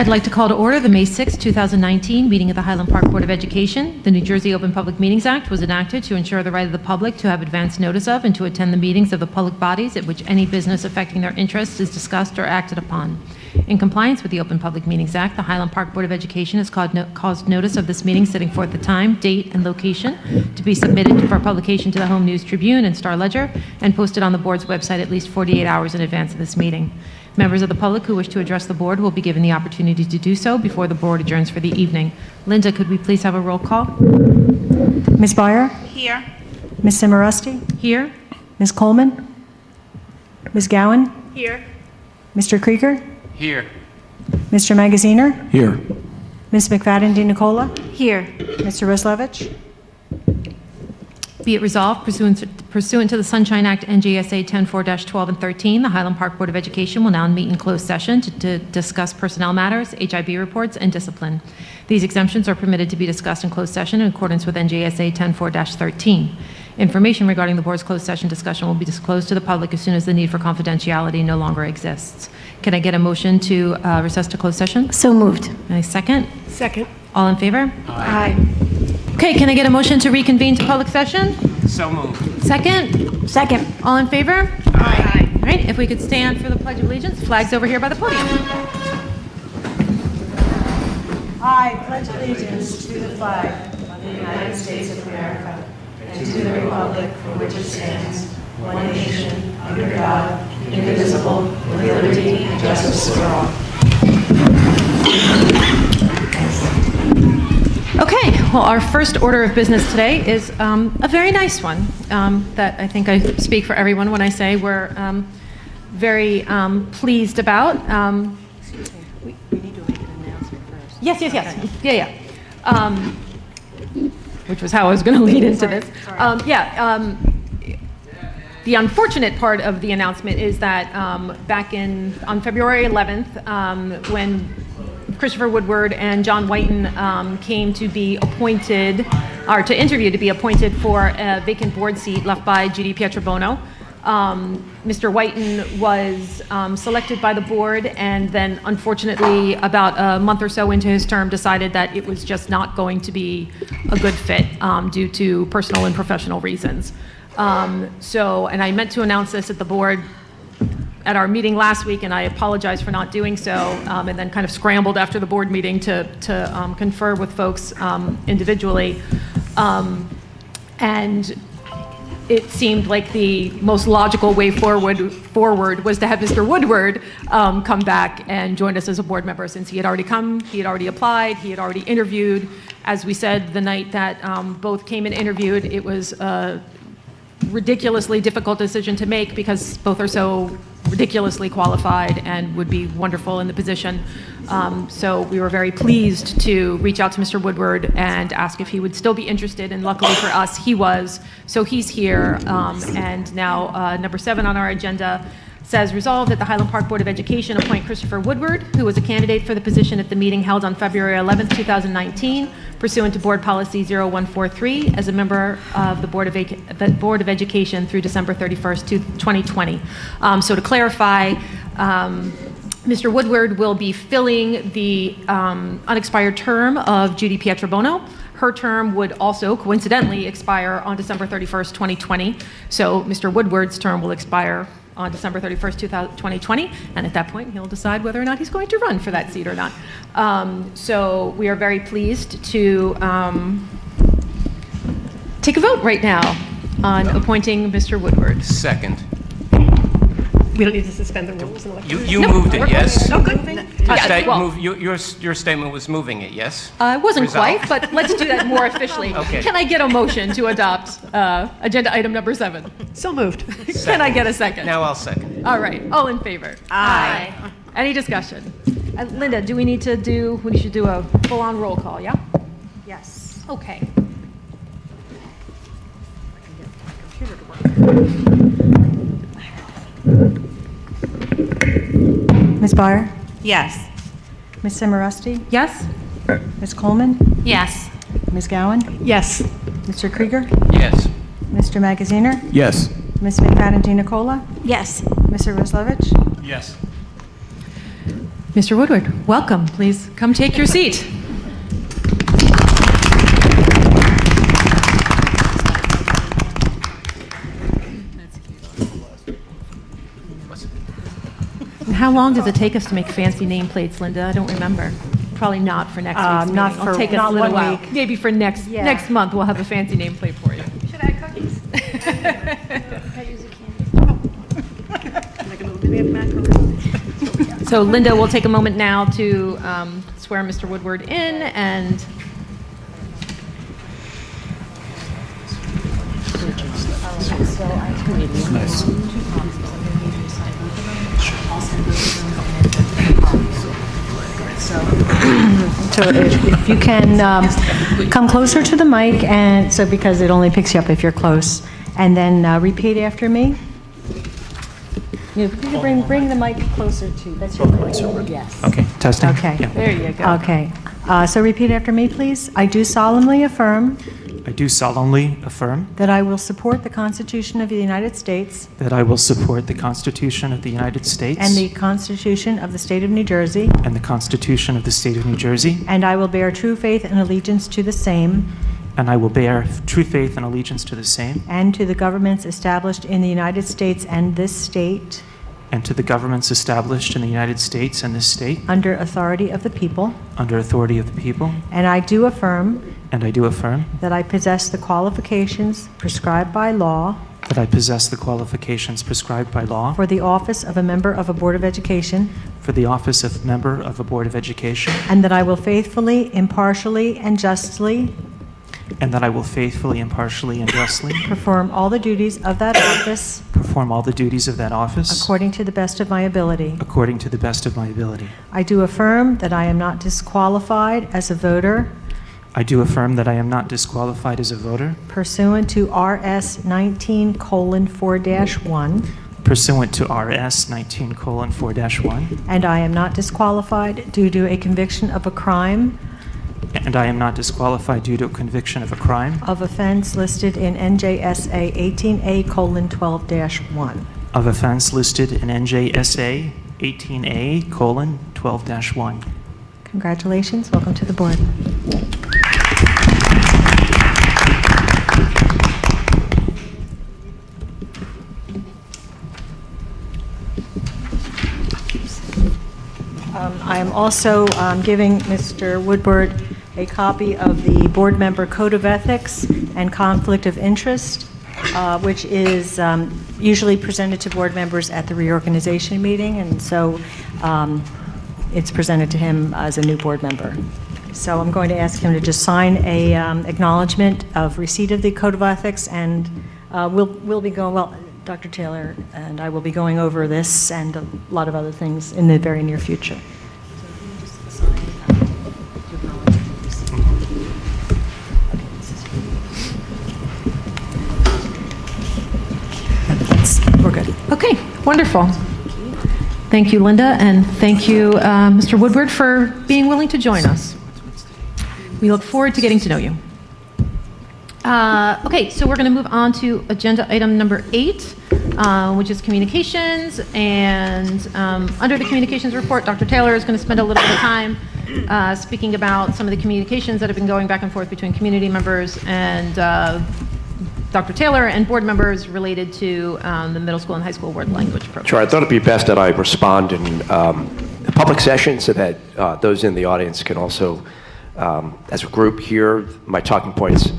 I'd like to call to order the May 6, 2019 meeting of the Highland Park Board of Education. The New Jersey Open Public Meetings Act was enacted to ensure the right of the public to have advance notice of and to attend the meetings of the public bodies at which any business affecting their interests is discussed or acted upon. In compliance with the Open Public Meetings Act, the Highland Park Board of Education has caused notice of this meeting, setting forth the time, date, and location to be submitted for publication to the Home News Tribune and Star Ledger and posted on the board's website at least 48 hours in advance of this meeting. Members of the public who wish to address the board will be given the opportunity to do so before the board adjourns for the evening. Linda, could we please have a roll call? Ms. Byer? Here. Ms. Cimarusti? Here. Ms. Coleman? Ms. Gowan? Here. Mr. Krieger? Here. Mr. Magaziner? Here. Ms. McFadden DiNicola? Here. Mr. Rislevich? Be it resolved, pursuant to the Sunshine Act, NJSA 10-4-12 and 13, the Highland Park Board of Education will now meet in closed session to discuss personnel matters, HIB reports, and discipline. These exemptions are permitted to be discussed in closed session in accordance with NJSA 10-4-13. Information regarding the board's closed session discussion will be disclosed to the public as soon as the need for confidentiality no longer exists. Can I get a motion to recess to closed session? So moved. A second? Second. All in favor? Aye. Okay, can I get a motion to reconvene to public session? So moved. Second? Second. All in favor? Aye. All right, if we could stand for the Pledge of Allegiance, flags over here by the podium. I pledge allegiance to the flag of the United States of America and to the republic for which it stands, one nation, under God, indivisible, with liberty and justice for all. Okay, well, our first order of business today is a very nice one that I think I speak for everyone when I say we're very pleased about. We need to make an announcement first. Yes. Yeah. Which was how I was going to lead into this. The unfortunate part of the announcement is that back on February 11th, when Christopher Woodward and John Whiten came to be appointed, or to interview to be appointed for a vacant board seat left by Judy Pietrobono. Mr. Whiten was selected by the board and then unfortunately about a month or so into his term decided that it was just not going to be a good fit due to personal and professional reasons. And I meant to announce this at the board at our meeting last week, and I apologize for not doing so, and then kind of scrambled after the board meeting to confer with folks individually. And it seemed like the most logical way forward was to have Mr. Woodward come back and join us as a board member, since he had already come, he had already applied, he had already interviewed. As we said the night that both came and interviewed, it was a ridiculously difficult decision to make because both are so ridiculously qualified and would be wonderful in the position. So we were very pleased to reach out to Mr. Woodward and ask if he would still be interested, and luckily for us, he was. So he's here, and now number 7 on our agenda says, resolved that the Highland Park Board of Education appoint Christopher Woodward, who was a candidate for the position at the meeting held on February 11th, 2019, pursuant to Board Policy 0143, as a member of the Board of Education through December 31st, 2020. So to clarify, Mr. Woodward will be filling the unexpired term of Judy Pietrobono. Her term would also coincidentally expire on December 31st, 2020. So Mr. Woodward's term will expire on December 31st, 2020, and at that point he'll decide whether or not he's going to run for that seat or not. So we are very pleased to take a vote right now on appointing Mr. Woodward. Second. We don't need to suspend the rules and elect. You moved it, yes? No, good. Your statement was moving it, yes? I wasn't Resolved. quite, but let's do that more officially. Okay. Can I get a motion to adopt agenda item number 7? So moved. Can I get a second? Now I'll second. All right, all in favor? Aye. Any discussion? Linda, do we need to we should do a full-on roll call, yeah? Yes. Okay. Ms. Byer? Yes. Ms. Cimarusti? Yes? Ms. Coleman? Yes. Ms. Gowan? Yes. Mr. Krieger? Yes. Mr. Magaziner? Yes. Ms. McFadden DiNicola? Yes. Mr. Rislevich? Yes. Mr. Woodward, welcome. Please come take your seat. And how long does it take us to make fancy nameplates, Linda? I don't remember. Probably not for next week's meeting. not It'll for- take us not a little 1 while. week. Maybe for next month, we'll have a fancy nameplate for you. Should I have cookies? We have macaroni. So Linda will take a moment now to swear Mr. Woodward in, and So if you can come closer to the mic, and so because it only picks you up if you're close, and then repeat after me. You bring the mic closer to, that's your mic. Yes. Okay, testing. Okay. Yeah. there you go. Okay. So repeat after me, please. I do solemnly affirm I do solemnly affirm that I will support the Constitution of the United States that I will support the Constitution of the United States and the Constitution of the State of New Jersey, and the Constitution of the State of New Jersey, and I will bear true faith and allegiance to the same and I will bear true faith and allegiance to the same and to the governments established in the United States and this state and to the governments established in the United States and this state under authority of the people. under authority of the people, And I do affirm and I do affirm that I possess the qualifications prescribed by law that I possess the qualifications prescribed by law for the office of a member of a Board of Education, for the office of member of a Board of Education, and that I will faithfully, impartially, and justly and that I will faithfully, impartially, and justly perform all the duties of that office perform all the duties of that office according to the best of my ability. according to the best of my ability. I do affirm that I am not disqualified as a voter I do affirm that I am not disqualified as a voter pursuant to RS 19:4-1, pursuant to RS 19:4-1, and I am not disqualified due to a conviction of a crime and I am not disqualified due to a conviction of a crime of offense listed in NJSA 18A:12-1. of offense listed in NJSA 18A:12-1. Congratulations. Welcome to the board. I am also giving Mr. Woodward a copy of the Board Member Code of Ethics and Conflict of Interest, which is usually presented to board members at the reorganization meeting, and so it's presented to him as a new board member. So I'm going to ask him to just sign a acknowledgement of receipt of the Code of Ethics, and we'll be going, well, Dr. Taylor and I will be going over this and a lot of other things in the very near future. We're good. Okay, wonderful. Thank you, Linda, and thank you, Mr. Woodward, for being willing to join us. We look forward to getting to know you. Okay, so we're going to move on to agenda item number 8, which is communications. And under the communications report, Dr. Taylor is going to spend a little bit of time speaking about some of the communications that have been going back and forth between community members and Dr. Taylor and board members related to the middle school and high school world language program. Sure. I thought it'd be best that I respond in a public session so that those in the audience can also, as a group, hear my talking points.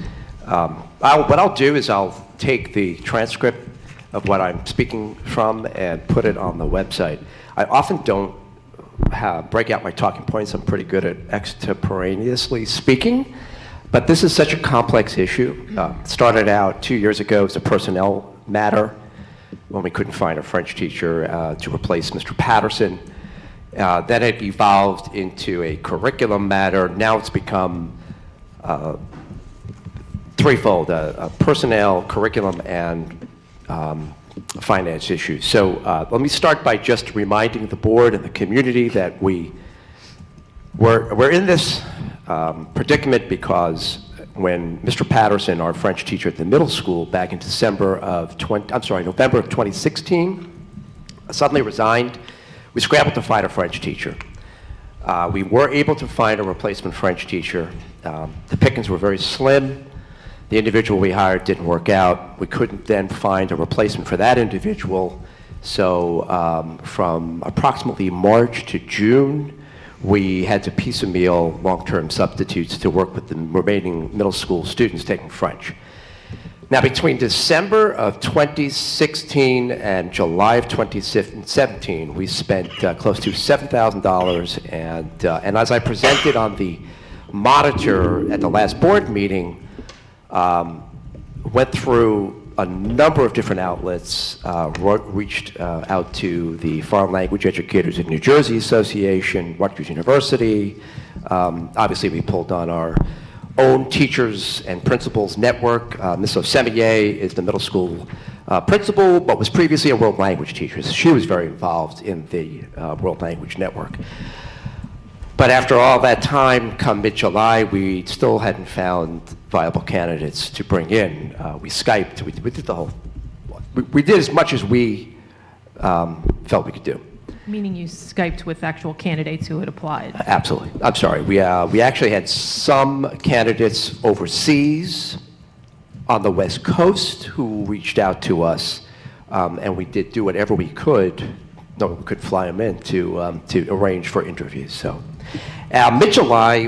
What I'll do is I'll take the transcript of what I'm speaking from and put it on the website. I often don't break out my talking points. I'm pretty good at extemporaneously speaking. But this is such a complex issue. It started out 2 years ago as a personnel matter when we couldn't find a French teacher to replace Mr. Patterson. Then it evolved into a curriculum matter. Now it's become threefold, a personnel, curriculum, and finance issue. So let me start by just reminding the board and the community that we're in this predicament because when Mr. Patterson, our French teacher at the middle school back in November of 2016, suddenly resigned, we scrambled to find a French teacher. We were able to find a replacement French teacher. The pickings were very slim. The individual we hired didn't work out. We couldn't then find a replacement for that individual. So from approximately March to June, we had to piecemeal long-term substitutes to work with the remaining middle school students taking French. Now, between December of 2016 and July of 2017, we spent close to $7,000, and as I presented on the monitor at the last board meeting, went through a number of different outlets, reached out to the Foreign Language Educators in New Jersey Association, Rutgers University. Obviously, we pulled on our own teachers and principals network. Ms. Osemier is the middle school principal, but was previously a world language teacher. So she was very involved in the world language network. But after all that time, come mid-July, we still hadn't found viable candidates to bring in. We Skyped, we did the whole, we did as much as we felt we could do. Meaning you Skyped with actual candidates who had applied? Absolutely. I'm sorry. We actually had some candidates overseas on the West Coast who reached out to us, and we did do whatever we could. No, we could fly them in to arrange for interviews. So, mid-July,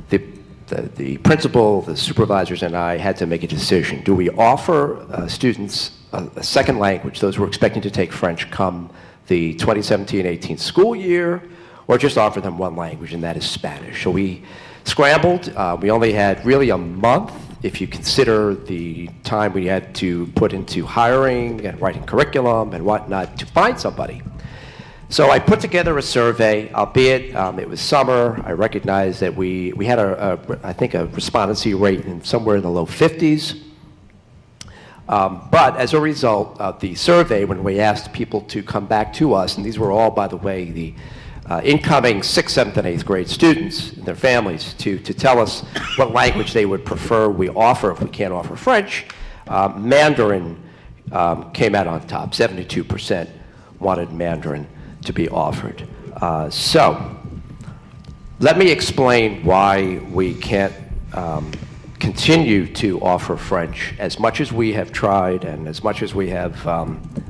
the principal, the supervisors, and I had to make a decision. Do we offer students a second language, those who are expecting to take French come the 2017-18 school year, or just offer them one language, and that is Spanish? So we scrambled. We only had really a month, if you consider the time we had to put into hiring and writing curriculum and whatnot to find somebody. So I put together a survey, albeit it was summer. I recognized that we had, I think, a respondency rate in somewhere in the low 50s. But as a result of the survey, when we asked people to come back to us, and these were all, by the way, the incoming 6th, 7th, and 8th grade students and their families, to tell us what language they would prefer we offer if we can't offer French, Mandarin came out on top. 72% wanted Mandarin to be offered. So let me explain why we can't continue to offer French as much as we have tried and as much as we have,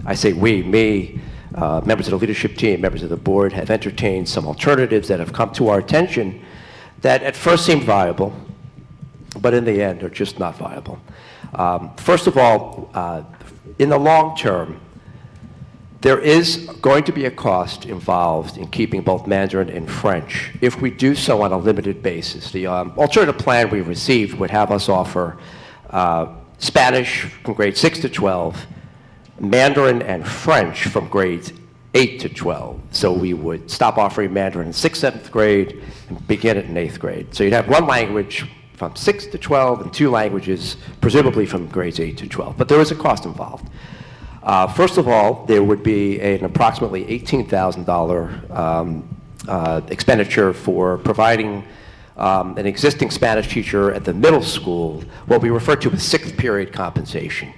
I say we, me, members of the leadership team, members of the board have entertained some alternatives that have come to our attention that at first seemed viable, but in the end are just not viable. First of all, in the long term, there is going to be a cost involved in keeping both Mandarin and French if we do so on a limited basis. The alternative plan we received would have us offer Spanish from grades 6 to 12, Mandarin and French from grades 8 to 12. So we would stop offering Mandarin in 6th, 7th grade and begin it in 8th grade. So you'd have one language from 6 to 12 and two languages, presumably from grades 8 to 12. But there is a cost involved. First of all, there would be an approximately $18,000 expenditure for providing an existing Spanish teacher at the middle school, what we refer to as 6th period compensation.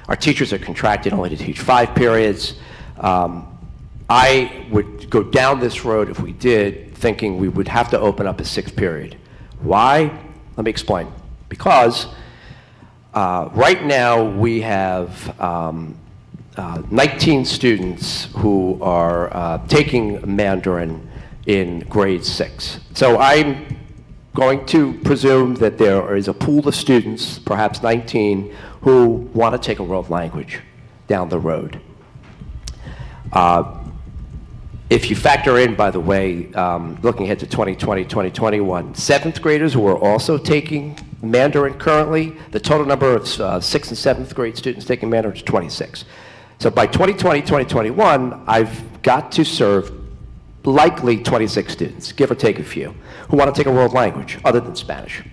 Our teachers are contracted only to teach 5 periods. I would go down this road if we did, thinking we would have to open up a 6th period. Why? Let me explain. Because right now we have 19 students who are taking Mandarin in grade 6. So I'm going to presume that there is a pool of students, perhaps 19, who want to take a world language down the road. If you factor in, by the way, looking ahead to 2020, 2021, 7th graders who are also taking Mandarin currently, the total number of 6th and 7th grade students taking Mandarin is 26. So by 2020, 2021, I've got to serve likely 26 students, give or take a few, who want to take a world language other than Spanish.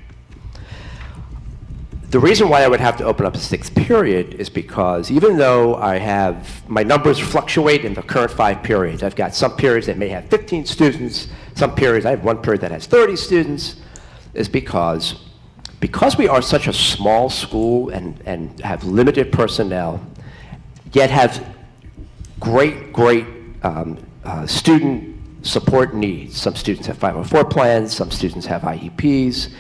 The reason why I would have to open up a 6th period is because even though I have, my numbers fluctuate in the current 5 periods. I've got some periods that may have 15 students, some periods, I have one period that has 30 students, is because we are such a small school and have limited personnel, yet have great student support needs. Some students have 504 plans, some students have IEPs,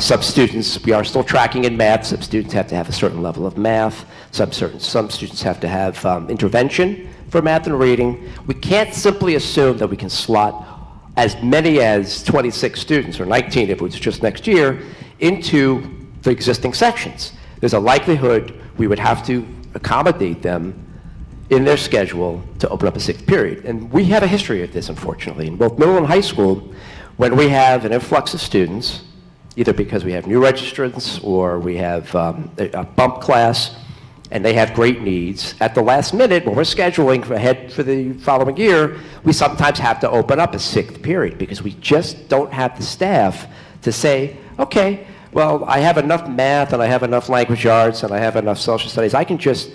some students, we are still tracking in math, some students have to have a certain level of math, some students have to have intervention for math and reading. We can't simply assume that we can slot as many as 26 students, or 19 if it was just next year, into the existing sections. There's a likelihood we would have to accommodate them in their schedule to open up a sixth period. And we have a history of this, unfortunately. In both middle and high school, when we have an influx of students, either because we have new registrants or we have a bump class, and they have great needs, at the last minute, when we're scheduling ahead for the following year, we sometimes have to open up a sixth period because we just don't have the staff to say, okay, well, I have enough math and I have enough language arts and I have enough social studies. I can just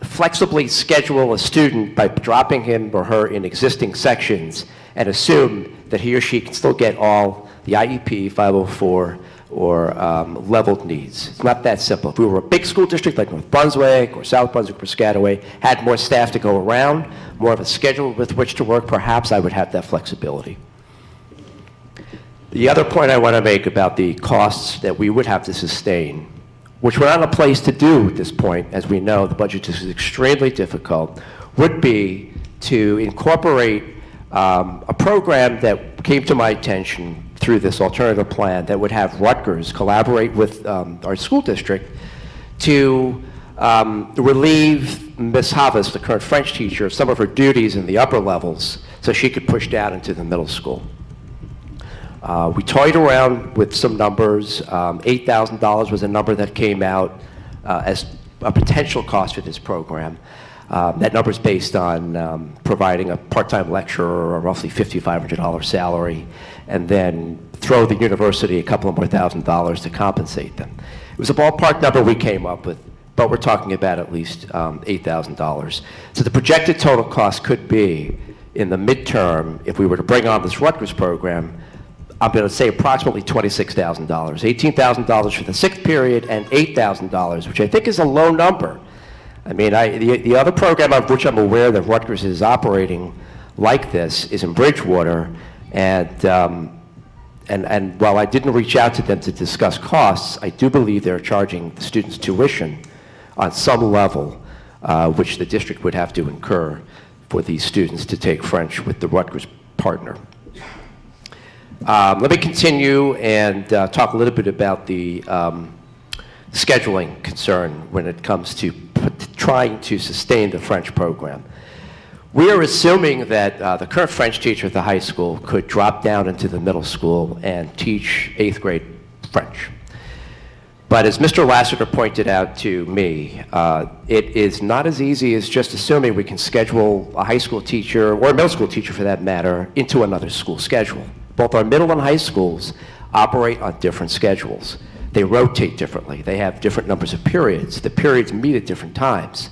flexibly schedule a student by dropping him or her in existing sections and assume that he or she can still get all the IEP, 504, or leveled needs. It's not that simple. If we were a big school district like North Brunswick or South Brunswick or Piscataway, had more staff to go around, more of a schedule with which to work, perhaps I would have that flexibility. The other point I want to make about the costs that we would have to sustain, which we're not in a place to do at this point, as we know the budget is extremely difficult, would be to incorporate a program that came to my attention through this alternative plan that would have Rutgers collaborate with our school district to relieve Ms. Havas, the current French teacher, of some of her duties in the upper levels so she could push down into the middle school. We toyed around with some numbers. $8,000 was a number that came out as a potential cost for this program. That number is based on providing a part-time lecturer, a roughly $5,500 salary, and then throw the university a couple of more $1,000s to compensate them. It was a ballpark number we came up with, but we're talking about at least $8,000. So the projected total cost could be, in the midterm, if we were to bring on this Rutgers program, I'm going to say approximately $26,000. $18,000 for the sixth period and $8,000, which I think is a low number. I mean, the other program of which I'm aware that Rutgers is operating like this is in Bridgewater, and while I didn't reach out to them to discuss costs, I do believe they're charging the students tuition on some level, which the district would have to incur for these students to take French with the Rutgers partner. Let me continue and talk a little bit about the scheduling concern when it comes to trying to sustain the French program. We are assuming that the current French teacher at the high school could drop down into the middle school and teach 8th grade French. But as Mr. Lassiter pointed out to me, it is not as easy as just assuming we can schedule a high school teacher, or a middle school teacher for that matter, into another school schedule. Both our middle and high schools operate on different schedules. They rotate differently. They have different numbers of periods. The periods meet at different times.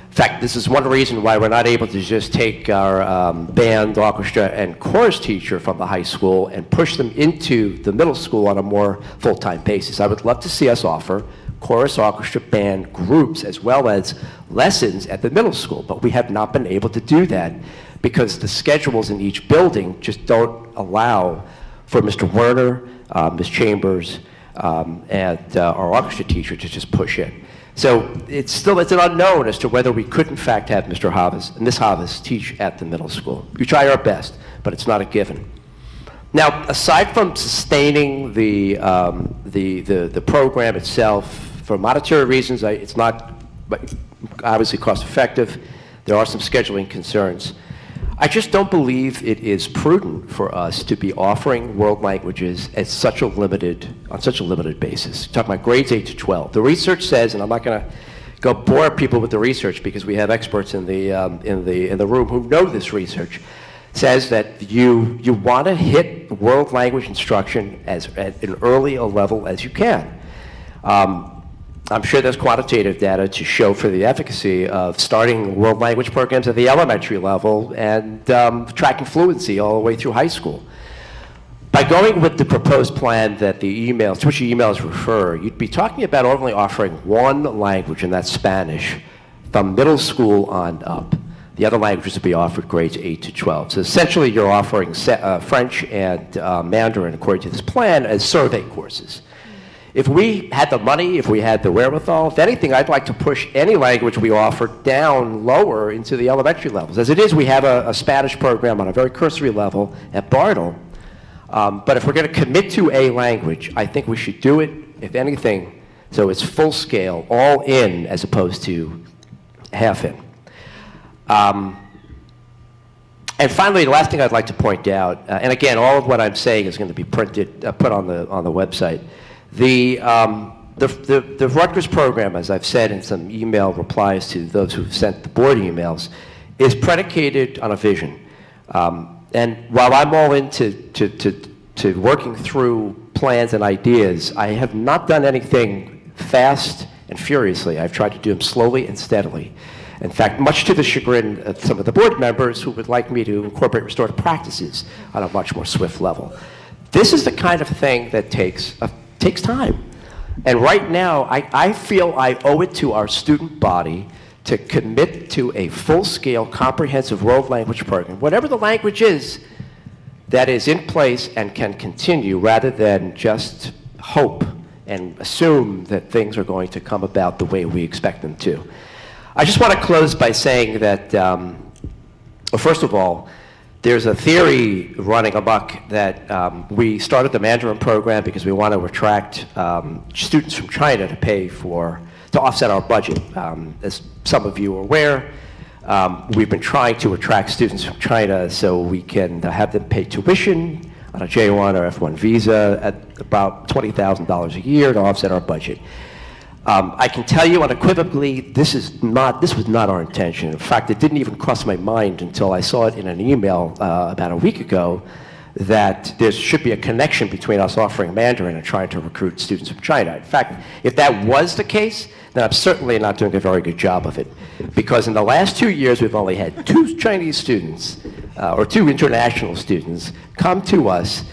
In fact, this is one reason why we're not able to just take our band, orchestra, and chorus teacher from the high school and push them into the middle school on a more full-time basis. I would love to see us offer chorus, orchestra, band groups as well as lessons at the middle school, but we have not been able to do that because the schedules in each building just don't allow for Mr. Werner, Ms. Chambers, and our orchestra teacher to just push in. So it's an unknown as to whether we could in fact have Mr. Havas, Ms. Havas teach at the middle school. We try our best, but it's not a given. Now, aside from sustaining the program itself, for monetary reasons, it's not obviously cost effective. There are some scheduling concerns. I just don't believe it is prudent for us to be offering world languages on such a limited basis. Talk about grades 8 to 12. The research says, and I'm not going to go bore people with the research because we have experts in the room who know this research, says that you want to hit world language instruction at an early a level as you can. I'm sure there's quantitative data to show for the efficacy of starting world language programs at the elementary level and tracking fluency all the way through high school. By going with the proposed plan that to which the emails refer, you'd be talking about only offering one language, and that's Spanish, from middle school on up. The other languages will be offered grades 8 to 12. So essentially, you're offering French and Mandarin, according to this plan, as survey courses. If we had the money, if we had the wherewithal, if anything, I'd like to push any language we offer down lower into the elementary levels. As it is, we have a Spanish program on a very cursory level at Bartle. But if we're going to commit to a language, I think we should do it, if anything, so it's full scale, all in, as opposed to half in. And finally, the last thing I'd like to point out, and again, all of what I'm saying is going to be printed, put on the website. The Rutgers program, as I've said in some email replies to those who've sent the board emails, is predicated on a vision. And while I'm all into working through plans and ideas, I have not done anything fast and furiously. I've tried to do them slowly and steadily. In fact, much to the chagrin of some of the board members who would like me to incorporate restorative practices on a much more swift level. This is the kind of thing that takes time. And right now, I feel I owe it to our student body to commit to a full-scale, comprehensive world language program, whatever the language is, that is in place and can continue, rather than just hope and assume that things are going to come about the way we expect them to. I just want to close by saying that, well, first of all, there's a theory running amok that we started the Mandarin program because we want to attract students from China to offset our budget. As some of you are aware, we've been trying to attract students from China so we can have them pay tuition on a J1 or F1 visa at about $20,000 a year to offset our budget. I can tell you unequivocally, this was not our intention. In fact, it didn't even cross my mind until I saw it in an email about a week ago that there should be a connection between us offering Mandarin and trying to recruit students from China. In fact, if that was the case, then I'm certainly not doing a very good job of it. Because in the last 2 years, we've only had 2 Chinese students, or 2 international students, come to us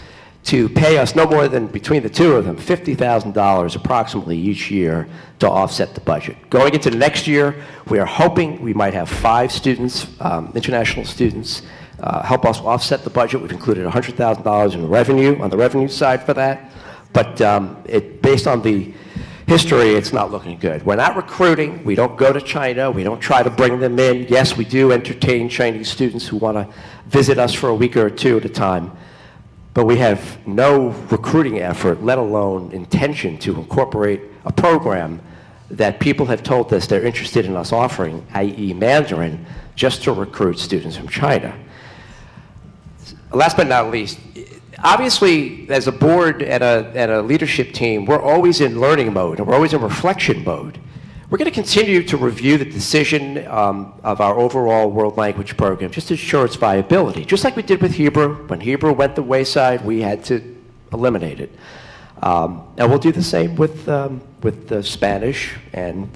to pay us no more than, between the 2 of them, $50,000 approximately each year to offset the budget. Going into the next year, we are hoping we might have 5 students, international students, help us offset the budget. We've included $100,000 in revenue, on the revenue side for that. But based on the history, it's not looking good. We're not recruiting. We don't go to China. We don't try to bring them in. Yes, we do entertain Chinese students who want to visit us for a week or 2 at a time. But we have no recruiting effort, let alone intention to incorporate a program that people have told us they're interested in us offering, i.e. Mandarin, just to recruit students from China. Last but not least, obviously, as a board and a leadership team, we're always in learning mode, and we're always in reflection mode. We're going to continue to review the decision of our overall world language program just to ensure its viability. Just like we did with Hebrew. When Hebrew went the wayside, we had to eliminate it. And we'll do the same with Spanish and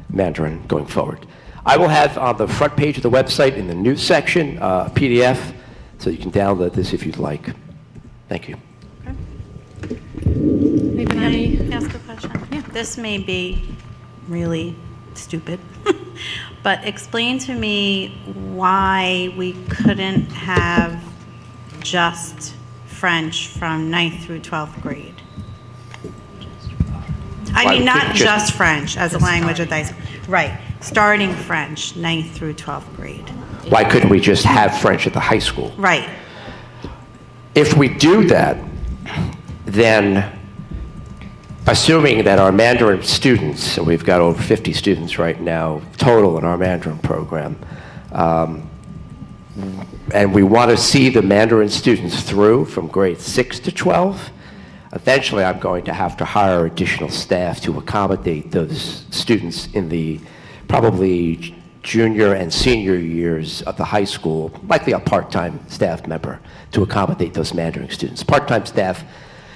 Mandarin going forward. I will have on the front page of the website in the news section a PDF, so you can download this if you'd like. Thank you. Anybody have any? Can I ask a question? Yeah. This may be really stupid, but explain to me why we couldn't have just French from 9th through 12th grade. I Why mean, we not couldn't just French as a language at high school. Right, starting French, 9th through 12th grade. Why couldn't we just have French at the high school? Right. If we do that, then assuming that our Mandarin students, and we've got over 50 students right now total in our Mandarin program, and we want to see the Mandarin students through from grades 6 to 12, eventually I'm going to have to hire additional staff to accommodate those students in the probably junior and senior years of the high school, likely a part-time staff member to accommodate those Mandarin students. Part-time staff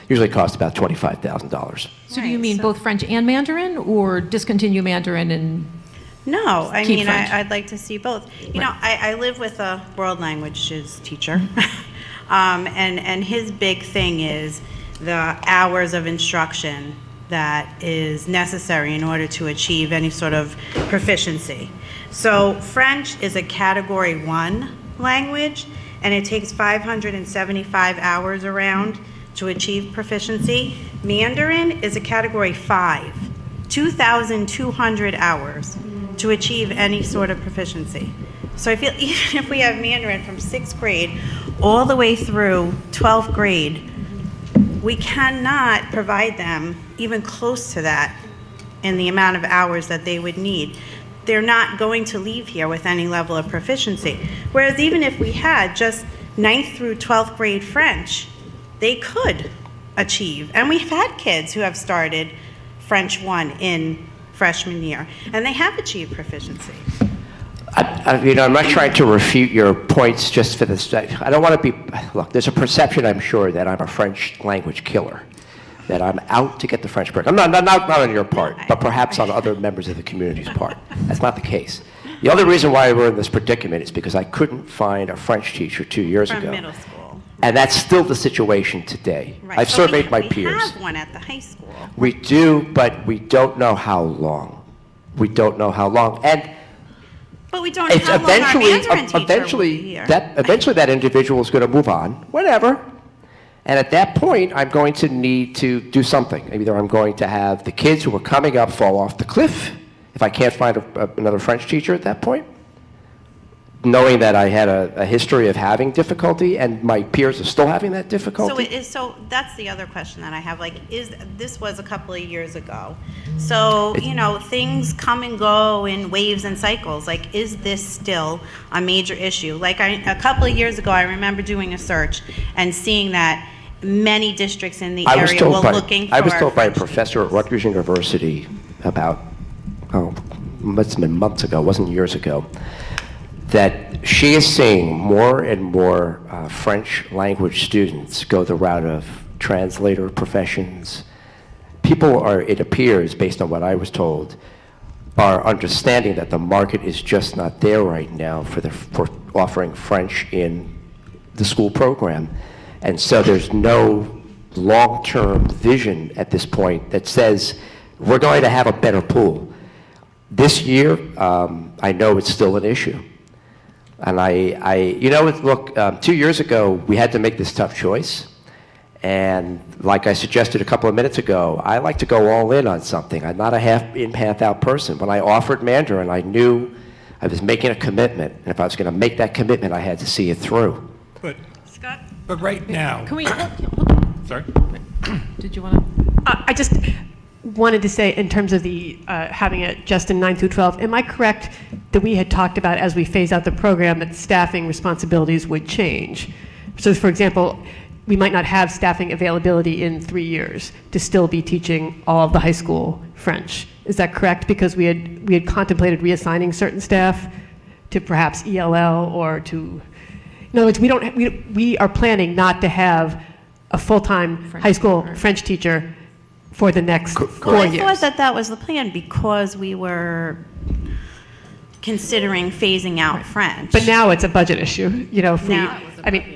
usually cost about $25,000. So do you mean both French and Mandarin, or discontinue Mandarin and? No, I Keep mean, French. I'd like to see both. You know, I live with a world languages teacher, and his big thing is the hours of instruction that is necessary in order to achieve any sort of proficiency. So French is a Category 1 language, and it takes 575 hours around to achieve proficiency. Mandarin is a Category 5, 2,200 hours to achieve any sort of proficiency. So I feel even if we have Mandarin from 6th grade all the way through 12th grade, we cannot provide them even close to that in the amount of hours that they would need. They're not going to leave here with any level of proficiency. Whereas even if we had just 9th through 12th grade French, they could achieve. And we've had kids who have started French 1 in freshman year, and they have achieved proficiency. I'm not trying to refute your points just for this. I don't want to be, look, there's a perception, I'm sure, that I'm a French language killer, that I'm out to get the French person. I'm not on your part, but perhaps on other members of the community's part. That's not the case. The other reason why we're in this predicament is because I couldn't find a French teacher 2 years From ago. middle school. And that's still the situation today. Right. I've But surveyed my we peers. have one at the high school. We do, but we don't know how long. We don't know how long. And But we don't know it's how long our eventually, Mandarin teacher will be here. eventually that individual is going to move on, whatever. And at that point, I'm going to need to do something. Either I'm going to have the kids who are coming up fall off the cliff if I can't find another French teacher at that point, knowing that I had a history of having difficulty and my peers are still having that difficulty. So that's the other question that I have. Like, this was a couple of years ago. So, things come and go in waves and cycles. Like, is this still a major issue? Like, a couple of years ago, I remember doing a search and seeing that many districts in the area were looking for I was told by a French professor at Rutgers University about, must have been months ago, it wasn't years ago, that she is seeing more and more French language students go the route of translator professions. People are, it appears, based on what I was told, are understanding that the market is just not there right now for offering French in the school program. And so there's no long-term vision at this point that says we're going to have a better pool. This year, I know it's still an issue. And look, 2 years ago, we had to make this tough choice. And like I suggested a couple of minutes ago, I like to go all in on something. I'm not a half in, half out person. When I offered Mandarin, I knew I was making a commitment. And if I was going to make that commitment, I had to see it through. Scott? But right now, Can we, sorry? did you want to? I just wanted to say, in terms of the having it just in 9 through 12, am I correct that we had talked about, as we phase out the program, that staffing responsibilities would change? So, for example, we might not have staffing availability in 3 years to still be teaching all of the high school French. Is that correct? Because we had contemplated reassigning certain staff to perhaps ELL or to. In other words, we are planning not to have a full-time high school French teacher for the next 4 years. I thought that was the plan because we were considering phasing out French. But now it's a budget issue, if we, Now-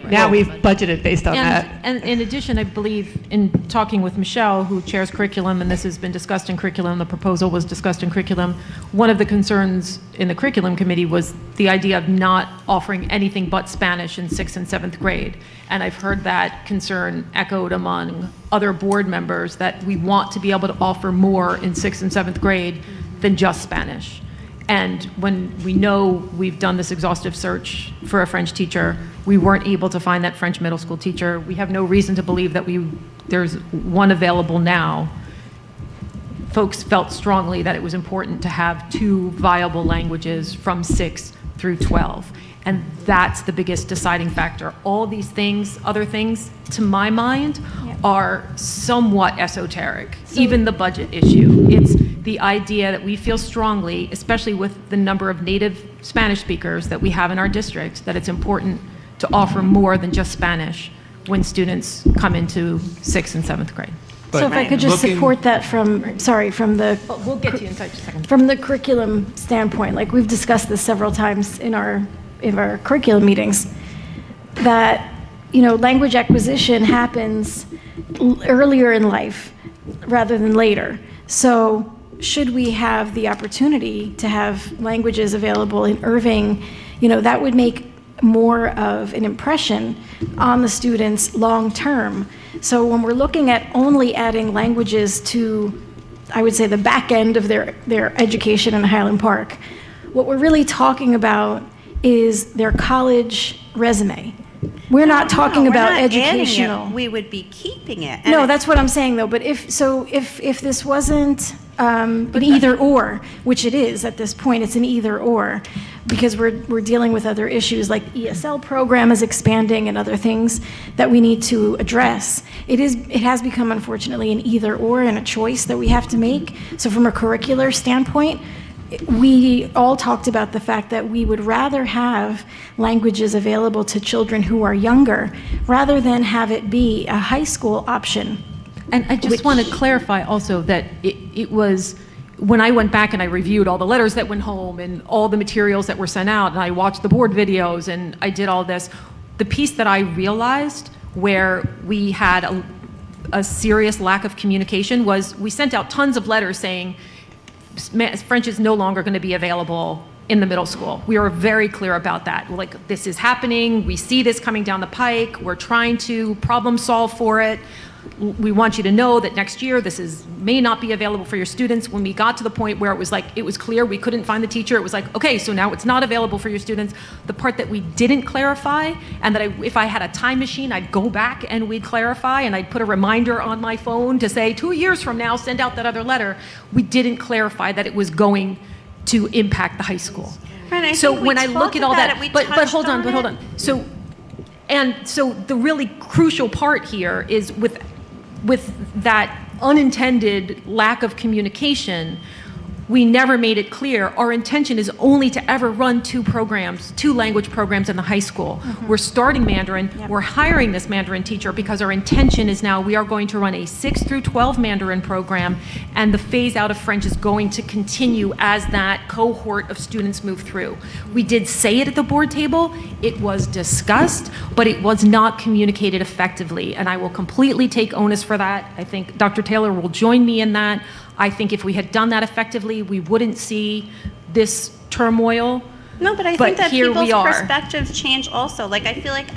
now we've budgeted based on that. And in addition, I believe, in talking with Michelle, who chairs curriculum, and this has been discussed in curriculum, the proposal was discussed in curriculum, one of the concerns in the curriculum committee was the idea of not offering anything but Spanish in 6th and 7th grade. And I've heard that concern echoed among other board members, that we want to be able to offer more in 6th and 7th grade than just Spanish. And when we know we've done this exhaustive search for a French teacher, we weren't able to find that French middle school teacher. We have no reason to believe that there's one available now. Folks felt strongly that it was important to have 2 viable languages from 6 through 12. And that's the biggest deciding factor. All these things, other things, to my mind, are somewhat esoteric. Even the budget issue. It's the idea that we feel strongly, especially with the number of native Spanish speakers that we have in our district, that it's important to offer more than just Spanish when students come into 6th and 7th grade. But So if I could just support that from the We'll get to you in just a second. from the curriculum standpoint, like we've discussed this several times in our curriculum meetings, that language acquisition happens earlier in life, rather than later. So should we have the opportunity to have languages available in Irving, that would make more of an impression on the students long term. So when we're looking at only adding languages to, I would say, the back end of their education in Highland Park, what we're really talking about is their college resume. We're not talking about educational. We would be keeping it. No, that's what I'm saying, though. But if this wasn't an either or, which it is at this point, it's an either or, because we're dealing with other issues like ESL program is expanding and other things that we need to address. It has become, unfortunately, an either or and a choice that we have to make. So from a curricular standpoint, we all talked about the fact that we would rather have languages available to children who are younger rather than have it be a high school option. And I just want to clarify also that it was, when I went back and I reviewed all the letters that went home and all the materials that were sent out, and I watched the board videos and I did all this, the piece that I realized where we had a serious lack of communication was we sent out tons of letters saying French is no longer going to be available in the middle school. We were very clear about that. Like, this is happening. We see this coming down the pike. We're trying to problem solve for it. We want you to know that next year may not be available for your students. When we got to the point where it was clear we couldn't find the teacher, it was like, okay, so now it's not available for your students. The part that we didn't clarify, and that if I had a time machine, I'd go back and we'd clarify, and I'd put a reminder on my phone to say 2 years from now, send out that other letter. We didn't clarify that it was going to impact the high school. Right, so when I look at all that, but hold on. So the really crucial part here is with that unintended lack of communication, we never made it clear. Our intention is only to ever run two language programs in the high school. Mm-hmm. We're starting Mandarin. Yep. We're hiring this Mandarin teacher because our intention is now we are going to run a 6 through 12 Mandarin program, and the phase out of French is going to continue as that cohort of students move through. We did say it at the board table. It was discussed, but it was not communicated effectively, and I will completely take onus for that. I think Dr. Taylor will join me in that. I think if we had done that effectively, we wouldn't see this turmoil. No, but I think that people's perspectives change also. Like, I feel like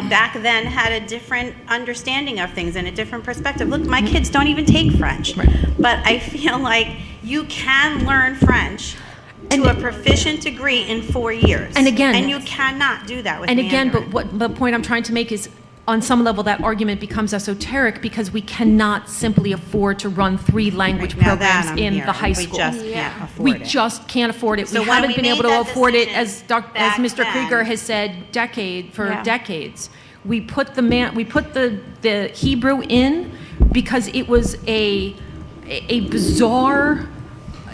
back then had a different understanding of things and a different perspective. Look, my kids don't even take French, right. But I feel like you can learn French to a proficient degree in 4 years. And again, and you cannot do that with Mandarin. But what the point I'm trying to make is, on some level, that argument becomes esoteric because we cannot simply afford to run 3 language programs in the high school. We just can't afford it. So we haven't been able to afford it, as Mr. Krieger has said, decades. We put the Hebrew in because it was a bizarre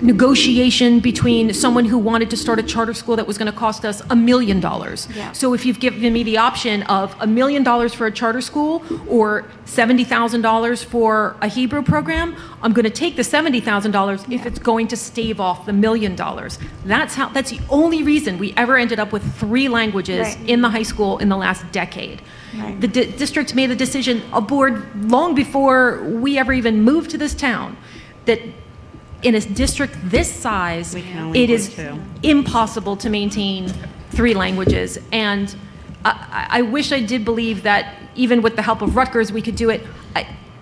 negotiation between someone who wanted to start a charter school that was going to cost us $1 million. Yeah. So if you've given me the option of $1 million for a charter school or $70,000 for a Hebrew program, I'm going to take the $70,000 if it's going to stave off the $1 million. That's the only reason we ever ended up with 3 languages in the high school in the last decade. Right. The district made a decision, a board long before we ever even moved to this town, that in a district this size, it is impossible to maintain 3 languages. And I wish I did believe that even with the help of Rutgers, we could do it.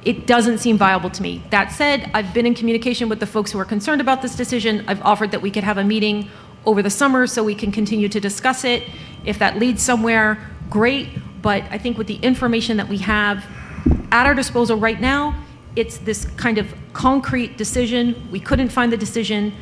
It doesn't seem viable to me. That said, I've been in communication with the folks who are concerned about this decision. I've offered that we could have a meeting over the summer so we can continue to discuss it. If that leads somewhere, great. But I think with the information that we have at our disposal right now, it's this kind of concrete decision. We couldn't find the decision,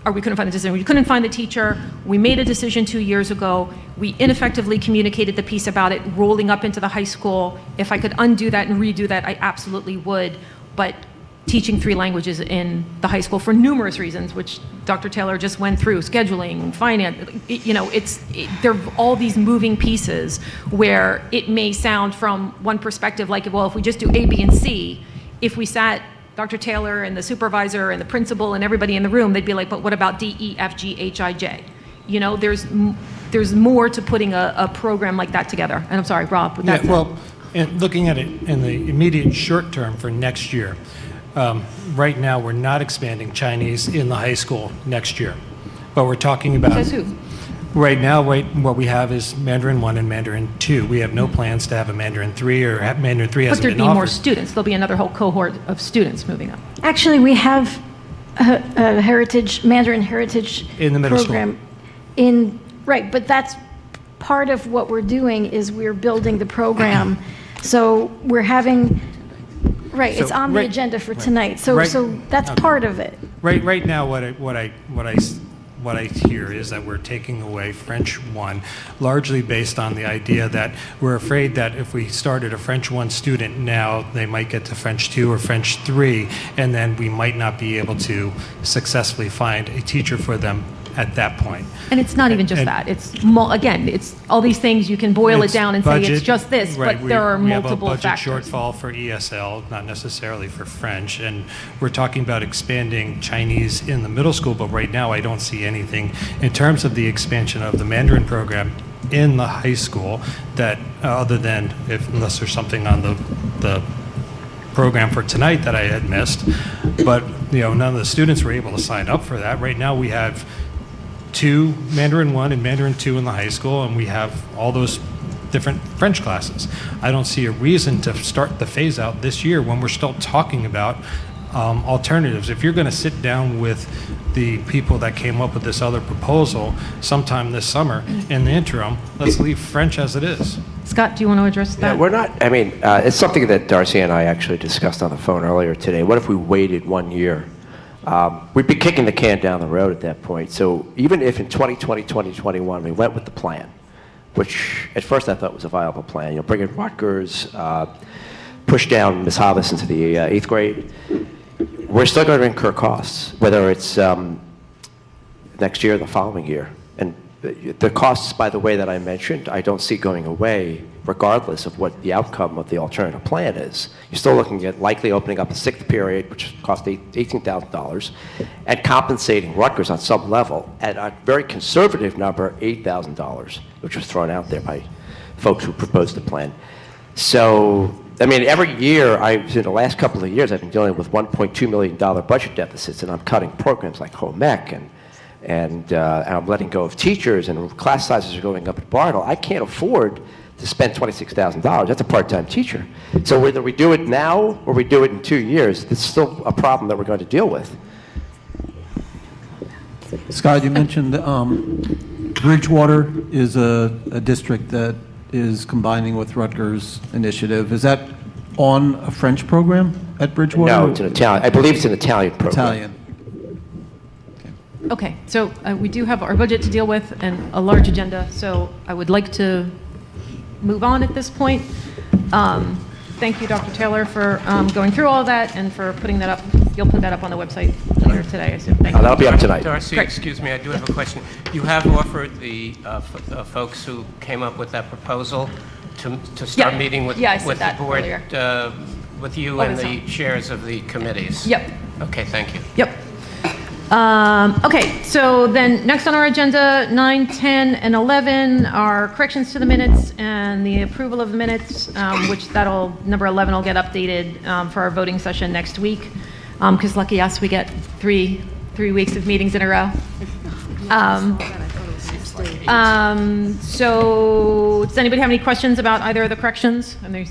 or we couldn't find the decision. We couldn't find the teacher. We made a decision 2 years ago. We ineffectively communicated the piece about it rolling up into the high school. If I could undo that and redo that, I absolutely would. But teaching 3 languages in the high school for numerous reasons, which Dr. Taylor just went through, scheduling, finance, there are all these moving pieces where it may sound from one perspective like, well, if we just do A, B, and C, if we sat Dr. Taylor and the supervisor and the principal and everybody in the room, they'd be like, but what about D, E, F, G, H, I, J? There's more to putting a program like that together. And I'm sorry, Rob, with that. Well, and looking at it in the immediate short term for next year, Right now, we're not expanding Chinese in the high school next year, but we're talking about. Says who? Right now, what we have is Mandarin 1 and Mandarin 2. We have no plans to have a Mandarin 3, or Mandarin 3 But hasn't there'd been be more offered. students. There'll be another whole cohort of students moving up. Actually, we have a heritage, Mandarin heritage In the middle school. program right, but that's part of what we're doing is we're building the program. So we're having, right, it's So, on the right- agenda for tonight. So, Right- so that's okay. part of it. Right now, what I hear is that we're taking away French 1, largely based on the idea that we're afraid that if we started a French 1 student now, they might get to French 2 or French 3, and then we might not be able to successfully find a teacher for them at that point. And it's not even just And- that. It's, again, it's all these things, you can boil it It's down and say it's budget, just this, right, but there are multiple We have a budget factors. shortfall for ESL, not necessarily for French, and we're talking about expanding Chinese in the middle school, but right now I don't see anything in terms of the expansion of the Mandarin program in the high school that, other than unless there's something on the program for tonight that I had missed, but none of the students were able to sign up for that. Right now we have 2 Mandarin 1 and Mandarin 2 in the high school, and we have all those different French classes. I don't see a reason to start the phase out this year when we're still talking about alternatives. If you're going to sit down with the people that came up with this other proposal sometime this summer, in the interim, let's leave French as it is. Scott, do you want to address Yeah, that? we're not, I mean, it's something that Darcy and I actually discussed on the phone earlier today. What if we waited 1 year? We'd be kicking the can down the road at that point. So even if in 2020, 2021, we went with the plan, which at first I thought was a viable plan, bring in Rutgers, push down Ms. Hobbs into the 8th grade, we're still going to incur costs, whether it's next year or the following year. And the costs, by the way, that I mentioned, I don't see going away regardless of what the outcome of the alternative plan is. You're still looking at likely opening up a 6th period, which costs $18,000, and compensating Rutgers on some level at a very conservative number, $8,000, which was thrown out there by folks who proposed the plan. So, I mean, every year, in the last couple of years, I've been dealing with $1.2 million budget deficits, and I'm cutting programs like home ec, and I'm letting go of teachers, and class sizes are going up at Bartle. I can't afford to spend $26,000. That's a part-time teacher. So whether we do it now or we do it in 2 years, it's still a problem that we're going to deal with. Scott, you mentioned Bridgewater is a district that is combining with Rutgers initiative. Is that on a French program at Bridgewater? No, it's an Italian. I believe it's an Italian program. Italian. Okay, so we do have our budget to deal with and a large agenda, so I would like to move on at this point. Thank you, Dr. Taylor, for going through all of that and for putting that up. You'll put that up on the website later today, I assume. Thank you. That'll be up tonight. Darcy, Great. excuse me, I do have a question. You have offered the folks who came up with that proposal to start Yeah. meeting with Yeah, I said with the that board, earlier. with you Oh, and that's the fine. chairs of the committees? Yep. Okay, thank you. Yep. Okay, so then next on our agenda, 9, 10, and 11 are corrections to the minutes and the approval of the minutes, which number 11 will get updated for our voting session next week. Because lucky us, we get three weeks of meetings in a row. So does anybody have any questions about either of the corrections? And you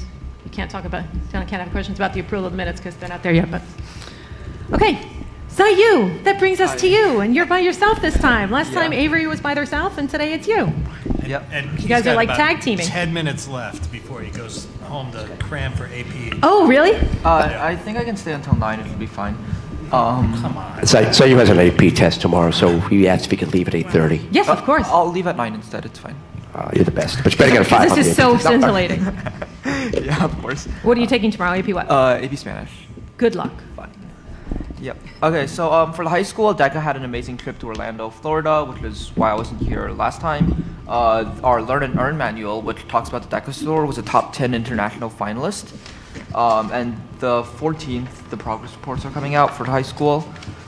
can't have questions about the approval of the minutes because they're not there yet, but. Okay, Zayu, that brings us to you, and you're by yourself this time. Last time Avery was by herself, and today it's you. Yep. And You guys are like tag teaming. 10 minutes left before he goes home to cram for AP. Oh, really? I think I can stay until 9, it'll be fine. Come on. So you has an AP test tomorrow, so he asked if he could leave at 8:30. Yes, of course. I'll leave at 9 instead, it's fine. You're the best. But you better get a 5 This on is the so AP test. scintillating. Yeah, of course. What are you taking tomorrow? AP what? AP Spanish. Good luck. Fine. Yep. Okay, so for the high school, DECA had an amazing trip to Orlando, Florida, which is why I wasn't here last time. Our Learn and Earn manual, which talks about the DECA store, was a top 10 international finalist. And the 14th, the progress reports are coming out for the high school.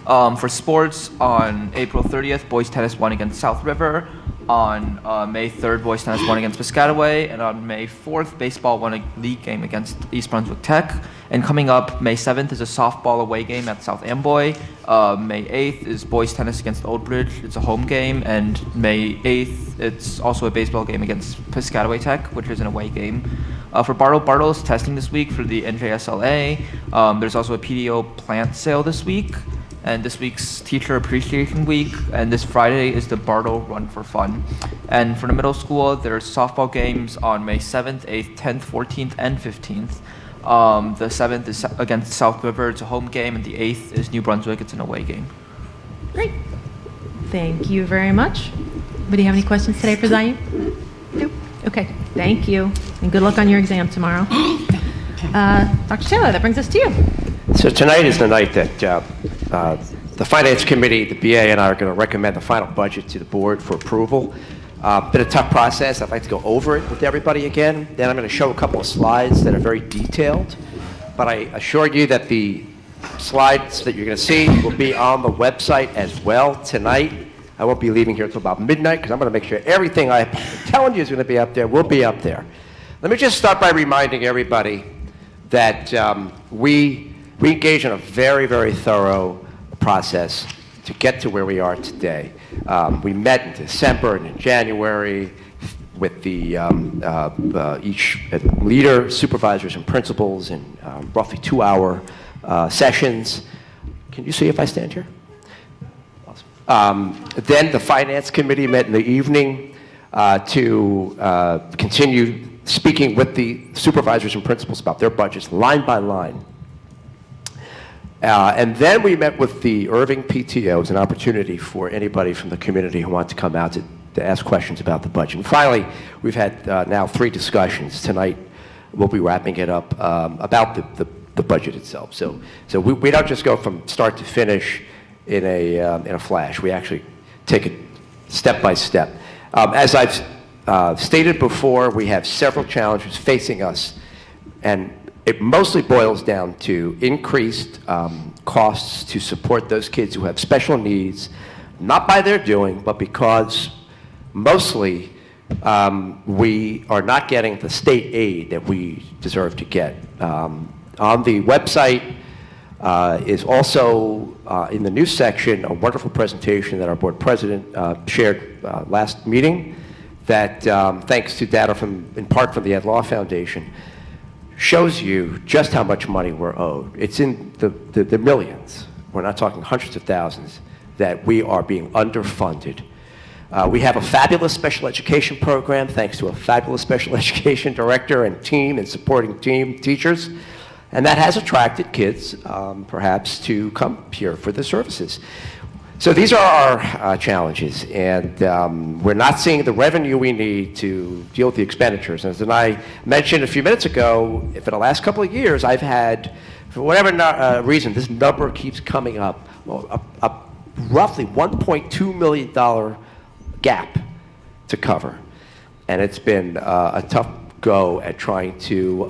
For sports, on April 30th, boys tennis won against South River. On May 3rd, boys tennis won against Piscataway, and on May 4th, baseball won a league game against East Brunswick Tech. And coming up, May 7th is a softball away game at South Amboy. May 8th is boys tennis against Old Bridge. It's a home game. And May 8th, it's also a baseball game against Piscataway Tech, which is an away game. For Bartle's testing this week for the NJSLA. There's also a PDO plant sale this week. And this week's Teacher Appreciation Week, and this Friday is the Bartle Run for Fun. And for the middle school, there's softball games on May 7th, 8th, 10th, 14th, and 15th. The 7th is against South River, it's a home game, and the 8th is New Brunswick, it's an away game. Great. Thank you very much. Anybody have any questions today for Zayu? No? Okay, thank you. And good luck on your exam tomorrow. Dr. Taylor, that brings us to you. So tonight is the night that the Finance Committee, the BA, and I are going to recommend the final budget to the board for approval. Been a tough process. I'd like to go over it with everybody again. Then I'm going to show a couple of slides that are very detailed. But I assure you that the slides that you're going to see will be on the website as well tonight. I won't be leaving here until about midnight because I'm going to make sure everything I'm telling you is going to be up there will be up there. Let me just start by reminding everybody that we engaged in a very, very thorough process to get to where we are today. We met in December and in January with the each leader, supervisors, and principals in roughly 2-hour sessions. Can you see if I stand here? Awesome. Then the Finance Committee met in the evening to continue speaking with the supervisors and principals about their budgets line by line. And then we met with the Irving PTO as an opportunity for anybody from the community who wants to come out to ask questions about the budget. And finally, we've had now 3 discussions. Tonight, we'll be wrapping it up about the budget itself. So we don't just go from start to finish in a flash. We actually take it step by step. As I've stated before, we have several challenges facing us, and it mostly boils down to increased costs to support those kids who have special needs, not by their doing, but because mostly we are not getting the state aid that we deserve to get. On the website is also, in the news section, a wonderful presentation that our board president shared last meeting that, thanks to data in part from the Ed Law Foundation, shows you just how much money we're owed. It's in the millions. We're not talking hundreds of thousands that we are being underfunded. We have a fabulous special education program, thanks to a fabulous special education director and team and supporting team teachers. And that has attracted kids, perhaps, to come here for the services. So these are our challenges, and we're not seeing the revenue we need to deal with the expenditures. As I mentioned a few minutes ago, for the last couple of years, I've had, for whatever reason, this number keeps coming up, a roughly $1.2 million gap to cover. And it's been a tough go at trying to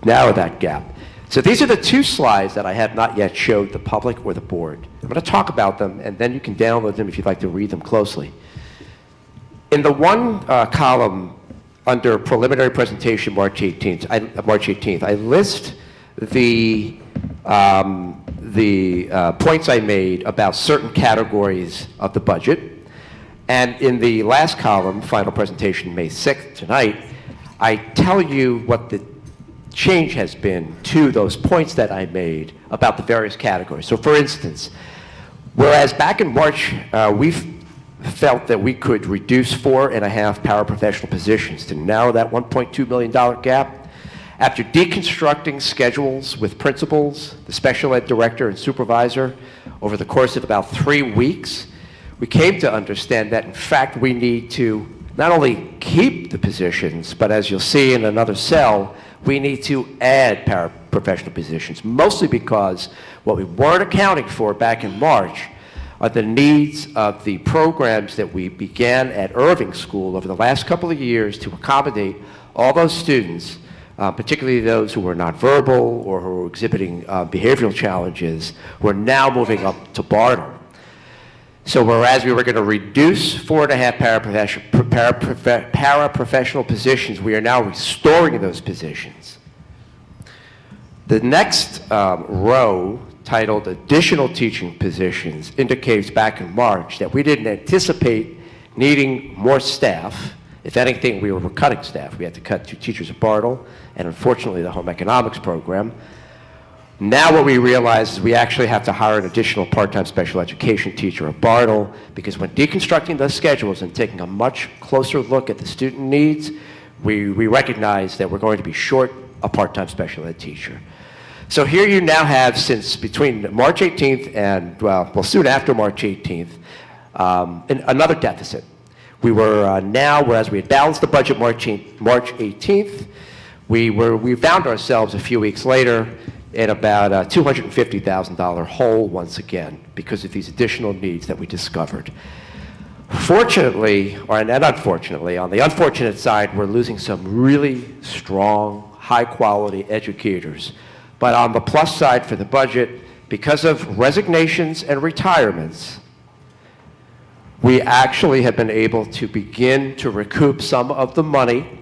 narrow that gap. So these are the 2 slides that I have not yet showed the public or the board. I'm going to talk about them, and then you can download them if you'd like to read them closely. In the one column under preliminary presentation March 18th, I list the points I made about certain categories of the budget. And in the last column, final presentation May 6th, tonight, I tell you what the change has been to those points that I made about the various categories. So for instance, whereas back in March, we felt that we could reduce 4.5 paraprofessional positions to narrow that $1.2 million gap, after deconstructing schedules with principals, the special ed director and supervisor over the course of about 3 weeks, we came to understand that in fact we need to not only keep the positions, but as you'll see in another cell, we need to add paraprofessional positions, mostly because what we weren't accounting for back in March are the needs of the programs that we began at Irving School over the last couple of years to accommodate all those students, particularly those who were nonverbal or who were exhibiting behavioral challenges, who are now moving up to Bartle. So whereas we were going to reduce 4.5 paraprofessional positions, we are now restoring those positions. The next row, titled Additional Teaching Positions, indicates back in March that we didn't anticipate needing more staff. If anything, we were cutting staff. We had to cut 2 teachers at Bartle, and unfortunately the home economics program. Now what we realize is we actually have to hire an additional part-time special education teacher at Bartle, because when deconstructing those schedules and taking a much closer look at the student needs, we recognize that we're going to be short a part-time special ed teacher. So here you now have, since between March 18th and, well, soon after March 18th, another deficit. We were now, whereas we had balanced the budget March 18th, we found ourselves a few weeks later at about a $250,000 hole once again because of these additional needs that we discovered. Fortunately, and unfortunately, on the unfortunate side, we're losing some really strong, high-quality educators. But on the plus side for the budget, because of resignations and retirements, we actually have been able to begin to recoup some of the money.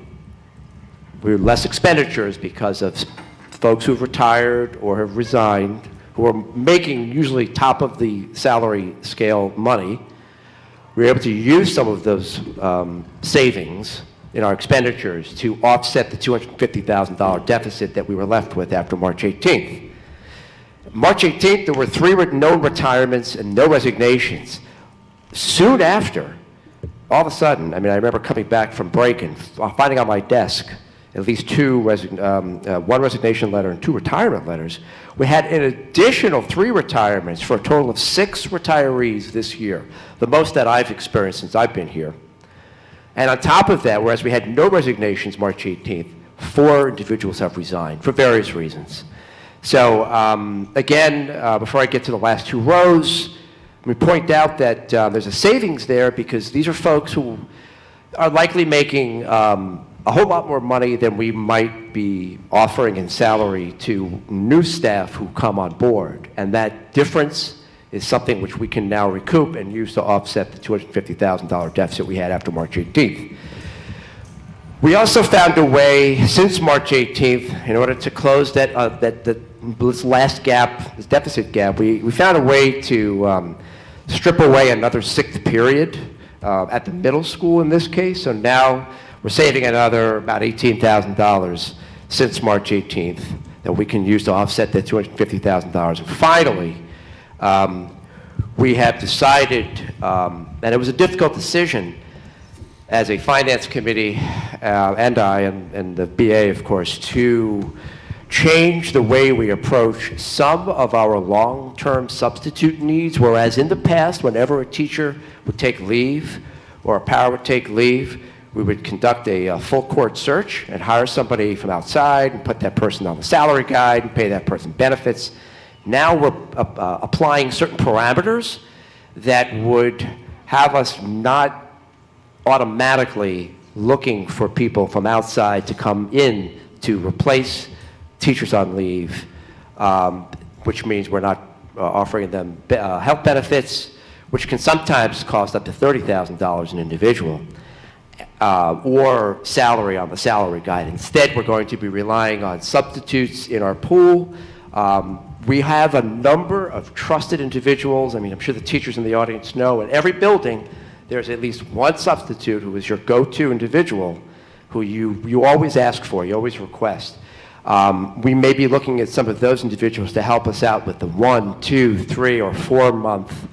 We have less expenditures because of folks who've retired or have resigned, who are making usually top of the salary scale money. We were able to use some of those savings in our expenditures to offset the $250,000 deficit that we were left with after March 18th. March 18th, there were 3 known retirements and no resignations. Soon after, all of a sudden, I remember coming back from break and finding on my desk at least 1 resignation letter and 2 retirement letters. We had an additional 3 retirements for a total of 6 retirees this year, the most that I've experienced since I've been here. And on top of that, whereas we had no resignations March 18th, 4 individuals have resigned for various reasons. So again, before I get to the last 2 rows, let me point out that there's a savings there because these are folks who are likely making a whole lot more money than we might be offering in salary to new staff who come on board. And that difference is something which we can now recoup and use to offset the $250,000 deficit we had after March 18th. We also found a way, since March 18th, in order to close this last gap, this deficit gap, we found a way to strip away another 6th period at the middle school in this case. So now we're saving another about $18,000 since March 18th that we can use to offset that $250,000. And finally, we have decided, and it was a difficult decision as a finance committee, and I, and the BA, of course, to change the way we approach some of our long-term substitute needs, whereas in the past, whenever a teacher would take leave or a para would take leave, we would conduct a full court search and hire somebody from outside and put that person on the salary guide and pay that person benefits. Now we're applying certain parameters that would have us not automatically looking for people from outside to come in to replace teachers on leave, which means we're not offering them health benefits, which can sometimes cost up to $30,000 an individual. Or salary on the salary guide. Instead, we're going to be relying on substitutes in our pool. We have a number of trusted individuals. I'm sure the teachers in the audience know, in every building, there's at least one substitute who is your go-to individual who you always ask for, you always request. We may be looking at some of those individuals to help us out with the 1, 2, 3, or 4 month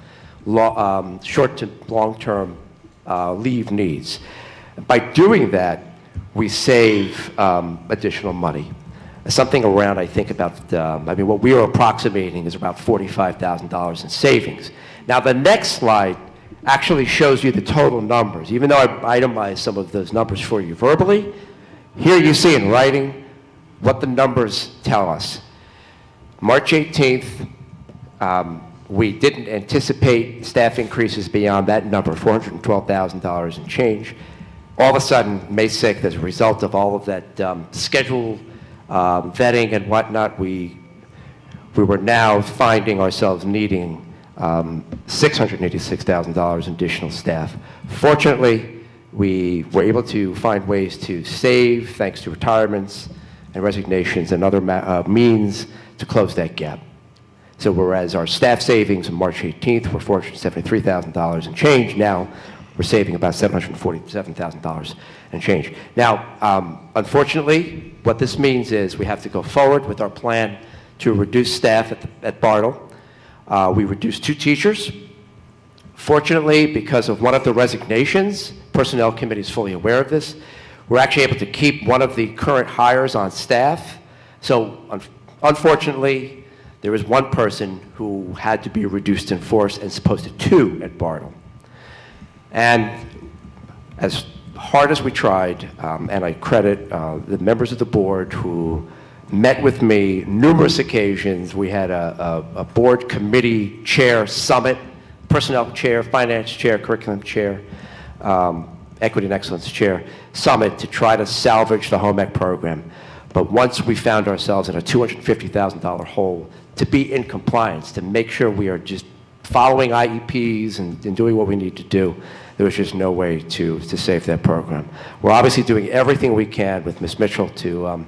short to long-term leave needs. By doing that, we save additional money. Something around, I think, about, what we are approximating is about $45,000 in savings. Now, the next slide actually shows you the total numbers. Even though I itemized some of those numbers for you verbally, here you see in writing what the numbers tell us. March 18th, we didn't anticipate staff increases beyond that number, $412,000 and change. All of a sudden, May 6th, as a result of all of that schedule vetting and whatnot, we were now finding ourselves needing $686,000 in additional staff. Fortunately, we were able to find ways to save, thanks to retirements and resignations and other means to close that gap. So whereas our staff savings on March 18th were $473,000 and change, now we're saving about $747,000 and change. Now, unfortunately, what this means is we have to go forward with our plan to reduce staff at Bartle. We reduced 2 teachers. Fortunately, because of one of the resignations, Personnel Committee is fully aware of this, we're actually able to keep one of the current hires on staff. So unfortunately, there was one person who had to be reduced in force as opposed to 2 at Bartle. And as hard as we tried, and I credit the members of the board who met with me numerous occasions. We had a board committee chair summit, personnel chair, finance chair, curriculum chair, equity and excellence chair summit to try to salvage the home ec program. But once we found ourselves in a $250,000 hole, to be in compliance, to make sure we are just following IEPs and doing what we need to do, there was just no way to save that program. We're obviously doing everything we can with Ms. Mitchell to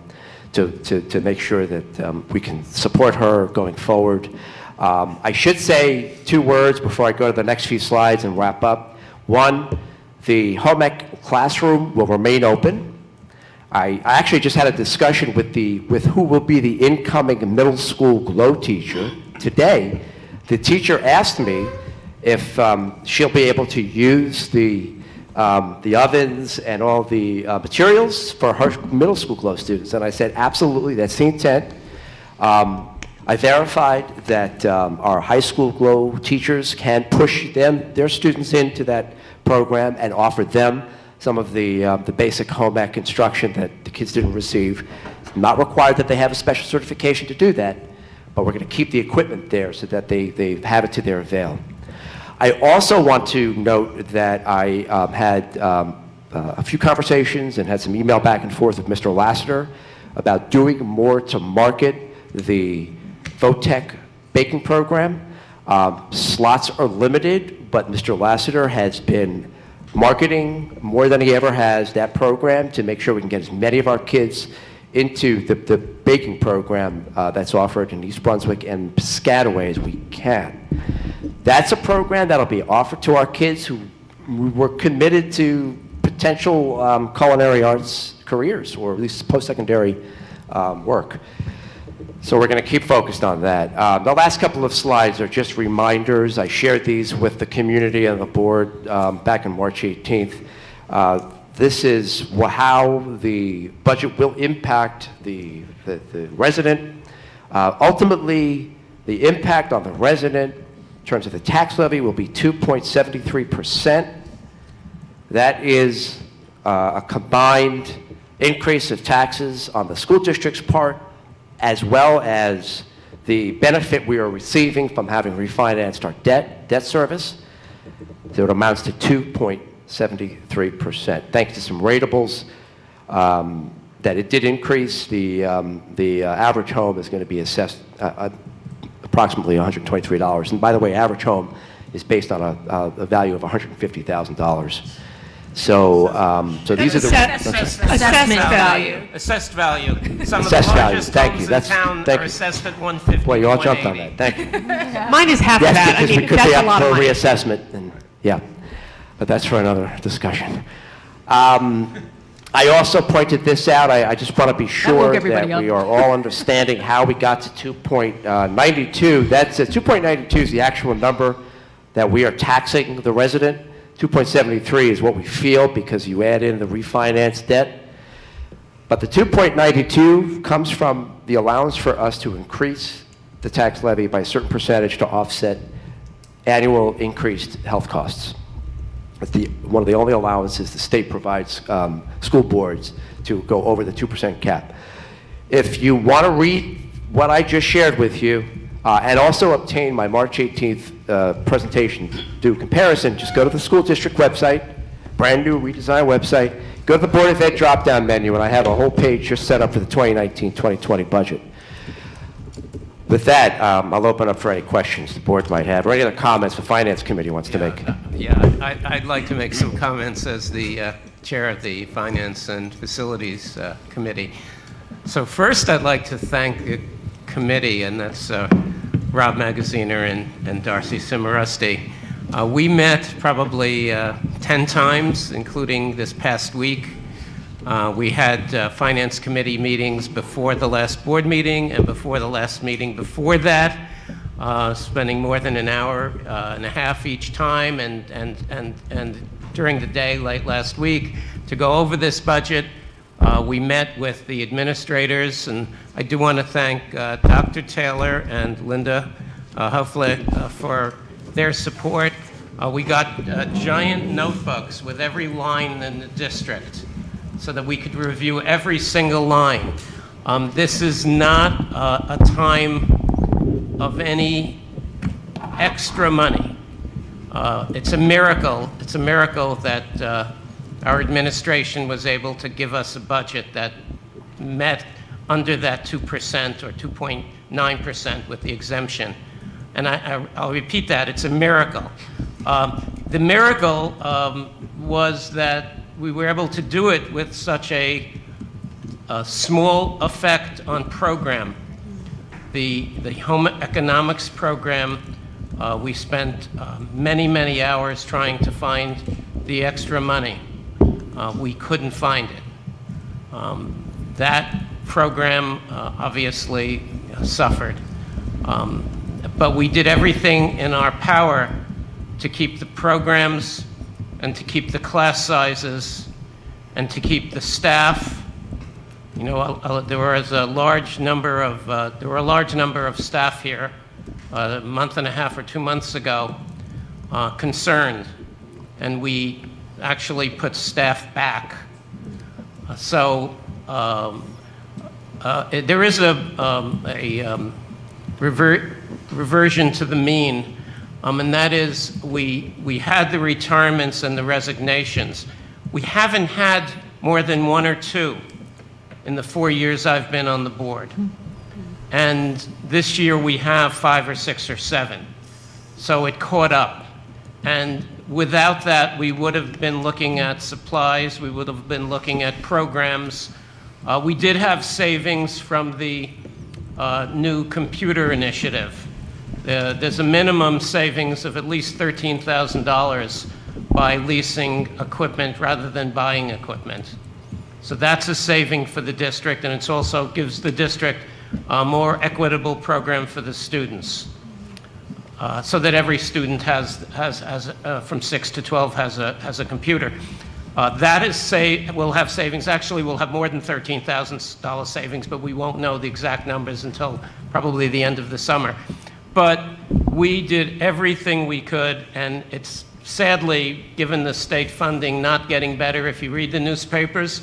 make sure that we can support her going forward. I should say 2 words before I go to the next few slides and wrap up. One, the home ec classroom will remain open. I actually just had a discussion with who will be the incoming middle school GLOW teacher today. The teacher asked me if she'll be able to use the ovens and all the materials for her middle school GLOW students. And I said, absolutely, that's the intent. I verified that our high school GLOW teachers can push their students into that program and offer them some of the basic home ec instruction that the kids didn't receive. It's not required that they have a special certification to do that, but we're going to keep the equipment there so that they have it to their avail. I also want to note that I had a few conversations and had some email back and forth with Mr. Lassiter about doing more to market the VOTEC baking program. Slots are limited, but Mr. Lassiter has been marketing more than he ever has that program to make sure we can get as many of our kids into the baking program that's offered in East Brunswick and Piscataway as we can. That's a program that'll be offered to our kids who were committed to potential culinary arts careers, or at least post-secondary work. So we're going to keep focused on that. The last couple of slides are just reminders. I shared these with the community and the board back on March 18th. This is how the budget will impact the resident. Ultimately, the impact on the resident in terms of the tax levy will be 2.73%. That is a combined increase of taxes on the school district's part, as well as the benefit we are receiving from having refinanced our debt service. So it amounts to 2.73%. Thanks to some ratables that it did increase, the average home is going to be assessed approximately $123. And by the way, average home is based on a value of $150,000. So, so these are the assessment value. Assessed value. Some of the largest homes in town are assessed at 150. Well, you all jumped on that. Thank you. Mine is half of that. I mean, that's a lot of money. Reassessment, and yeah, but that's for another discussion. I also pointed this out. I just want to be sure that we are all understanding how we got to 2.92. That's 2.92 is the actual number that we are taxing the resident. 2.73 is what we feel because you add in the refinance debt. But the 2.92 comes from the allowance for us to increase the tax levy by a certain percentage to offset annual increased health costs. It's one of the only allowances the state provides school boards to go over the 2% cap. If you want to read what I just shared with you, and also obtain my March 18th presentation, do comparison, just go to the school district website, brand new redesigned website, go to the Board of Ed drop-down menu, and I have a whole page just set up for the 2019-2020 budget. With that, I'll open up for any questions the board might have, or any other comments the Finance Committee wants to make. I'd like to make some comments as the chair of the Finance and Facilities Committee. So first, I'd like to thank the committee, and that's Rob Magaziner and Darcy Cimarusti. We met probably 10 times, including this past week. We had Finance Committee meetings before the last board meeting and before the last meeting before that, spending more than an hour and a half each time, and during the day late last week to go over this budget. We met with the administrators, and I do want to thank Dr. Taylor and Linda Hofle for their support. We got giant notebooks with every line in the district so that we could review every single line. This is not a time of any extra money. It's a miracle. It's a miracle that our administration was able to give us a budget that met under that 2% or 2.9% with the exemption. And I'll repeat that, it's a miracle. The miracle was that we were able to do it with such a small effect on program. The home economics program, we spent many, many hours trying to find the extra money. We couldn't find it. That program obviously suffered. But we did everything in our power to keep the programs and to keep the class sizes and to keep the staff. You know, there were a large number of staff here a month and a half or 2 months ago concerned, and we actually put staff back. So there is a reversion to the mean, and that is we had the retirements and the resignations. We haven't had more than 1 or 2 in the 4 years I've been on the board. And this year we have 5 or 6 or 7. So it caught up. And without that, we would have been looking at supplies, we would have been looking at programs. We did have savings from the new computer initiative. There's a minimum savings of at least $13,000 by leasing equipment rather than buying equipment. So that's a saving for the district, and it also gives the district a more equitable program for the students, so that every student has from 6 to 12 has a computer. That is we'll have savings. Actually, we'll have more than $13,000 savings, but we won't know the exact numbers until probably the end of the summer. But we did everything we could, and it's sadly, given the state funding not getting better, if you read the newspapers,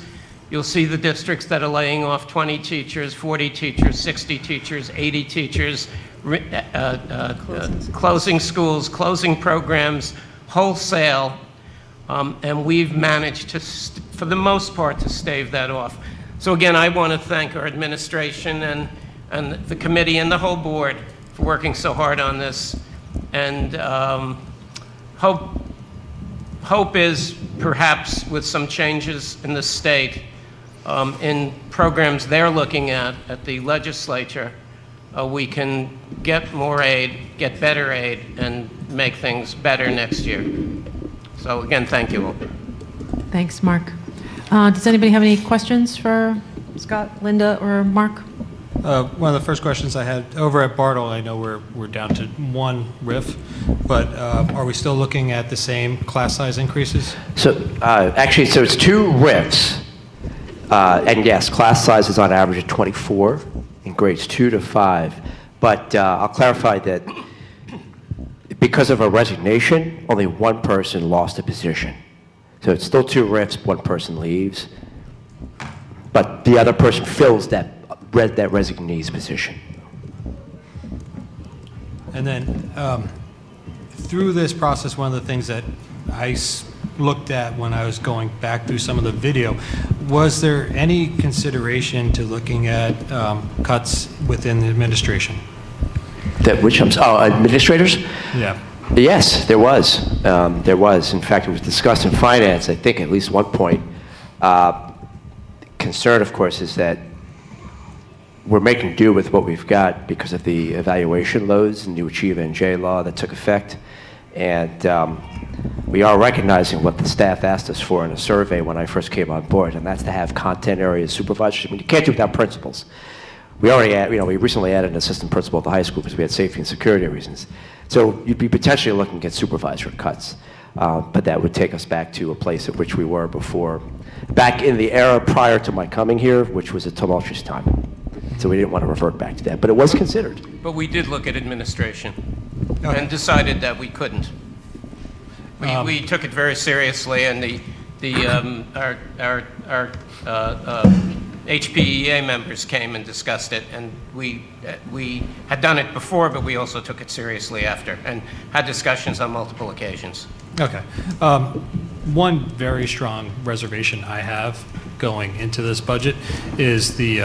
you'll see the districts that are laying off 20 teachers, 40 teachers, 60 teachers, 80 teachers, closing schools, closing programs, wholesale, and we've managed to, for the most part, to stave that off. So again, I want to thank our administration and the committee and the whole board for working so hard on this. And hope is perhaps with some changes in the state, in programs they're looking at the legislature, we can get more aid, get better aid, and make things better next year. So again, thank you all. Thanks, Mark. Does anybody have any questions for Scott, Linda, or Mark? One of the first questions I had, over at Bartle, I know we're down to 1 RIF, but are we still looking at the same class size increases? So actually, so it's 2 RIFs, and yes, class size is on average of 24 in grades 2 to 5. But I'll clarify that because of a resignation, only 1 person lost a position. So it's still 2 RIFs, 1 person leaves, but the other person fills that resignee's position. And then through this process, one of the things that I looked at when I was going back through some of the video, was there any consideration to looking at cuts within the administration? Administrators? Yeah. Yes, there was. There was. In fact, it was discussed in finance, I think, at least one point. Concern, of course, is that we're making do with what we've got because of the evaluation loads and new Achieve NJ law that took effect. And we are recognizing what the staff asked us for in a survey when I first came on board, and that's to have content area supervisors. I mean, you can't do it without principals. We recently added an assistant principal at the high school because we had safety and security reasons. So you'd be potentially looking at supervisor cuts, but that would take us back to a place at which we were before, back in the era prior to my coming here, which was a tumultuous time. So we didn't want to revert back to that, but it was considered. But we did look at administration and decided that we couldn't. We took it very seriously, and our HPEA members came and discussed it, and we had done it before, but we also took it seriously after, and had discussions on multiple occasions. Okay. One very strong reservation I have going into this budget is the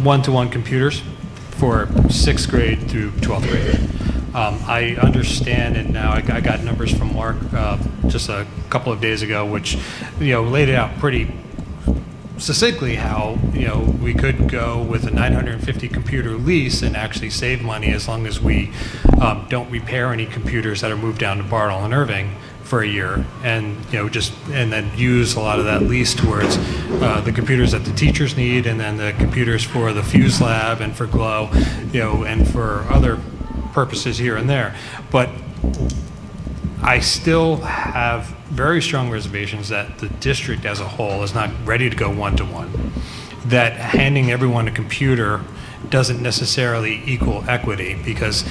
one-to-one computers for 6th grade through 12th grade. I understand, and now I got numbers from Mark just a couple of days ago, which laid it out pretty succinctly how we could go with a 950 computer lease and actually save money as long as we don't repair any computers that are moved down to Bartle and Irving for a year, and and then use a lot of that lease towards the computers that the teachers need, and then the computers for the Fuse Lab and for Glow, and for other purposes here and there. But I still have very strong reservations that the district as a whole is not ready to go one-to-one. That handing everyone a computer doesn't necessarily equal equity, because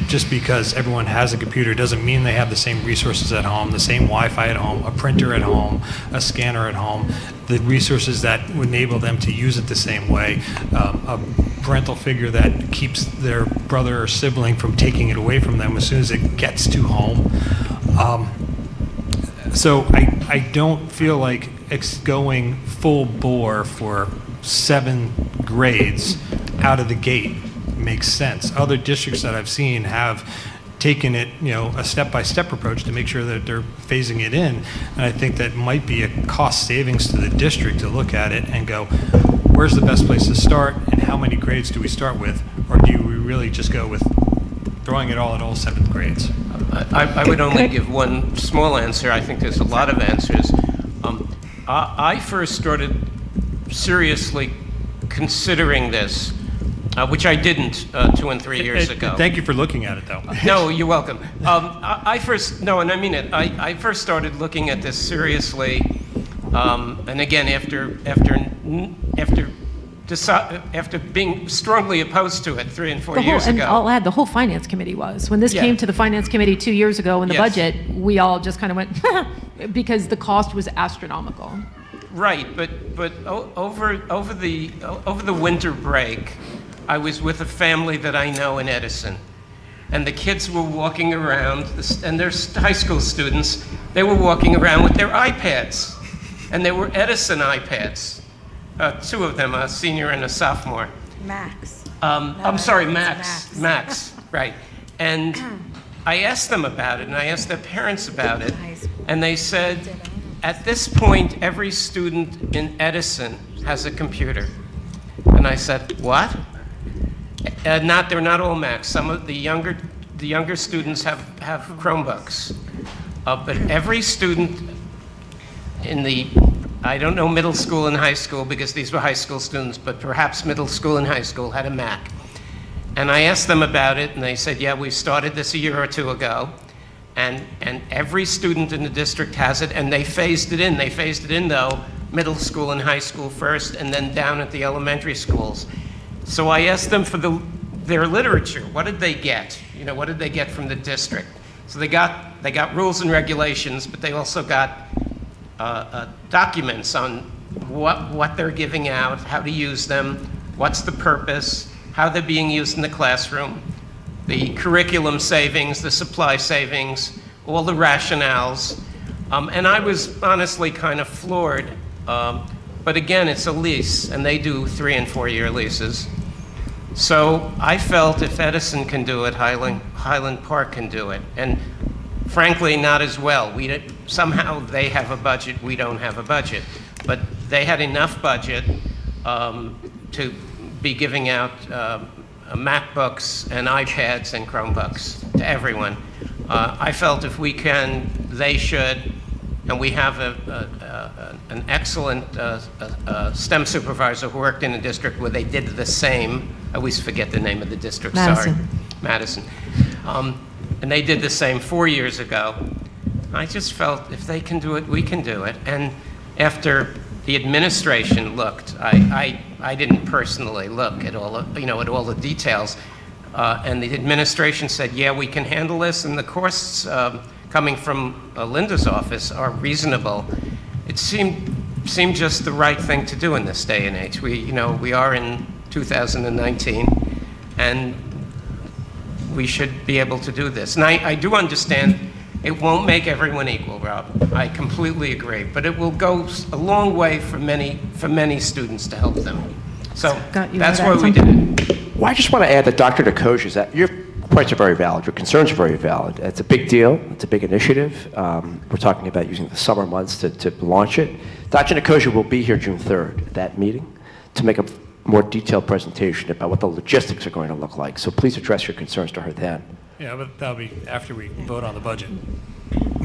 just because everyone has a computer doesn't mean they have the same resources at home, the same Wi-Fi at home, a printer at home, a scanner at home, the resources that would enable them to use it the same way, a parental figure that keeps their brother or sibling from taking it away from them as soon as it gets to home. So I don't feel like it's going full bore for 7 grades out of the gate makes sense. Other districts that I've seen have taken it, a step-by-step approach to make sure that they're phasing it in. And I think that might be a cost savings to the district to look at it and go, where's the best place to start, and how many grades do we start with? Or do we really just go with throwing it all at all 7th grades? I would only give one small answer. I think there's a lot of answers. I first started seriously considering this, which I didn't 2 and 3 years ago. Thank you for looking at it, though. No, you're welcome. I first started looking at this seriously, and again after being strongly opposed to it 3 and 4 years ago. And I'll add, the whole finance committee was. When this came to the finance committee 2 years ago in the budget, we all just kind of went, because the cost was astronomical. Right, but over the winter break, I was with a family that I know in Edison, and the kids were walking around, and they're high school students. They were walking around with their iPads, and they were Edison iPads. 2 of them, a senior and a sophomore. Max. I'm sorry, Max, right. And I asked them about it, and I asked their parents about it, and they said, at this point, every student in Edison has a computer. And I said, what? They're not all Macs. Some of the younger students have Chromebooks. But every student in the, I don't know middle school and high school, because these were high school students, but perhaps middle school and high school had a Mac. And I asked them about it, and they said, yeah, we started this a year or 2 ago. And every student in the district has it, and they phased it in. They phased it in, though, middle school and high school first, and then down at the elementary schools. So I asked them for their literature. What did they get? What did they get from the district? So they got rules and regulations, but they also got documents on what they're giving out, how to use them, what's the purpose, how they're being used in the classroom, the curriculum savings, the supply savings, all the rationales. And I was honestly kind of floored. But again, it's a lease, and they do 3 and 4 year leases. So I felt if Edison can do it, Highland Park can do it. And frankly, not as well. Somehow they have a budget, we don't have a budget. But they had enough budget to be giving out MacBooks and iPads and Chromebooks to everyone. I felt if we can, they should. And we have an excellent STEM supervisor who worked in a district where they did the same. I always forget the name of the district, sorry. Madison. And they did the same 4 years ago. I just felt if they can do it, we can do it. And after the administration looked, I didn't personally look at all the details. And the administration said, yeah, we can handle this, and the costs coming from Linda's office are reasonable. It seemed just the right thing to do in this day and age. We are in 2019, and we should be able to do this. And I do understand it won't make everyone equal, Rob. I completely agree, but it will go a long way for many students to help them. So that's why we did it. Well, I just want to add that Dr. Nicosia, that your points are very valid, your concerns are very valid. It's a big deal, it's a big initiative. We're talking about using the summer months to launch it. Dr. Nicosia will be here June 3rd at that meeting to make a more detailed presentation about what the logistics are going to look like. So please address your concerns to her then. Yeah, but that'll be after we vote on the budget.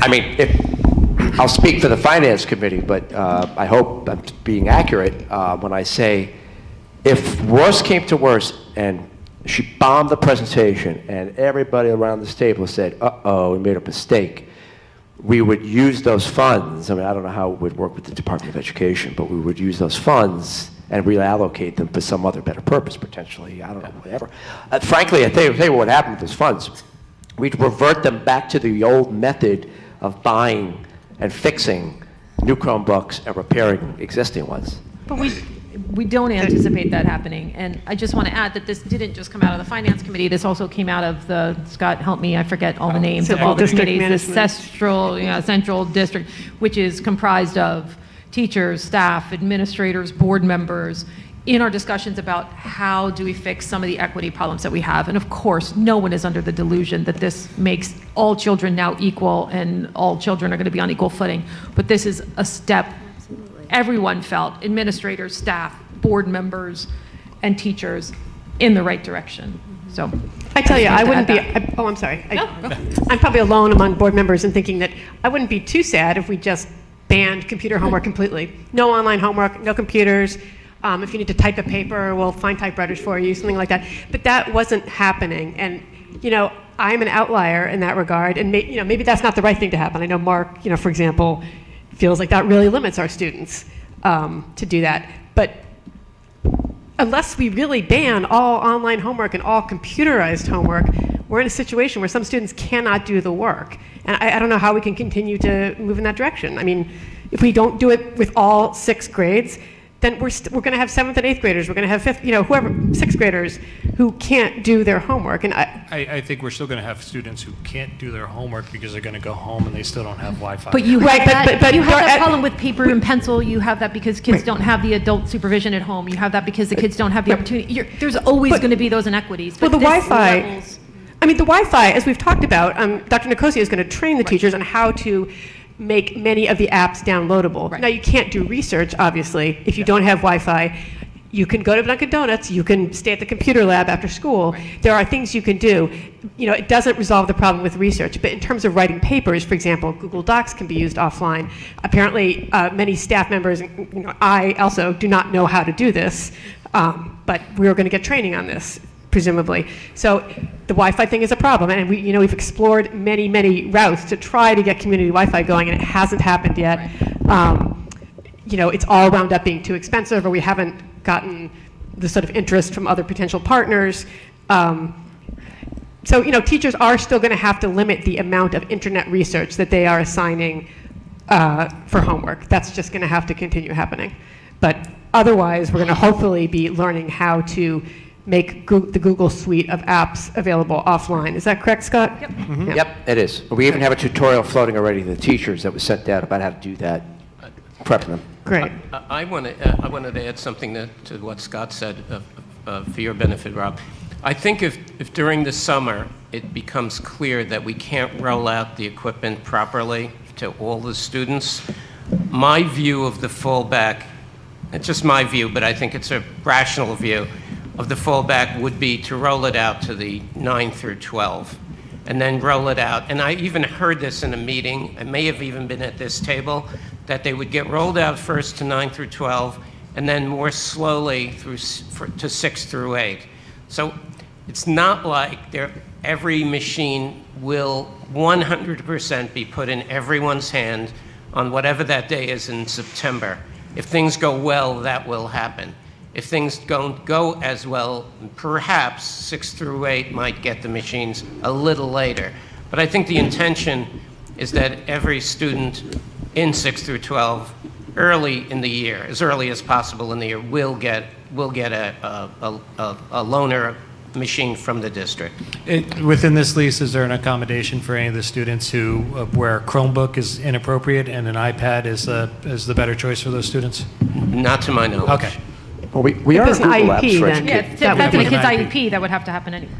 I mean, I'll speak for the Finance Committee, but I hope I'm being accurate when I say if worst came to worst and she bombed the presentation and everybody around this table said, uh-oh, we made a mistake, we would use those funds. I mean, I don't know how it would work with the Department of Education, but we would use those funds and reallocate them for some other better purpose, potentially. I don't know, whatever. Frankly, I tell you what happened with those funds. We'd revert them back to the old method of buying and fixing new Chromebooks and repairing existing ones. But we don't anticipate that happening. And I just want to add that this didn't just come out of the Finance Committee. This also came out of the, Scott, help me, I forget all the names of all the committees, the Central District, which is comprised of teachers, staff, administrators, board members, in our discussions about how do we fix some of the equity problems that we have. And of course, no one is under the delusion that this makes all children now equal and all children are going to be on equal footing. But this is a step everyone felt, administrators, staff, board members, and teachers, in the right direction. So I tell you, I wouldn't be, I'm sorry. I'm probably alone among board members in thinking that I wouldn't be too sad if we just banned computer homework completely. No online homework, no computers. If you need to type a paper, we'll find typewriters for you, something like that. But that wasn't happening. And, I'm an outlier in that regard. And, maybe that's not the right thing to happen. I know Mark, for example, feels like that really limits our students to do that. But unless we really ban all online homework and all computerized homework, we're in a situation where some students cannot do the work. And I don't know how we can continue to move in that direction. I mean, if we don't do it with all 6 grades, then we're going to have 7th and 8th graders. We're going to have 5th, whoever, 6th graders who can't do their homework. And I think we're still going to have students who can't do their homework because they're going to go home and they still don't have Wi-Fi. But you have that, you have that problem with paper and pencil. You have that because kids don't have the adult supervision at home. You have that because the kids don't have the opportunity. There's always going to be those inequities. Well, the Wi-Fi, the Wi-Fi, as we've talked about, Dr. Nicosia is going to train the teachers on how to make many of the apps downloadable. Now, you can't do research, obviously, if you don't have Wi-Fi. You can go to Dunkin' Donuts. You can stay at the computer lab after school. There are things you can do. It doesn't resolve the problem with research. But in terms of writing papers, for example, Google Docs can be used offline. Apparently, many staff members, I also do not know how to do this. But we're going to get training on this, presumably. So the Wi-Fi thing is a problem, and we've explored many routes to try to get community Wi-Fi going, and it hasn't happened yet. It's all wound up being too expensive, or we haven't gotten the sort of interest from other potential partners. So teachers are still going to have to limit the amount of internet research that they are assigning for homework. That's just going to have to continue happening. But otherwise, we're going to hopefully be learning how to make the Google suite of apps available offline. Is that correct, Scott? Yep. Mm-hmm. Yep, it is. We even have a tutorial floating already to the teachers that was sent out about how to do that, prepping them. Great. I wanted to add something to what Scott said. for your benefit, Rob. I think if during the summer it becomes clear that we can't roll out the equipment properly to all the students, my view of the fallback, it's just my view, but I think it's a rational view of the fallback, would be to roll it out to the 9 through 12 and then roll it out. And I even heard this in a meeting, I may have even been at this table, that they would get rolled out first to 9 through 12 and then more slowly to 6 through 8. So it's not like every machine will 100% be put in everyone's hand on whatever that day is in September. If things go well, that will happen. If things don't go as well, perhaps 6 through 8 might get the machines a little later. But I think the intention is that every student in 6 through 12, early in the year, as early as possible in the year, will get a loaner machine from the district. Within this lease, is there an accommodation for any of the students who where Chromebook is inappropriate and an iPad is the better choice for those students? Not to my knowledge. Okay. Well, we are If a there's an Google Apps IEP, for then- Yeah, education. if that's in a would kid's be an IEP, that would have to happen anyway.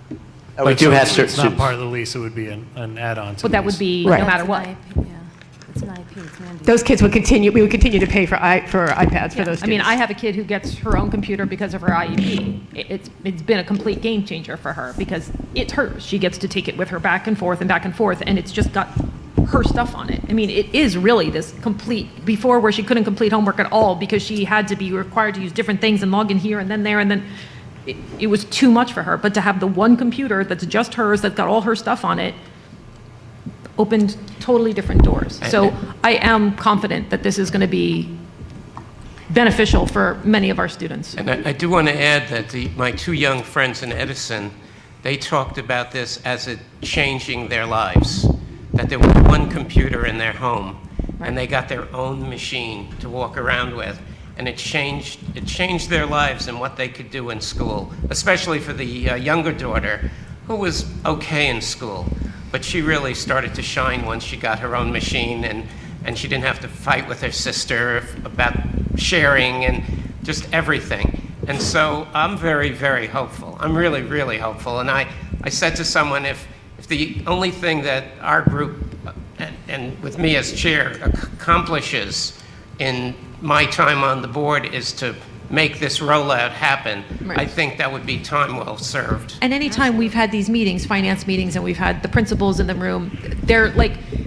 We But do so have it's certain not students. part of the lease, it would be an add-on to But the that lease. would be no Right. matter what. It's an IP, it's mandated. Those kids would continue, we would continue to pay for iPads for Yeah. those students. I mean, I have a kid who gets her own computer because of her IEP. It's been a complete game changer for her because it's hers. She gets to take it with her back and forth, and it's just got her stuff on it. I mean, it is really this complete, before where she couldn't complete homework at all because she had to be required to use different things and log in here and then there, and then it was too much for her. But to have the one computer that's just hers, that's got all her stuff on it, opened totally different doors. So I am confident that this is going to be beneficial for many of our students. And I do want to add that my two young friends in Edison, they talked about this as it changing their lives, that there was one computer in their home, and they got their own machine to walk around with, and it changed their lives and what they could do in school, especially for the younger daughter, who was okay in school. But she really started to shine once she got her own machine, and she didn't have to fight with her sister about sharing and just everything. And so I'm very, very hopeful. I'm really, really hopeful. And I said to someone, if the only thing that our group, and with me as chair, accomplishes in my time on the board is to make this rollout happen, Right. I think that would be time well served. And anytime we've had these meetings, finance meetings, and we've had the principals in the room,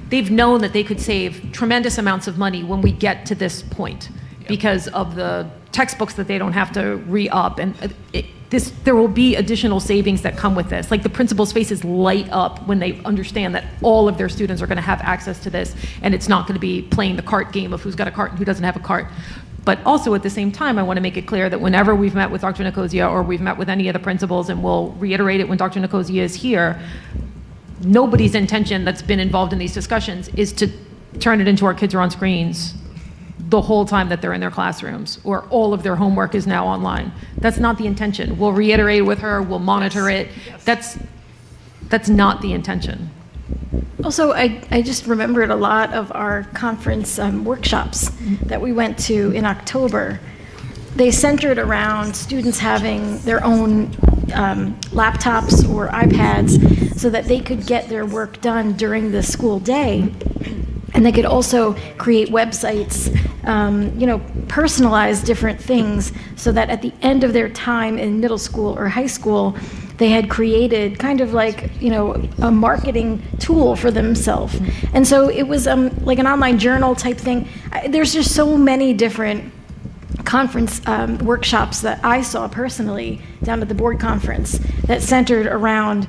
they've known that they could save tremendous amounts of money when we get to this point because of the textbooks that they don't have to re-up. And there will be additional savings that come with this. Like the principals' faces light up when they understand that all of their students are going to have access to this, and it's not going to be playing the cart game of who's got a cart and who doesn't have a cart. But also at the same time, I want to make it clear that whenever we've met with Dr. Nicosia or we've met with any of the principals, and we'll reiterate it when Dr. Nicosia is here, nobody's intention that's been involved in these discussions is to turn it into our kids are on screens the whole time that they're in their classrooms, or all of their homework is now online. That's not the intention. We'll reiterate with her, we'll monitor it. That's not the intention. Also, I just remembered a lot of our conference workshops that we went to in October. They centered around students having their own laptops or iPads so that they could get their work done during the school day. And they could also create websites, personalize different things so that at the end of their time in middle school or high school, they had created kind of like, a marketing tool for themselves. And so it was like an online journal type thing. There's just so many different conference workshops that I saw personally down at the board conference that centered around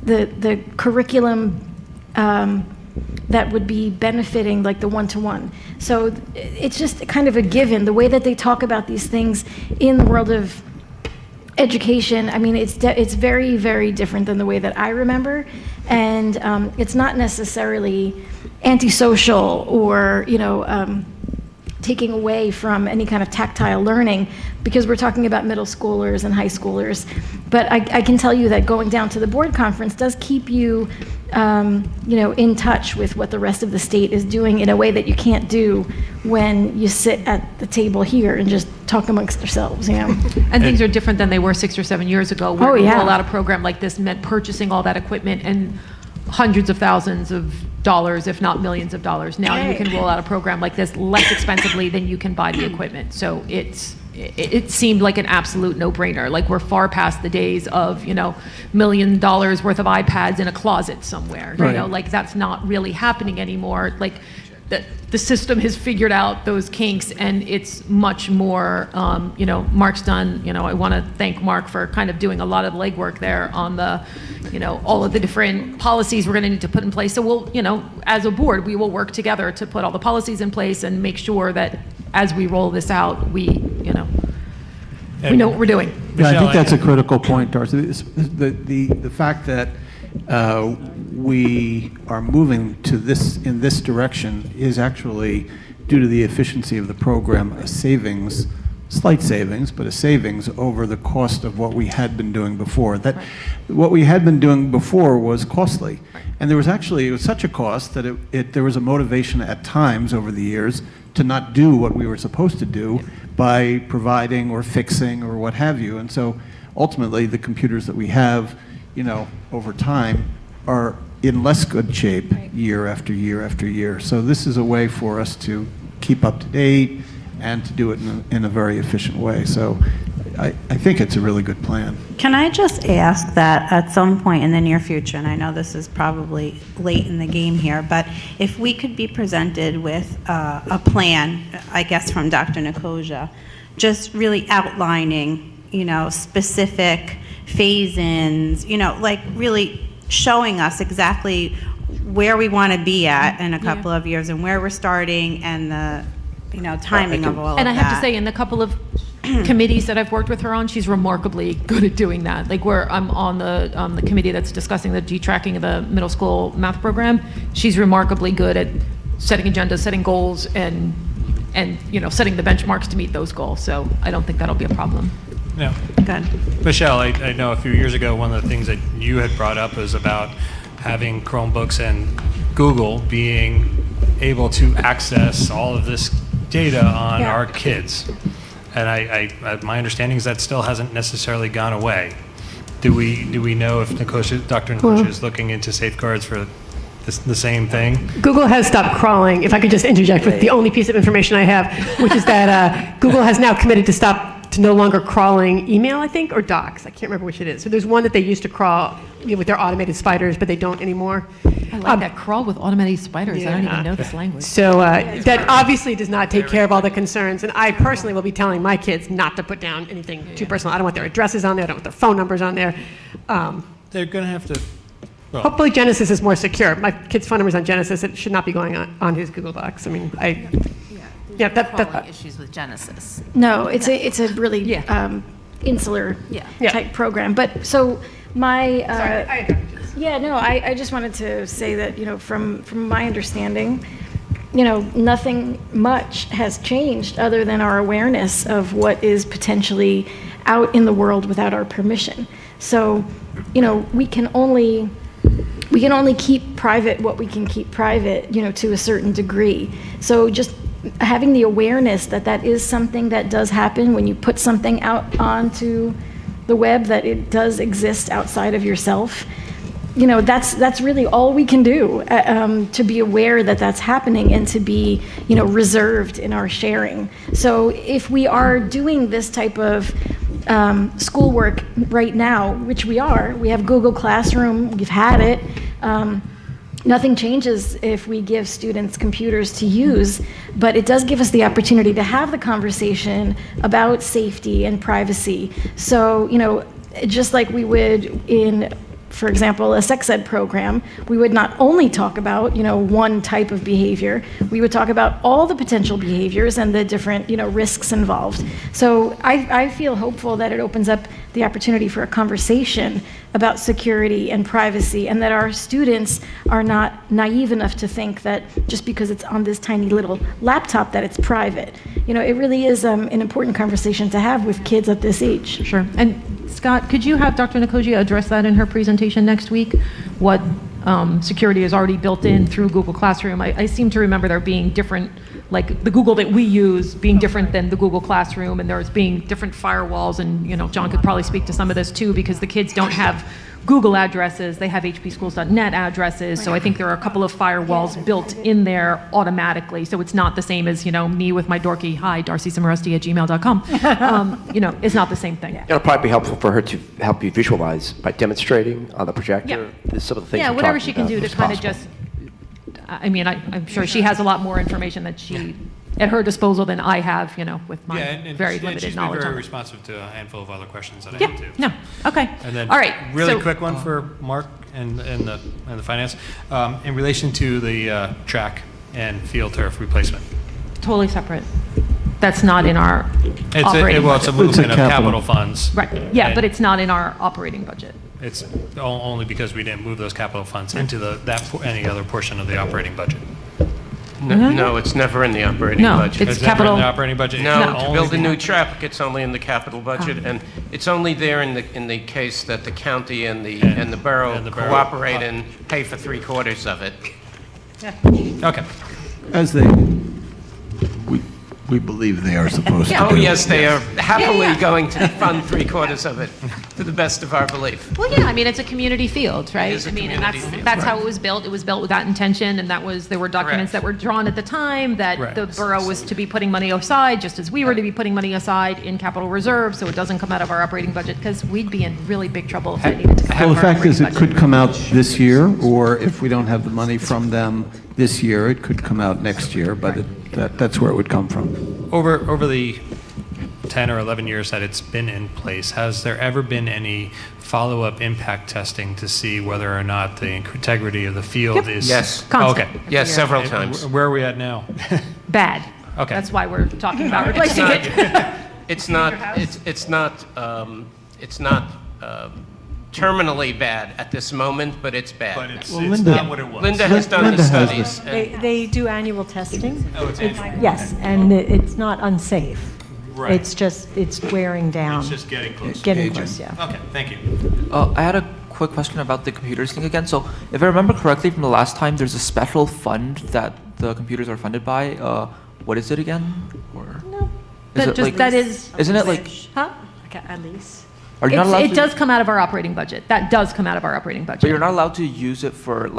the curriculum that would be benefiting like the one-to-one. So it's just kind of a given. The way that they talk about these things in the world of education, I mean, it's very, very different than the way that I remember. And it's not necessarily antisocial or, taking away from any kind of tactile learning, because we're talking about middle schoolers and high schoolers. But I can tell you that going down to the board conference does keep you in touch with what the rest of the state is doing in a way that you can't do when you sit at the table here and just talk amongst yourselves, And things are different than they were 6 or 7 years ago, where Oh, to yeah. roll out a program like this meant purchasing all that equipment and hundreds of thousands of dollars, if not millions of dollars. Now you can roll out a program like this less expensively than you can buy the equipment. So it seemed like an absolute no-brainer. Like, we're far past the days of, $1 million worth of iPads in a closet somewhere. Right. Like, that's not really happening anymore. Like, the system has figured out those kinks, and it's much more, Mark's done, I want to thank Mark for kind of doing a lot of legwork there on the, all of the different policies we're going to need to put in place. So we'll, as a board, we will work together to put all the policies in place and make sure that as we roll this out, we know what we're doing. Yeah, I Michelle, think that's a critical point, Darcy. The fact that we are moving in this direction is actually, due to the efficiency of the program, a savings, slight savings, but a savings over the cost of what we had been doing before. What we had been doing before was costly. And it was such a cost that there was a motivation at times over the years to not do what we were supposed to do by providing or fixing or what have you. And so ultimately, the computers that we have, over time, are in less good shape year after year after year. So this is a way for us to keep up to date and to do it in a very efficient way. So I think it's a really good plan. Can I just ask that at some point in the near future, and I know this is probably late in the game here, but if we could be presented with a plan, I guess from Dr. Nicosia, just really outlining, specific phase-ins, like really showing us exactly where we want to be at in a couple of years and where we're starting and the, timing of all of that. And I have to say, in the couple of committees that I've worked with her on, she's remarkably good at doing that. Like, where I'm on the committee that's discussing the detracking of the middle school math program, she's remarkably good at setting agendas, setting goals, and setting the benchmarks to meet those goals. So I don't think that'll be a problem. Yeah. Good. Michelle, I know a few years ago, one of the things that you had brought up was about having Chromebooks and Google being able to access all of this data on our kids. And my understanding is that still hasn't necessarily gone away. Do we know if Dr. Nicosia is looking into safeguards for the same thing? Google has stopped crawling, if I could just interject with the only piece of information I have, which is that Google has now committed to no longer crawling email, I think, or docs. I can't remember which it is. So there's one that they used to crawl with their automated spiders, but they don't anymore. I like that, crawl with automated spiders. Yeah. I don't even know this language. So that obviously does not take care of all the concerns. And I personally will be telling my kids not to put down anything too personal. I don't want their addresses on there. I don't want their phone numbers on there. They're going to have to. Well, Hopefully Genesis is more secure. My kid's phone number's on Genesis. It should not be going on his Google Docs. I mean, Crawling issues with Genesis. No, it's a really insular type program. But so my I just wanted to say that from my understanding, nothing much has changed other than our awareness of what is potentially out in the world without our permission. So we can only keep private what we can keep private, to a certain degree. So just having the awareness that is something that does happen when you put something out onto the web, that it does exist outside of yourself. That's really all we can do, to be aware that that's happening and to be, reserved in our sharing. So if we are doing this type of schoolwork right now, which we have Google Classroom, we've had it. Nothing changes if we give students computers to use, but it does give us the opportunity to have the conversation about safety and privacy. So, just like we would in, for example, a sex ed program, we would not only talk about, one type of behavior, we would talk about all the potential behaviors and the different, risks involved. So I feel hopeful that it opens up the opportunity for a conversation about security and privacy, and that our students are not naive enough to think that just because it's on this tiny little laptop that it's private. It really is an important conversation to have with kids at this age. Sure. And Scott, could you have Dr. Nicosia address that in her presentation next week? What security is already built in through Google Classroom. I seem to remember there being different, like the Google that we use being different than the Google Classroom, and there's being different firewalls, and John could probably speak to some of this too, because the kids don't have Google addresses, they have hpschools.net addresses, so I think there are a couple of firewalls built in there automatically, so it's not the same as, me with my dorky, hi, darcycimaresti@gmail.com. It's not the same thing. It'll probably be helpful for her to help you visualize by demonstrating on the projector some of the things Yeah, we're whatever talking she can about, do to if kind of possible. I'm sure she has a lot more information that she, at her disposal than I have, with my very limited she's knowledge been very on it. responsive to a handful of other questions that I Yeah, had too. no, okay. And then, All right. really so- quick one for Mark and the finance, in relation to the track and field turf replacement. Totally separate. That's not in our operating It's a budget. movement of capital. capital funds. Right, yeah, And but it's not in our operating budget. It's only because we didn't move those capital funds into any other portion of the operating budget. No, it's never in the operating No, budget. it's It's never in capital. the operating budget. No, It's to only build a the- new track, it's only in the capital budget, and it's only there in the case that the county and the borough and the borough. cooperate and pay for 3/4 of it. Okay. As we believe they are supposed to do. Oh, yes, they are happily going to fund 3/4 of it, to the best of our belief. Well, yeah, it's a community field, right? is a and community field. that's how it was built. It was built with that intention, and there were documents that were drawn at the time that Right. the borough was to be putting money aside, just as we were to be putting money aside in capital reserve, so it doesn't come out of our operating budget, because we'd be in really big trouble if it needed to come out Well, of the our fact is, operating it budget. could come out this year, or if we don't have the money from them this year, it could come out next year, but that's where it would come from. Over the 10 or 11 years that it's been in place, has there ever been any follow-up impact testing to see whether or not the integrity of the field is? Yes. Constant. Okay. Yes, several And times. Where are we at now? Bad. Okay. That's why we're talking about replacing it. It's not terminally bad at this moment, but it's bad. But it's Linda- not what it was. Linda has done the Linda has studies. and- They do annual testing. Oh, it's annual. Yes, and it's not unsafe. Right. It's wearing down. It's just getting close. Getting close, yeah. Okay, thank you. I had a quick question about the computers thing again. So, if I remember correctly from the last time, there's a special fund that the computers are funded by. What is it again? Or No. is it That is, Isn't it like? huh? At least. Are you not allowed It to? does come out of our operating budget. That does come out of our operating budget. But you're not allowed to use it for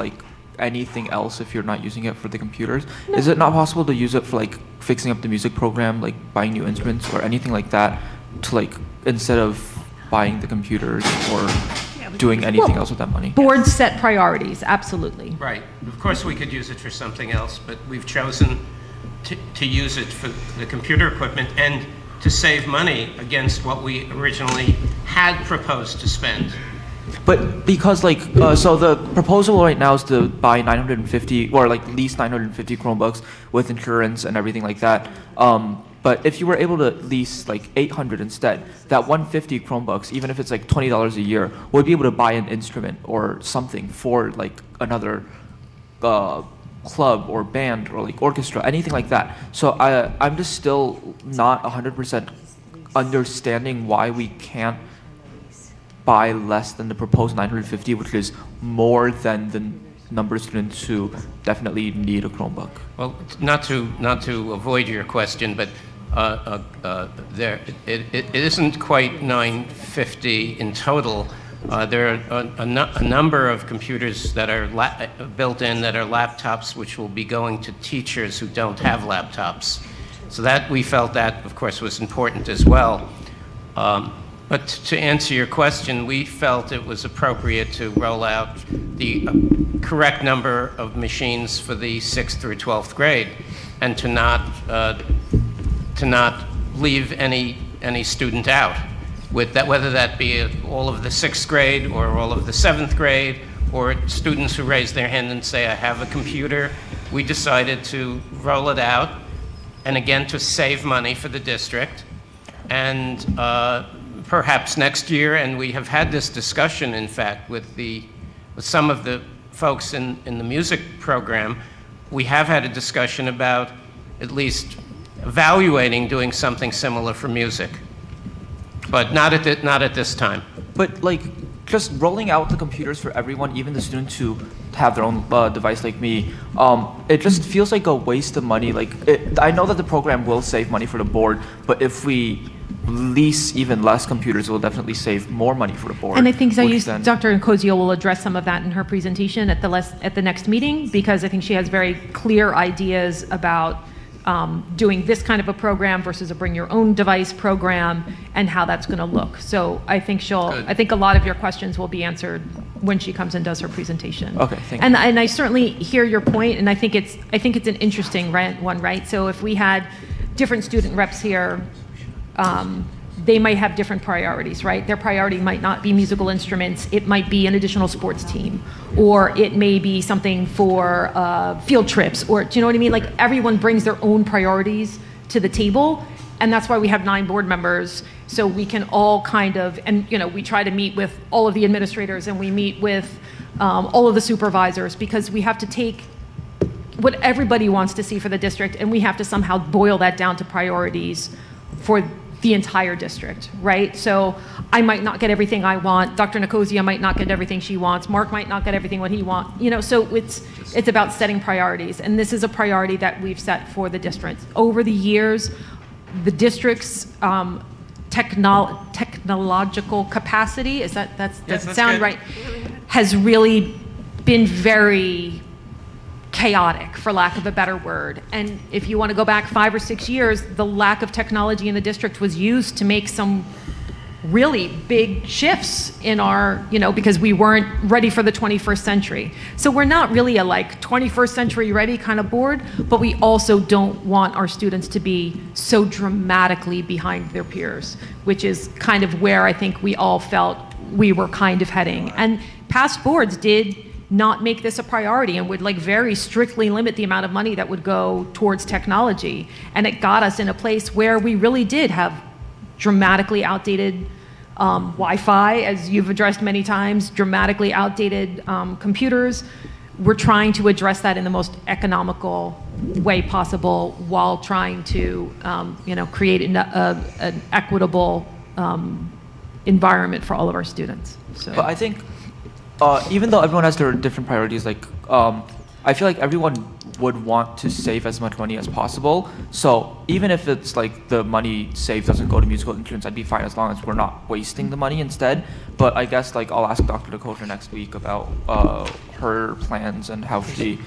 anything else if you're not using it for the computers. Is it not possible to use it for fixing up the music program, buying new instruments or anything like that, to instead of buying the computers or doing anything else with that money? Boards set priorities, absolutely. Right. Of course, we could use it for something else, but we've chosen to use it for the computer equipment and to save money against what we originally had proposed to spend. But because so the proposal right now is to buy 950 or lease 950 Chromebooks with insurance and everything like that. But if you were able to lease 800 instead, that 150 Chromebooks, even if it's $20 a year, would be able to buy an instrument or something for another club or band or orchestra, anything like that. So I'm just still not 100% understanding why we can't buy less than the proposed 950, which is more than the number of students who definitely need a Chromebook. Well, not to avoid your question, but it isn't quite 950 in total. There are a number of computers that are built in that are laptops, which will be going to teachers who don't have laptops. So that we felt that, of course, was important as well. But to answer your question, we felt it was appropriate to roll out the correct number of machines for the 6th through 12th grade, and to not leave any student out, with that, whether that be all of the 6th grade or all of the 7th grade, or students who raise their hand and say, I have a computer. We decided to roll it out, and again, to save money for the district, and perhaps next year, and we have had this discussion, in fact, with some of the folks in the music program. We have had a discussion about at least evaluating doing something similar for music, but not at this time. But just rolling out the computers for everyone, even the students who have their own device like me. It just feels like a waste of money. I know that the program will save money for the board, but if we lease even less computers, it will definitely save more money for the board. And I think Dr. Nicozio will address some of that in her presentation at the next meeting, because I think she has very clear ideas about doing this kind of a program versus a bring your own device program and how that's going to look. So I think I think a lot of your questions will be answered when she comes and does her presentation. Okay, thank you. And I certainly hear your point, and I think it's an interesting one, right? So if we had different student reps here, they might have different priorities, right? Their priority might not be musical instruments. It might be an additional sports team, or it may be something for field trips, or do you know what I mean? Like, everyone brings their own priorities to the table, and that's why we have 9 board members, so we can all kind of, and we try to meet with all of the administrators, and we meet with all of the supervisors, because we have to take what everybody wants to see for the district, and we have to somehow boil that down to priorities for the entire district, right? So I might not get everything I want. Dr. Nikozia might not get everything she wants. Mark might not get everything what he wants. So it's about setting priorities, and this is a priority that we've set for the district. Over the years, the district's technological capacity, does that sound right? Has really been very chaotic, for lack of a better word. And if you want to go back 5 or 6 years, the lack of technology in the district was used to make some really big shifts in our, because we weren't ready for the 21st century. So we're not really a 21st century ready kind of board, but we also don't want our students to be so dramatically behind their peers, which is kind of where I think we all felt we were kind of heading. And past boards did not make this a priority and would very strictly limit the amount of money that would go towards technology. And it got us in a place where we really did have dramatically outdated Wi-Fi, as you've addressed many times, dramatically outdated computers. We're trying to address that in the most economical way possible while trying to create an equitable environment for all of our students. So. But I think even though everyone has their different priorities, I feel like everyone would want to save as much money as possible. So even if it's the money saved doesn't go to musical instruments, I'd be fine as long as we're not wasting the money instead. But I guess I'll ask Dr. Dakota next week about her plans and how she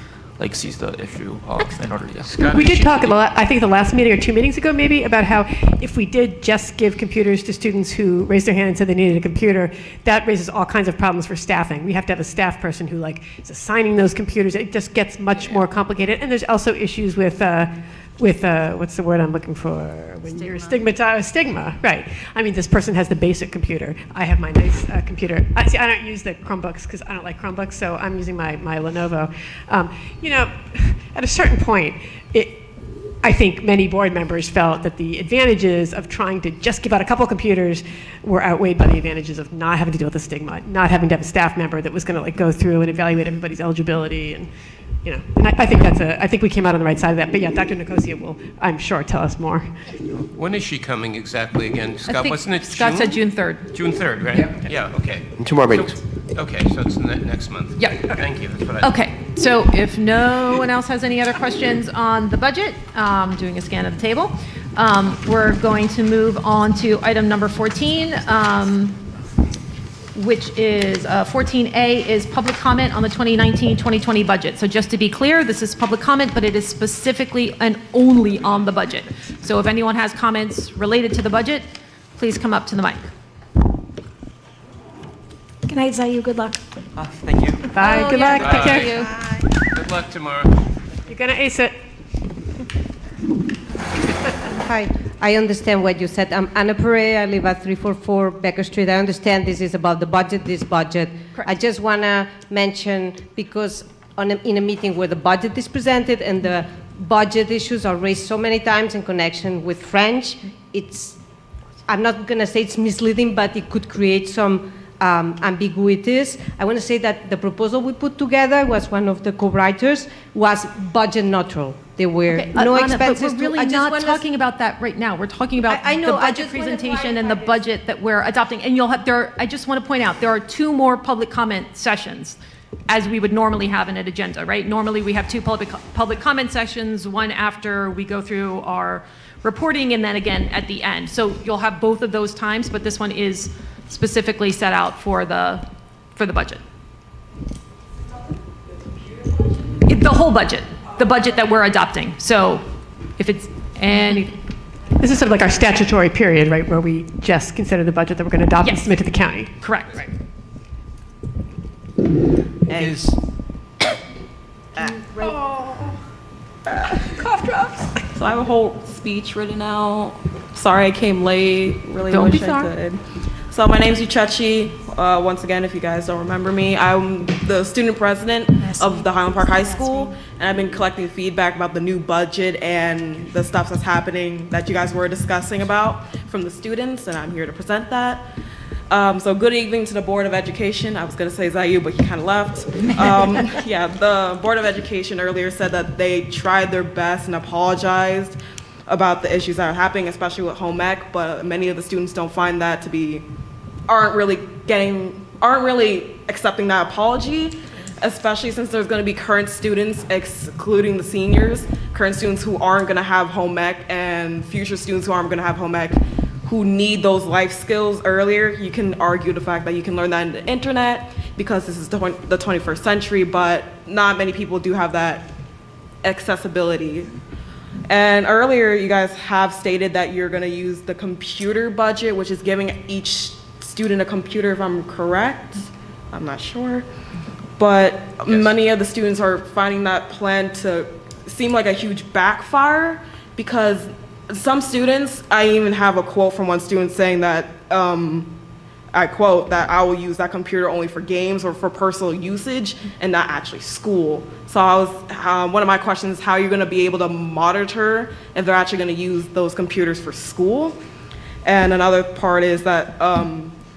sees the issue in order to. We did talk I think the last meeting or 2 meetings ago maybe, about how if we did just give computers to students who raised their hand and said they needed a computer, that raises all kinds of problems for staffing. We have to have a staff person who is assigning those computers. It just gets much more complicated. And there's also issues with what's the word I'm looking for? When you're stigmatized, stigma, right. I mean, this person has the basic computer. I have my nice computer. I don't use the Chromebooks because I don't like Chromebooks, so I'm using my Lenovo. At a certain point, I think many board members felt that the advantages of trying to just give out a couple computers were outweighed by the advantages of not having to deal with the stigma, not having to have a staff member that was going to go through and evaluate everybody's eligibility and and I think I think we came out on the right side of that. But yeah, Dr. Nikozia will, I'm sure, tell us more. When is she coming exactly again? Scott, wasn't it Scott June? said June 3rd. June 3rd, right? Yeah, okay. In 2 more meetings. Okay, so it's next month. Yeah. Thank you. That's what I Okay, so if no one else has any other questions on the budget, doing a scan of the table, we're going to move on to item number 14, which is 14A is public comment on the 2019-2020 budget. So just to be clear, this is public comment, but it is specifically and only on the budget. So if anyone has comments related to the budget, please come up to the mic. Good night, Zayu. Good luck. Thank you. Bye. Good luck. Take care. Good luck tomorrow. You're going to ace it. Hi, I understand what you said. I'm Anna Pereira. I live at 344 Becker Street. I understand this is about the budget, this budget. Correct. I just want to mention, because in a meeting where the budget is presented and the budget issues are raised so many times in connection with French, I'm not going to say it's misleading, but it could create some ambiguities. I want to say that the proposal we put together was one of the co-writers was budget neutral. There were no Anna, expenses. but we're really not talking about that right now. We're talking about the budget presentation and the budget that we're adopting. And you'll have I just want to point out there are 2 more public comment sessions as we would normally have in an agenda, right? Normally, we have two public comment sessions, one after we go through our reporting, and then again at the end. So you'll have both of those times, but this one is specifically set out for the budget. The whole budget, the budget that we're adopting. So if it's any... This is sort of like our statutory period, right, where we just consider the budget that we're going to adopt and Yes. submit to the county. Correct. Right. Is, Cough drops. So I have a whole speech written out. Sorry I came late. Really Don't wish be I sorry. could. So my name's Uchechi. Once again, if you guys don't remember me, I'm the student president of the Highland Park High School, and I've been collecting feedback about the new budget and the stuff that's happening that you guys were discussing about from the students, and I'm here to present that. So good evening to the Board of Education. I was going to say Zayu, but he kind of left. Yeah, the Board of Education earlier said that they tried their best and apologized about the issues that are happening, especially with home ec, but many of the students don't find that to be, aren't really accepting that apology, especially since there's going to be current students, excluding the seniors, current students who aren't going to have home ec and future students who aren't going to have home ec, who need those life skills earlier. You can argue the fact that you can learn that on the internet because this is the 21st century, but not many people do have that accessibility. And earlier, you guys have stated that you're going to use the computer budget, which is giving each student a computer, if I'm correct. I'm not sure. But many of the students are finding that plan to seem like a huge backfire because some students, I even have a quote from one student saying that, I quote, that I will use that computer only for games or for personal usage and not actually school. So I was, one of my questions is how you're going to be able to monitor if they're actually going to use those computers for school. And another part is that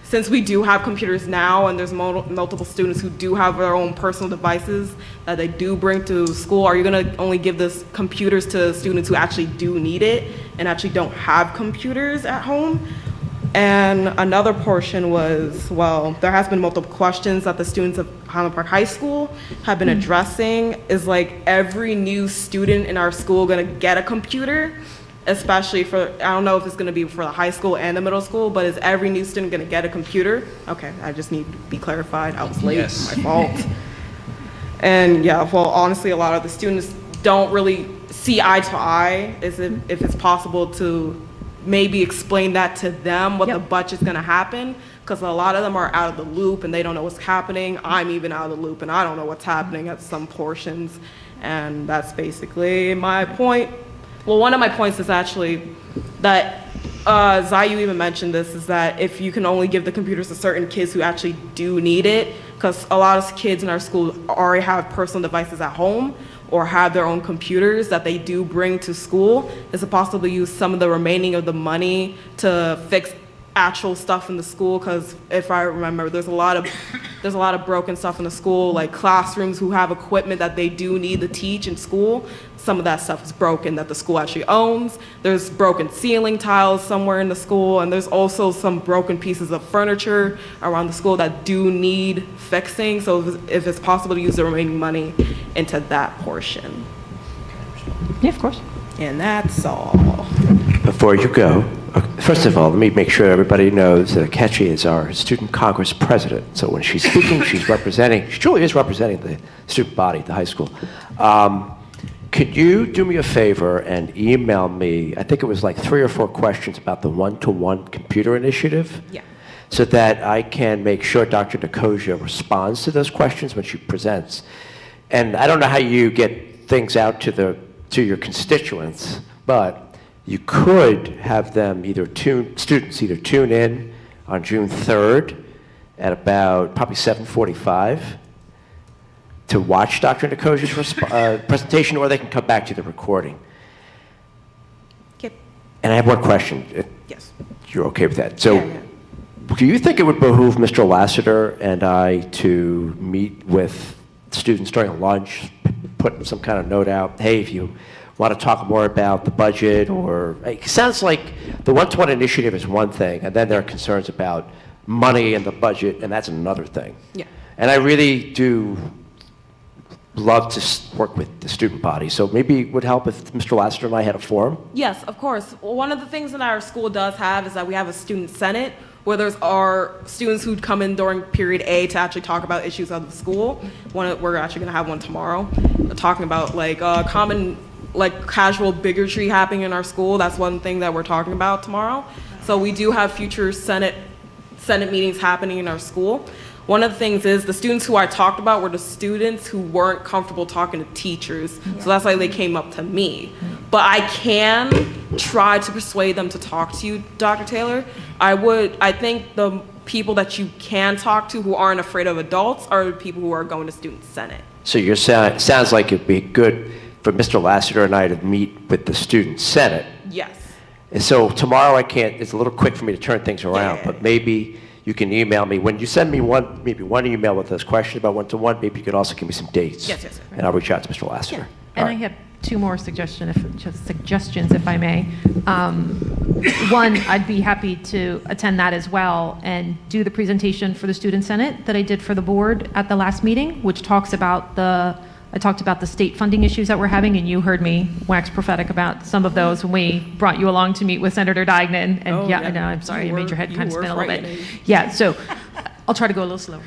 since we do have computers now and there's multiple students who do have their own personal devices that they do bring to school, are you going to only give this computers to students who actually do need it and actually don't have computers at home? And another portion was, well, there has been multiple questions that the students of Highland Park High School have been addressing. Is like every new student in our school going to get a computer? Especially for, I don't know if it's going to be for the high school and the middle school, but is every new student going to get a computer? Okay, I just need to be clarified. I was late, Yes. my fault. And yeah, well, honestly, a lot of the students don't really see eye to eye if it's possible to maybe explain that to them, what the budget's going to happen, because a lot of them are out of the loop and they don't know what's happening. I'm even out of the loop and I don't know what's happening at some portions. And that's basically my point. Well, one of my points is actually that Zayu even mentioned this, is that if you can only give the computers to certain kids who actually do need it, because a lot of kids in our school already have personal devices at home or have their own computers that they do bring to school, is it possible to use some of the remaining of the money to fix actual stuff in the school? Because if I remember, there's a lot of broken stuff in the school, like classrooms who have equipment that they do need to teach in school. Some of that stuff is broken that the school actually owns. There's broken ceiling tiles somewhere in the school, and there's also some broken pieces of furniture around the school that do need fixing. So if it's possible to use the remaining money into that portion. Yeah, of course. And that's all. Before you go, first of all, let me make sure everybody knows that Akechi is our Student Congress president. So when she's speaking, she truly is representing the student body, the high school. Could you do me a favor and email me, I think it was like 3 or 4 questions about the one-to-one computer initiative? Yeah. So that I can make sure Dr. Nicosia responds to those questions when she presents. And I don't know how you get things out to your constituents, but you could have them students either tune in on June 3rd at about probably 7:45 to watch Dr. Nicosia's presentation, or they can come back to the recording. Yep. And I have one question. Yes. You're okay with that? So, Yeah. do you think it would behoove Mr. Lassiter and I to meet with students during lunch, put some kind of note out, hey, if you want to talk more about the budget, or it sounds like the one-to-one initiative is one thing, and then there are concerns about money and the budget, and that's another thing. Yeah. And I really do love to work with the student body. So maybe it would help if Mr. Lassiter and I had a forum. Yes, of course. Well, one of the things that our school does have is that we have a student senate where there's our students who come in during period A to actually talk about issues of the school. We're actually going to have one tomorrow, talking about common casual bigotry happening in our school. That's one thing that we're talking about tomorrow. So we do have future senate meetings happening in our school. One of the things is the students who I talked about were the students who weren't comfortable talking to teachers. So that's why they came up to me. But I can try to persuade them to talk to you, Dr. Taylor. I think the people that you can talk to who aren't afraid of adults are the people who are going to student senate. So sounds like it'd be good for Mr. Lassiter and I to meet with the student senate. Yes. And so tomorrow it's a little quick for me to turn things around, but maybe you can email me. When you send me one email with those questions about one-to-one, maybe you could also give me some dates. Yes. And I'll reach out to Mr. Lassiter. And I have two more suggestions, if I may. One, I'd be happy to attend that as well and do the presentation for the Student Senate that I did for the board at the last meeting, which talks about I talked about the state funding issues that we're having, and you heard me wax prophetic about some of those when we brought you along to meet with Senator Deignan. And I know, I'm sorry, I made your head kind of spin a little bit. Yeah, so I'll try to go a little slower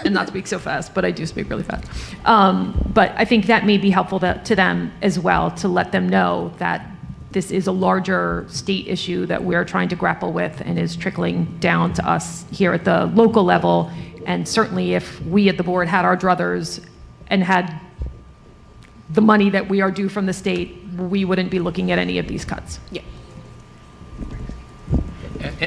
and not speak so fast, but I do speak really fast. But I think that may be helpful to them as well, to let them know that this is a larger state issue that we're trying to grapple with and is trickling down to us here at the local level. And certainly if we at the board had our druthers and had the money that we are due from the state, we wouldn't be looking at any of these cuts. Yeah.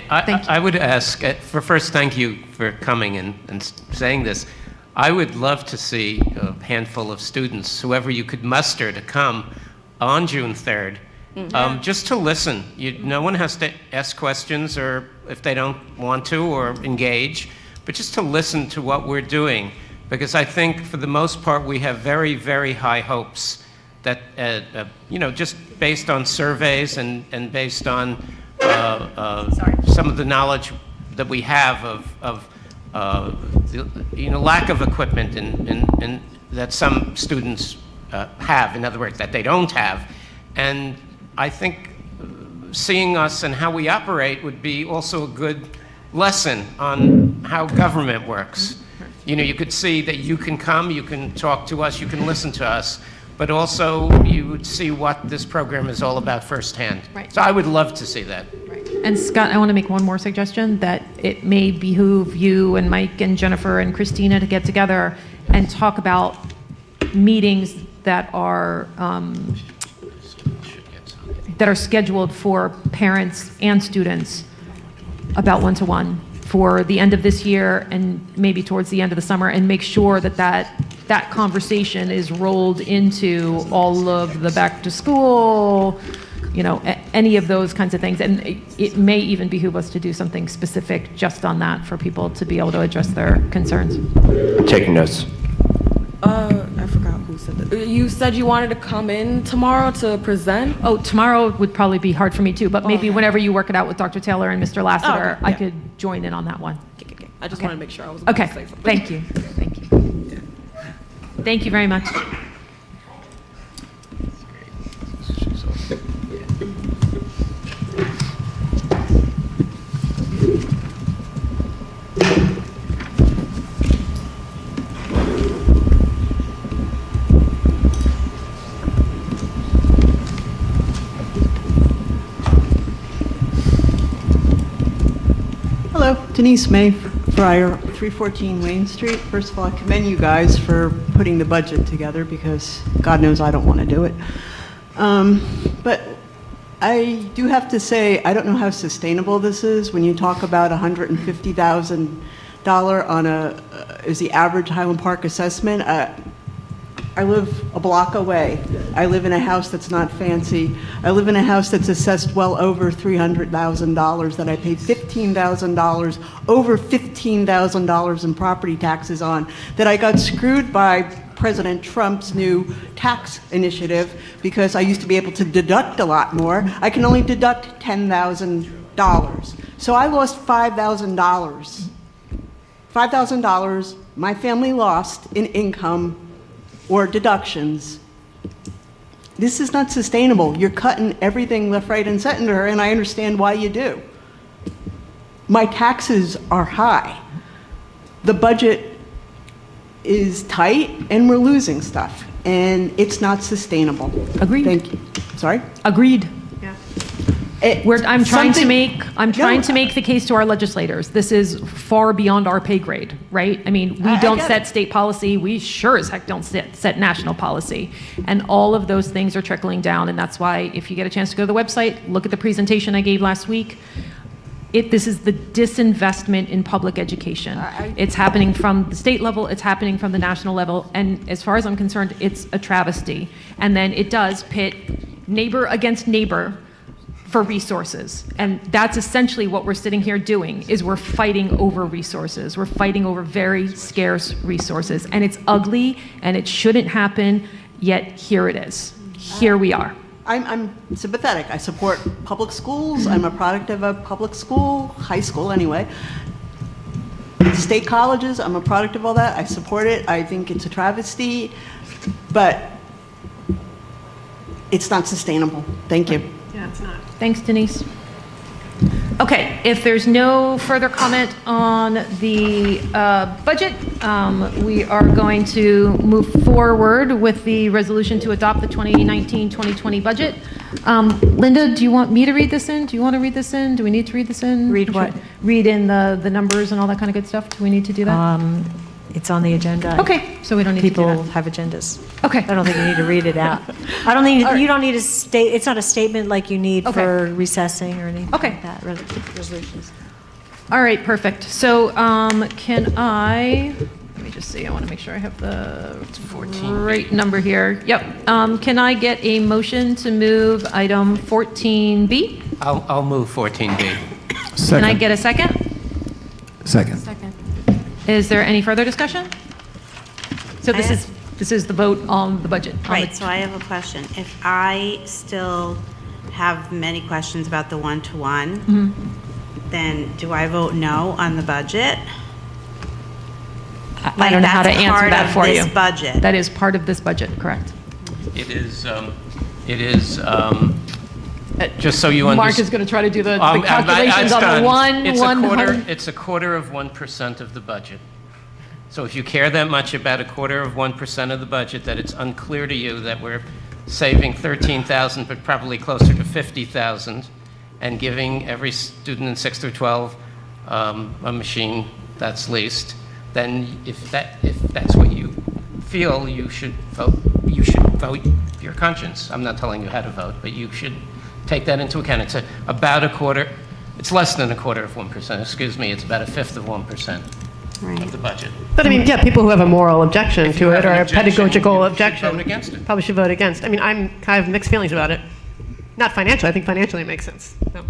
I would ask, first, thank you for coming and saying this. I would love to see a handful of students, whoever you could muster, to come on June 3rd, just to listen. No one has to ask questions or if they don't want to or engage, but just to listen to what we're doing. Because I think, for the most part, we have very, very high hopes that, just based on surveys and based on some of the knowledge that we have of lack of equipment and that some students have, in other words, that they don't have. And I think seeing us and how we operate would be also a good lesson on how government works. You could see that you can come, you can talk to us, you can listen to us, but also you would see what this program is all about firsthand. Right. So I would love to see that. Right. And Scott, I want to make one more suggestion, that it may behoove you and Mike and Jennifer and Christina to get together and talk about meetings that are scheduled for parents and students about one-to-one for the end of this year and maybe towards the end of the summer, and make sure that conversation is rolled into all of the back to school, any of those kinds of things. And it may even behoove us to do something specific just on that for people to be able to address their concerns. Taking notes. I forgot who said that. You said you wanted to come in tomorrow to present? Oh, tomorrow would probably be hard for me too, but maybe whenever you work it out with Dr. Taylor and Mr. Lassiter, I could join in on that one. Okay. I just wanted to make sure I was about to say something. Thank you. Thank you very much. Hello, Denise May, Fryer, 314 Wayne Street. First of all, I commend you guys for putting the budget together, because God knows I don't want to do it. But I do have to say, I don't know how sustainable this is when you talk about $150,000 on is the average Highland Park assessment. I live a block away. I live in a house that's not fancy. I live in a house that's assessed well over $300,000 that I paid $15,000, over $15,000 in property taxes on, that I got screwed by President Trump's new tax initiative because I used to be able to deduct a lot more. I can only deduct $10,000. So I lost $5,000 $5,000 my family lost in income or deductions. This is not sustainable. You're cutting everything left, right, and center, and I understand why you do. My taxes are high. The budget is tight, and we're losing stuff, and it's not sustainable. Agreed. Thank you. Sorry? Agreed. I'm trying to Something- make the case to our legislators. This is far beyond our pay grade, right? I mean, we don't get set it. state policy. We sure as heck don't set national policy. And all of those things are trickling down. And that's why if you get a chance to go to the website, look at the presentation I gave last week. This is the disinvestment in public education. It's happening from the state level, it's happening from the national level, and as far as I'm concerned, it's a travesty. And then it does pit neighbor against neighbor for resources. And that's essentially what we're sitting here doing, is we're fighting over resources. We're fighting over very scarce resources. And it's ugly, and it shouldn't happen, yet here it is. Here we are. I'm sympathetic. I support public schools. I'm a product of a public school, high school anyway. State colleges, I'm a product of all that. I support it. I think it's a travesty, but it's not sustainable. Thank you. Yeah, it's not. Thanks, Denise. Okay, if there's no further comment on the budget, we are going to move forward with the resolution to adopt the 2019-2020 budget. Linda, do you want me to read this in? Do you want to read this in? Do we need to read this in? Read what? Read in the numbers and all that kind of good stuff? Do we need to do that? It's on the agenda. Okay, so we don't need to do People that. have agendas. Okay. I don't think you need to read it out. I don't think, you don't need a it's not a statement like you need for recessing or anything like that, resolutions. All right, perfect. So can I, let me just see, I want to make sure I have the right number here. Yep. Can I get a motion to move item 14B? I'll move 14B. Can I get a second? Second. Is there any further discussion? So this is the vote on the budget. Right, so I have a question. If I still have many questions about the one-to-one, then do I vote no on the budget? I don't know how to That's answer part that of for you. this budget. That is part of this budget, correct? It is, just so you understand. Mark is going to try to do the It's calculations on done. the one. It's a quarter of 1% of the budget. So if you care that much about a quarter of 1% of the budget, that it's unclear to you that we're saving 13,000, but probably closer to 50,000, and giving every student in 6 through 12 a machine that's leased, then if that's what you feel, you should vote your conscience. I'm not telling you how to vote, but you should take that into account. It's about a quarter. It's less than a quarter of 1%. Excuse me. It's about a fifth of 1% of the budget. But I mean, yeah, people who have a moral objection If you to it have or an a objection, pedagogical you should objection. vote against it. Probably should vote against. I mean, I'm kind of mixed feelings about it. Not financially. I think financially it makes sense. So,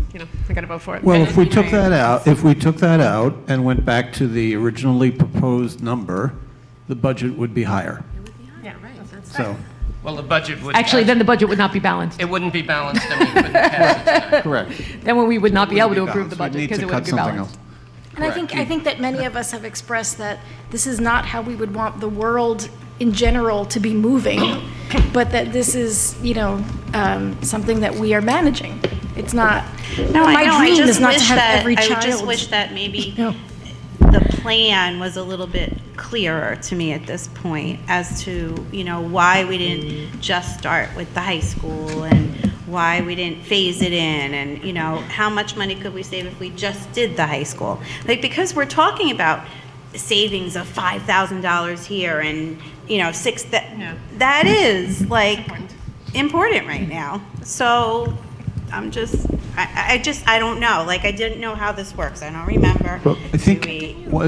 I got to vote for it. Well, if we took that out and went back to the originally proposed number, the budget would be higher. Yeah, right. So, Well, the budget would... Actually, then the budget would not be balanced. It wouldn't be balanced, and we couldn't pass it tonight. correct. Then we would not be able to Wouldn't be approve the balanced. budget We'd need because to it cut wouldn't be something balanced. else. And I think that many of us have expressed that this is not how we would want the world in general to be moving, but that this is, something that we are managing. It's not. No, my I know. I dream just is not to wish have that every I child. just wish that maybe No. the plan was a little bit clearer to me at this point as to why we didn't just start with the high school and why we didn't phase it in and how much money could we save if we just did the high school, because we're talking about savings of $5,000 here and that is important right now. So I'm just I don't know. I didn't know how this works. I don't remember. Well, I think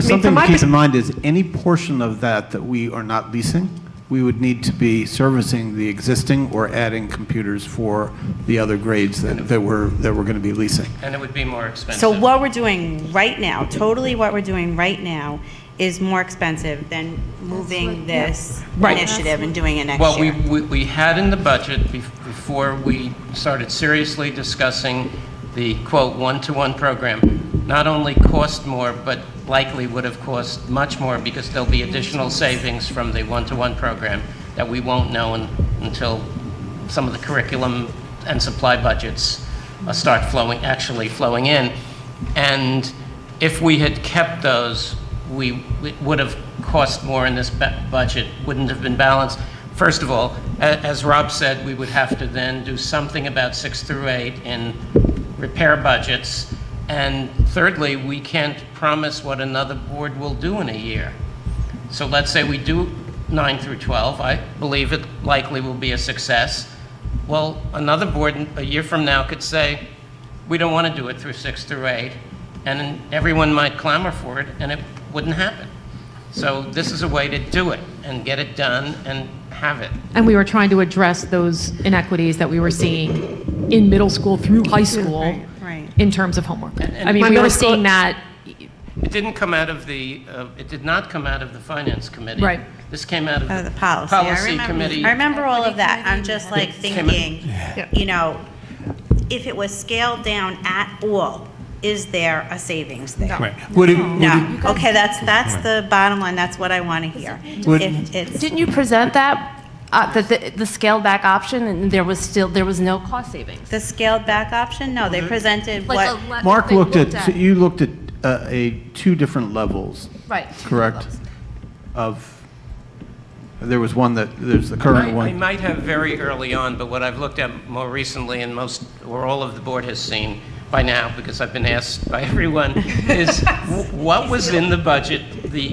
something to keep in mind is any portion of that we are not leasing, we would need to be servicing the existing or adding computers for the other grades that we're going to be leasing. And it would be more expensive. So what we're doing right now, what we're doing right now, is more expensive than moving this initiative and doing it next year. Well, we had in the budget before we started seriously discussing the quote one-to-one program, not only cost more, but likely would have cost much more because there'll be additional savings from the one-to-one program that we won't know until some of the curriculum and supply budgets start actually flowing in. And if we had kept those, it would have cost more in this budget, wouldn't have been balanced. First of all, as Rob said, we would have to then do something about 6 through 8 in repair budgets. And thirdly, we can't promise what another board will do in a year. So let's say we do 9 through 12. I believe it likely will be a success. Well, another board a year from now could say, we don't want to do it through 6 through 8. And everyone might clamor for it, and it wouldn't happen. So this is a way to do it and get it done and have it. And we were trying to address those inequities that we were seeing in middle school through high school in terms of homework. And I mean, we were seeing that. It didn't come out of it did not come out of the Finance Committee. Right. This came out of the the policy Committee. I remember all of that. I'm just like thinking, you know, if it was scaled down at all, is there a savings there? Right. No. Okay, that's the bottom line. That's what I want to hear. Didn't you present that, the scaled back option, and there was no cost savings? The scaled back option? No, they presented what? Mark looked at, you looked at two different levels. Right. Correct? There was one there's the current one. I might have very early on, but what I've looked at more recently and all of the board has seen by now, because I've been asked by everyone, is what was in the budget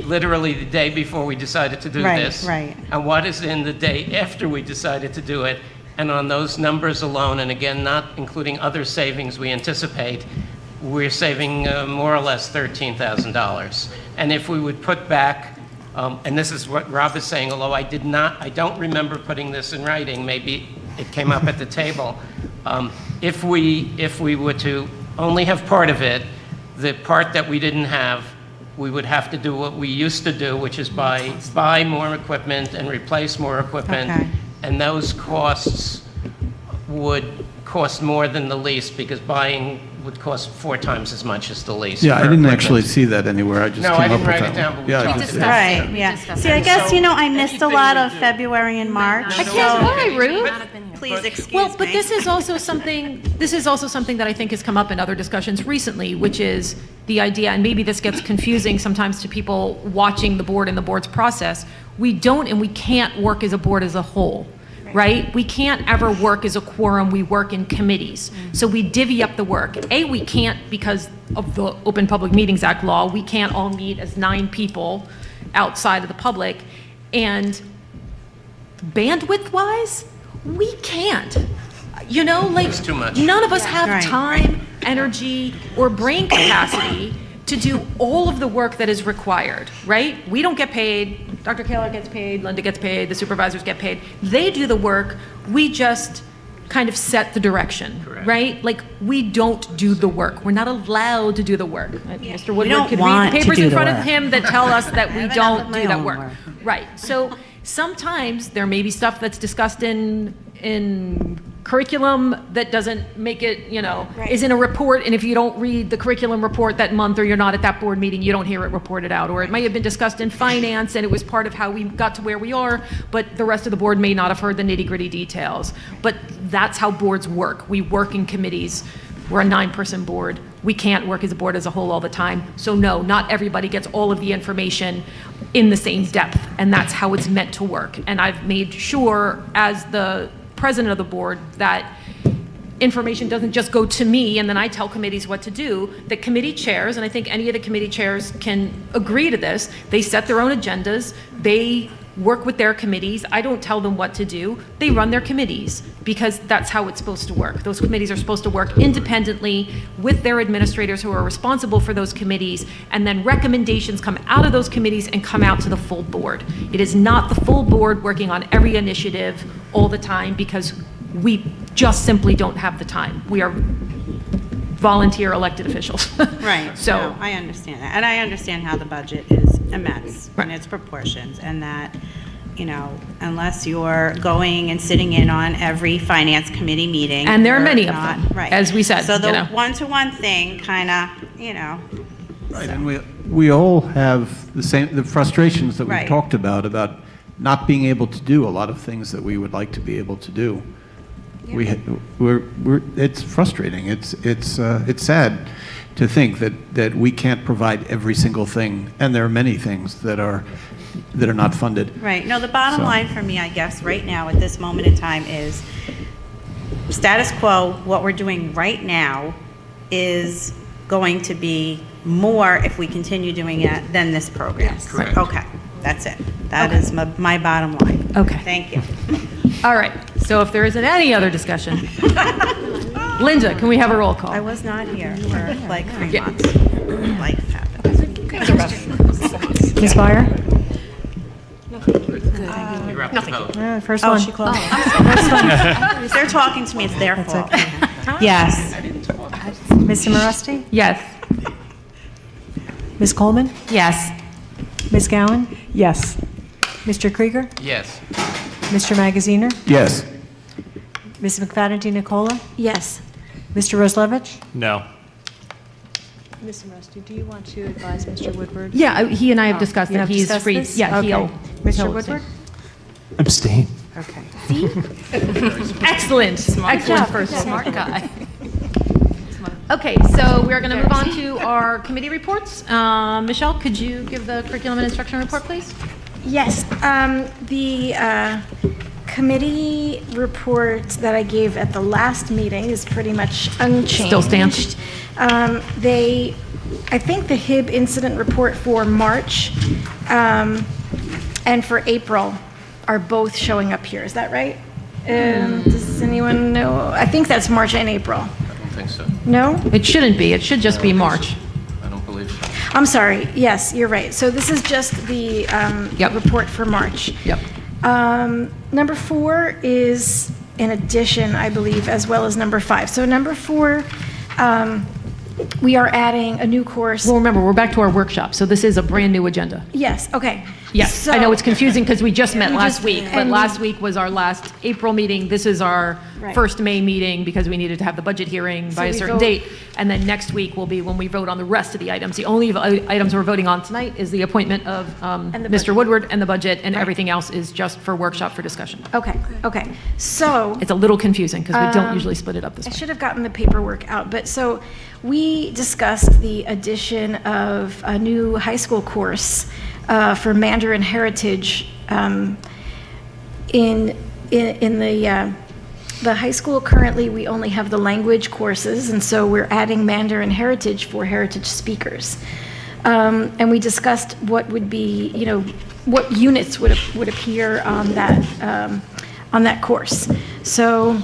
literally the day before we decided to do this, and what is in the day after we decided to do it, and on those numbers alone, and again, not including other savings we anticipate, we're saving more or less $13,000. And if we would put back, and this is what Rob is saying, although I don't remember putting this in writing, maybe it came up at the table. If we were to only have part of it, the part that we didn't have, we would have to do what we used to do, which is buy more equipment and replace more equipment. Okay. And those costs would cost more than the lease because buying would cost 4 times as much as the lease. Yeah, I didn't actually see that anywhere. I just No, came I up didn't with write that it down, one. but we Yeah, I talked just about did. Right, yeah. See, I guess, I missed a lot of February and March. I can't lie, Ruth. Please excuse me. Well, but this is also something that I think has come up in other discussions recently, which is the idea, and maybe this gets confusing sometimes to people watching the board and the board's process. We don't and we can't work as a board as a whole. Right? We can't ever work as a quorum. We work in committees. So we divvy up the work. We can't, because of the Open Public Meetings Act law, we can't all meet as 9 people outside of the public. And bandwidth-wise, we can't. You know, like, It's too much. none of us have Right. time, energy, or brain capacity to do all of the work that is required, right? We don't get paid, Dr. Kaler gets paid, Linda gets paid, the supervisors get paid. They do the work, we just kind of set the direction, right? Like, we don't do the work. We're not allowed to do the work. Mr. Woodward don't could want read to papers do in the front of work. him that tell us that we haven't don't done my do that homework. work. Right, so sometimes there may be stuff that's discussed in curriculum that doesn't make it, is in a report, and if you don't read the curriculum report that month or you're not at that board meeting, you don't hear it reported out. Or it may have been discussed in finance and it was part of how we got to where we are, but the rest of the board may not have heard the nitty-gritty details. But that's how boards work. We work in committees. We're a 9-person board. We can't work as a board as a whole all the time. So no, not everybody gets all of the information in the same depth, and that's how it's meant to work. And I've made sure, as the president of the board, that information doesn't just go to me and then I tell committees what to do. The committee chairs, and I think any of the committee chairs can agree to this, they set their own agendas, they work with their committees. I don't tell them what to do. They run their committees because that's how it's supposed to work. Those committees are supposed to work independently with their administrators who are responsible for those committees, and then recommendations come out of those committees and come out to the full board. It is not the full board working on every initiative all the time because we just simply don't have the time. We are volunteer elected officials. Right. So No, I understand that. And I understand how the budget is immense in its proportions, and that, unless you're going and sitting in on every finance committee meeting. And there are you're many of not- them, right. as we said, So the you know. one-to-one thing kind of you know. Right, and we all have the frustrations that we've Right. talked about not being able to do a lot of things that we would like to be able to do. It's frustrating. It's sad to think that we can't provide every single thing, and there are many things that are not funded. Right. No, the bottom line for me, I guess, right now at this moment in time is status quo. What we're doing right now is going to be more if we continue doing it than this program. Yes. Correct. Okay. That's it. That is my bottom line. Okay. Thank you. All right, so if there isn't any other discussion, Linda, can we have a roll call? I was not here for like 3 Yeah. months. Life happened. Ms. Byer? You're up to vote. First Oh, one. she closed. First one. If they're talking to me, it's their fault. Yes. Mr. Marusty? Yes. Ms. Coleman? Yes. Ms. Gowan? Yes. Mr. Krieger? Yes. Mr. Magaziner? Yes. Ms. McFadden Nicola? Yes. Mr. Roslevich? No. Mr. Marusty, do you want to advise Mr. Woodward? Yeah, he and I have discussed You that have he's discussed free. this? Yeah, Okay. he'll. Mr. Woodward? Abstain. Okay. Excellent. Excellent person. Smart guy. Okay, so we're going to move on to our committee reports. Michelle, could you give the curriculum and instruction report, please? Yes, the committee report that I gave at the last meeting is pretty much unchanged. Still stands? I think the HIB incident report for March and for April are both showing up here. Is that right? Does anyone know? I think that's March and April. I don't think so. No? It shouldn't be. It should just be March. I don't believe so. I'm sorry. Yes, you're right. So this is just the report for March. Yep. Number 4 is an addition, I believe, as well as number 5. So number 4, we are adding a new course. Well, remember, we're back to our workshop, so this is a brand-new agenda. Yes, okay. Yes, I know it's confusing because we just met We last just- week, but and last week was our last April meeting. This is our Right. first May meeting because we needed to have the budget hearing So by a we certain vote- date. And then next week will be when we vote on the rest of the items. The only items we're voting on tonight is the appointment of And the Mr. budget. Woodward and the budget, and Right. everything else is just for workshop for discussion. Okay, okay. So It's a little confusing because we don't usually split it up this I way. should have gotten the paperwork out, but so we discussed the addition of a new high school course for Mandarin Heritage in the high school. Currently, we only have the language courses, and so we're adding Mandarin Heritage for heritage speakers. And we discussed what would be, what units would appear on that course. So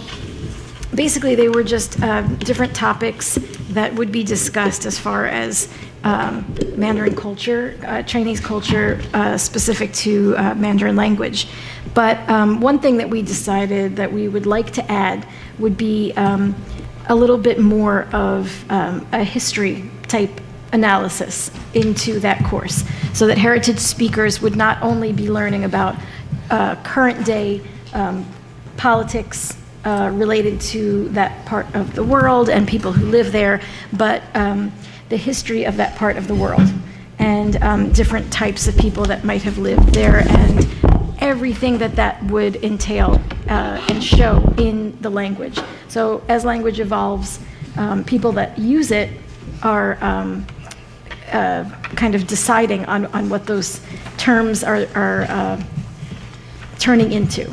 basically, they were just different topics that would be discussed as far as Mandarin culture, Chinese culture specific to Mandarin language. But one thing that we decided that we would like to add would be a little bit more of a history type analysis into that course, so that heritage speakers would not only be learning about current day politics related to that part of the world and people who live there, but the history of that part of the world and different types of people that might have lived there and everything that would entail and show in the language. So as language evolves, people that use it are kind of deciding on what those terms are turning into.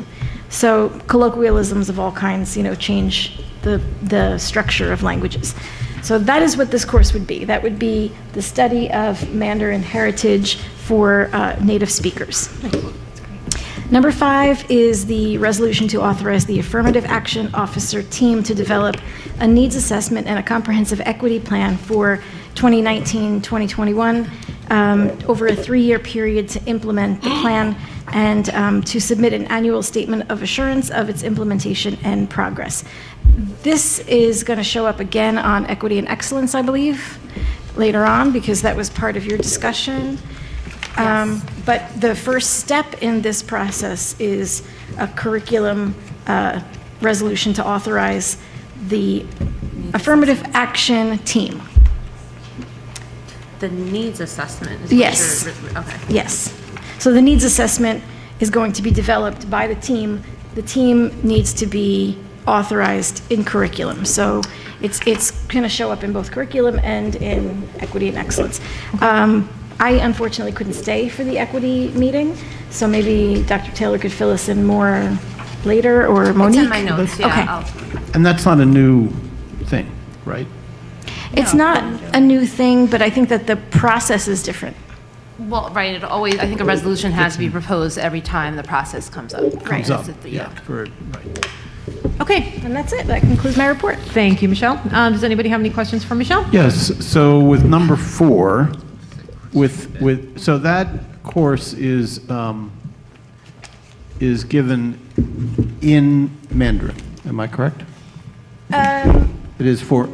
So colloquialisms of all kinds, change the structure of languages. So that is what this course would be. That would be the study of Mandarin heritage for native speakers. Number 5 is the resolution to authorize the Affirmative Action Officer team to develop a needs assessment and a comprehensive equity plan for 2019-2021 over a 3-year period to implement the plan and to submit an annual statement of assurance of its implementation and progress. This is going to show up again on Equity and Excellence, I believe, later on, because that was part of your discussion. But the first step in this process is a curriculum resolution to authorize the affirmative action team. the needs assessment. Is what Yes. Okay. Yes. So the needs assessment is going to be developed by the team. The team needs to be authorized in curriculum. So it's going to show up in both curriculum and in equity and excellence. I unfortunately couldn't stay for the equity meeting, so maybe Dr. Taylor could fill us in more later, or Monique? It's in my notes, yeah. Okay. And that's not a new thing, right? It's not a new thing, but I think that the process is different. Well, right, it always, I think a resolution has to be proposed every time the process comes up. Comes up, Yeah. right. Okay, and that's it. That concludes my report. Thank you, Michelle. Does anybody have any questions for Michelle? Yes, so with number 4, so that course is given in Mandarin, am I correct? It is for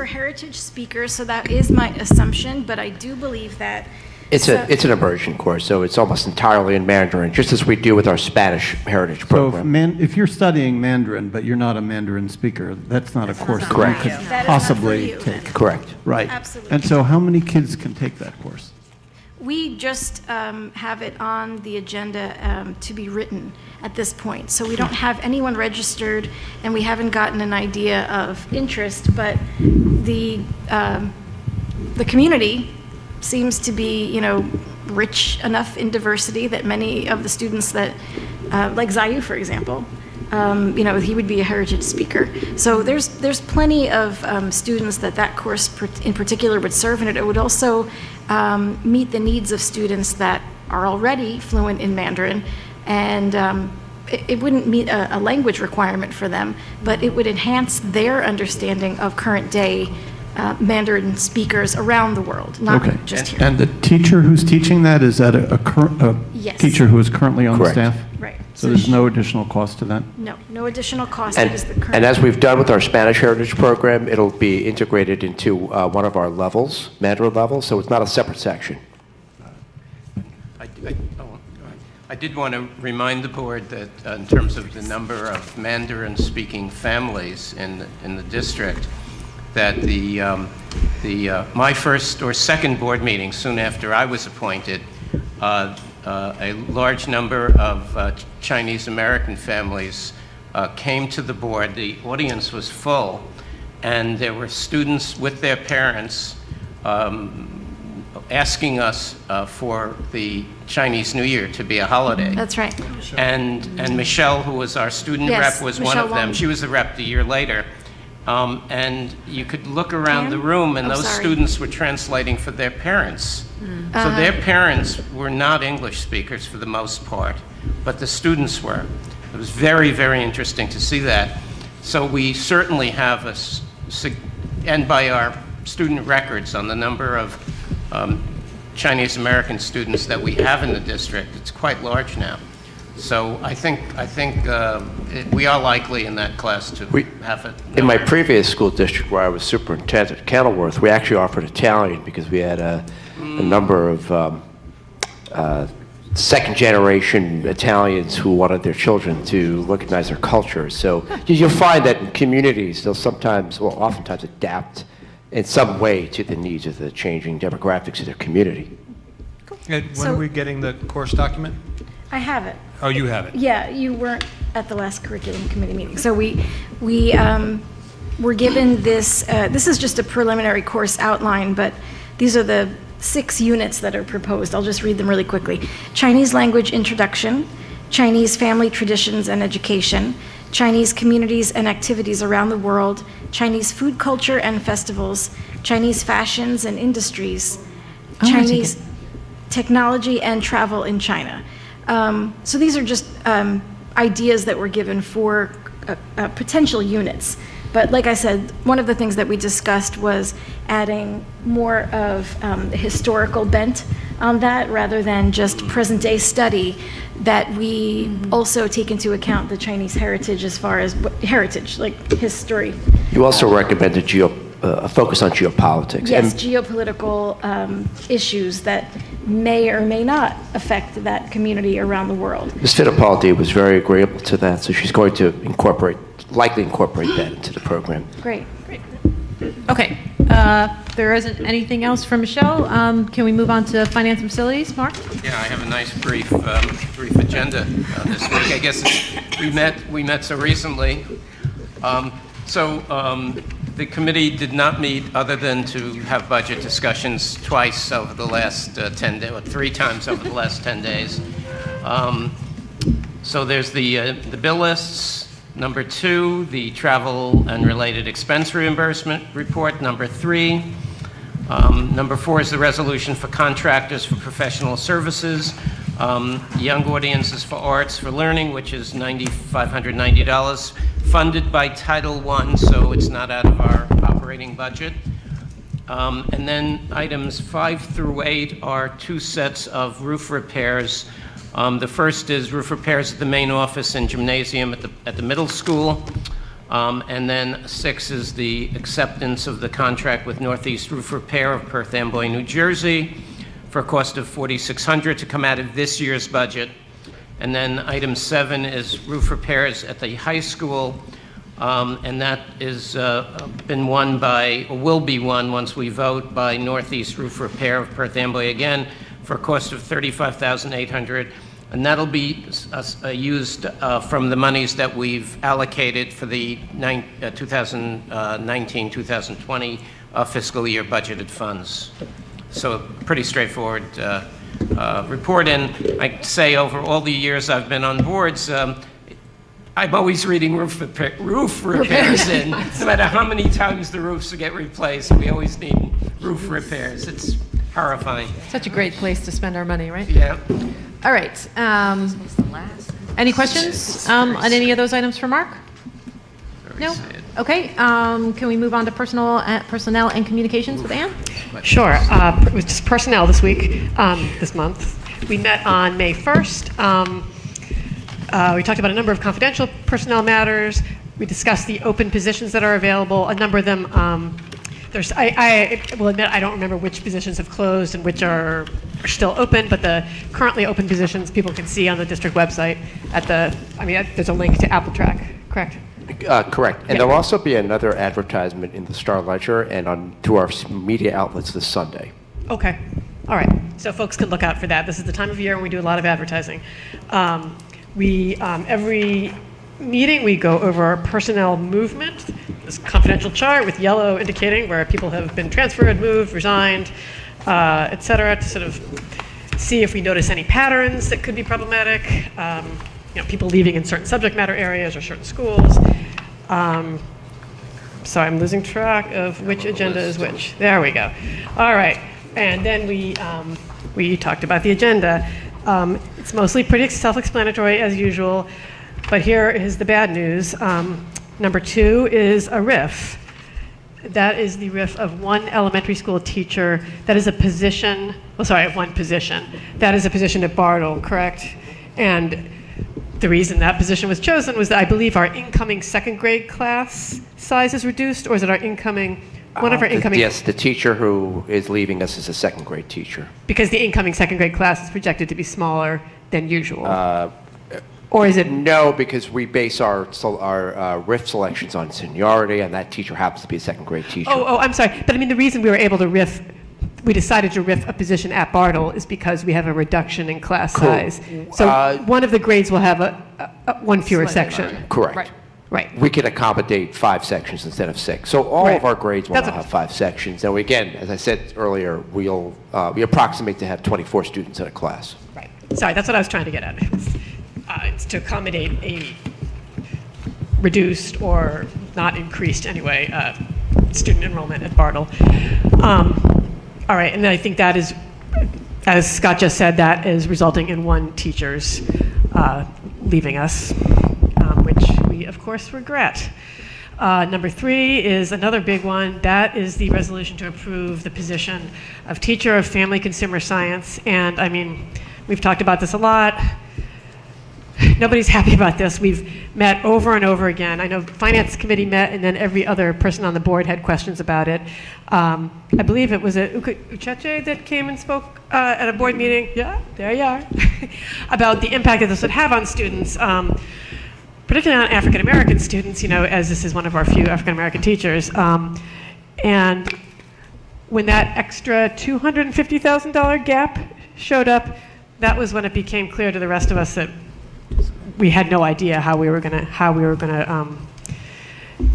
heritage speakers, so that is my assumption, but I do believe that It's an immersion course, so it's almost entirely in Mandarin, just as we do with our Spanish heritage So program. if you're studying Mandarin, but you're not a Mandarin speaker, that's not a course that you Correct. could That is not for possibly you, take. Correct. Right. Absolutely. And so how many kids can take that course? we just have it on the agenda to be written at this point. So we don't have anyone registered, and we haven't gotten an idea of interest, but the community seems to be, you know, rich enough in diversity that many of the students that, like Zayu, for example, you know, he would be a heritage speaker. So there's plenty of students that course in particular would serve, and it would also meet the needs of students that are already fluent in Mandarin, and it wouldn't meet a language requirement for them, but it would enhance their understanding of current day Mandarin speakers around the world, not just here. And the teacher who's teaching that, is that a Yes. teacher who is currently on the Correct. staff? Right. So there's no additional cost to that? No additional cost. And, It is the current. and as we've done with our Spanish Heritage program, it'll be integrated into one of our levels, Mandarin levels, so it's not a separate section. I did want to remind the board that in terms of the number of Mandarin-speaking families in the district, that my first or second board meeting soon after I was appointed, a large number of Chinese American families came to the board. The audience was full, and there were students with their parents asking us for the Chinese New Year to be a holiday. That's right. And Michelle, who was our student Yes, rep, was Michelle one of them. Wong. She was the rep the year later. And you could look around the room, and those students were translating for their parents. So their parents were not English speakers for the most part, but the students were. It was very, very interesting to see that. So we certainly have and by our student records on the number of Chinese American students that we have in the district, it's quite large now. So I think we are likely in that class to have it. In my previous school district where I was superintendent at Kenilworth, we actually offered Italian because we had a number of second-generation Italians who wanted their children to recognize their culture. So you'll find that in communities, they'll oftentimes adapt in some way to the needs of the changing demographics of their community. And when are we getting the course document? I have it. Oh, you have it? Yeah, you weren't at the last curriculum committee meeting. So we were given this, this is just a preliminary course outline, but these are the 6 units that are proposed. I'll just read them really quickly. Chinese language introduction, Chinese family traditions and education, Chinese communities and activities around the world, Chinese food culture and festivals, Chinese fashions and industries, Chinese technology and travel in China. So these are just ideas that were given for potential units. But like I said, one of the things that we discussed was adding more of the historical bent on that rather than just present-day study, that we also take into account the Chinese heritage as far as heritage, like history. You also recommended a focus on geopolitics. Yes, geopolitical issues that may or may not affect that community around the world. Ms. Fittipaldi was very agreeable to that, so she's going to likely incorporate that into the program. Great. Okay. There isn't anything else from Michelle. Can we move on to finance and facilities? Mark? Yeah, I have a nice brief agenda this week. I guess we met so recently. The committee did not meet other than to have budget discussions twice over the last 10 days, or 3 times over the last 10 days. So there's the bill lists. Number 2, the travel and related expense reimbursement report. Number 3. Number 4 is the resolution for contractors for professional services. Young Audiences for Arts for Learning, which is $9,590, funded by Title I, so it's not out of our operating budget. And then items 5 through 8 are 2 sets of roof repairs. The first is roof repairs at the main office and gymnasium at the middle school. And then 6 is the acceptance of the contract with Northeast Roof Repair of Perth Amboy, New Jersey, for a cost of $4,600 to come out of this year's budget. And then item 7 is roof repairs at the high school, and that is been won by, or will be won once we vote, by Northeast Roof Repair of Perth Amboy again for a cost of $35,800. And that'll be used from the monies that we've allocated for the 2019-2020 fiscal year budgeted funds. So pretty straightforward report. And I say over all the years I've been on boards, I'm always reading roof repairs in. No matter how many times the roofs get replaced, we always need roof repairs. It's horrifying. Such a great place to spend our money, right? Yeah. All right. Any questions on any of those items for Mark? No? Okay. Can we move on to personnel and communications with Ann? Sure. It was just personnel this week, this month. We met on May 1st. We talked about a number of confidential personnel matters. We discussed the open positions that are available. A number of them, I will admit I don't remember which positions have closed and which are still open, but the currently open positions people can see on the district website there's a link to Apple Track, correct? Correct. And there'll also be another advertisement in the Star Ledger and to our media outlets this Sunday. Okay. All right. So folks can look out for that. This is the time of year when we do a lot of advertising. Every meeting we go over our personnel movement, this confidential chart with yellow indicating where people have been transferred, moved, resigned, et cetera, to sort of see if we notice any patterns that could be problematic. People leaving in certain subject matter areas or certain schools. So I'm losing track of which agenda is which. There we go. All right. And then we talked about the agenda. It's mostly pretty self-explanatory as usual, but here is the bad news. Number 2 is a RIF. That is the RIF of one elementary school teacher. That is a position, one position. That is a position at Bartle, correct? And the reason that position was chosen was that I believe our incoming second grade class size is reduced, or is it our incoming, one of our incoming? Yes, the teacher who is leaving us is a second grade teacher. Because the incoming second grade class is projected to be smaller than usual. Or is it? No, because we base our RIF selections on seniority, and that teacher happens to be a second grade teacher. Oh, I'm sorry. But I mean, the reason we were able to we decided to RIF a position at Bartle is because we have a reduction in class size. So one of the grades will have one fewer section. Correct. Right. We can accommodate 5 sections instead of 6. So all of our grades will now have 5 sections. And again, as I said earlier, we approximate to have 24 students in a class. Right. Sorry, that's what I was trying to get at. It's to accommodate a reduced or not increased anyway student enrollment at Bartle. All right, and I think that is, as Scott just said, that is resulting in one teacher's leaving us, which we of course regret. Number 3 is another big one. That is the resolution to approve the position of teacher of family consumer science. And I mean, we've talked about this a lot. Nobody's happy about this. We've met over and over again. I know the Finance Committee met, and then every other person on the board had questions about it. I believe it was Ucheche that came and spoke at a board meeting. Yeah, there you are. About the impact that this would have on students, particularly on African American students, as this is one of our few African American teachers. And when that extra $250,000 gap showed up, that was when it became clear to the rest of us that we had no idea how we were gonna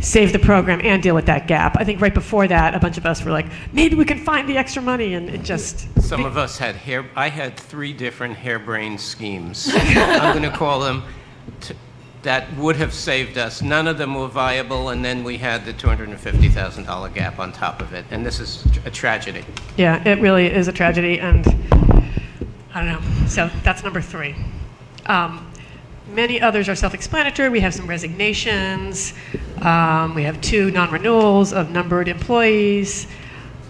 save the program and deal with that gap. I think right before that, a bunch of us were like, maybe we can find the extra money, and it just... Some of us had I had 3 different harebrained schemes. I'm going to call them, that would have saved us. None of them were viable, and then we had the $250,000 gap on top of it, and this is a tragedy. Yeah, it really is a tragedy, and I don't know. So that's number 3. Many others are self-explanatory. We have some resignations. We have 2 non-renewals of numbered employees.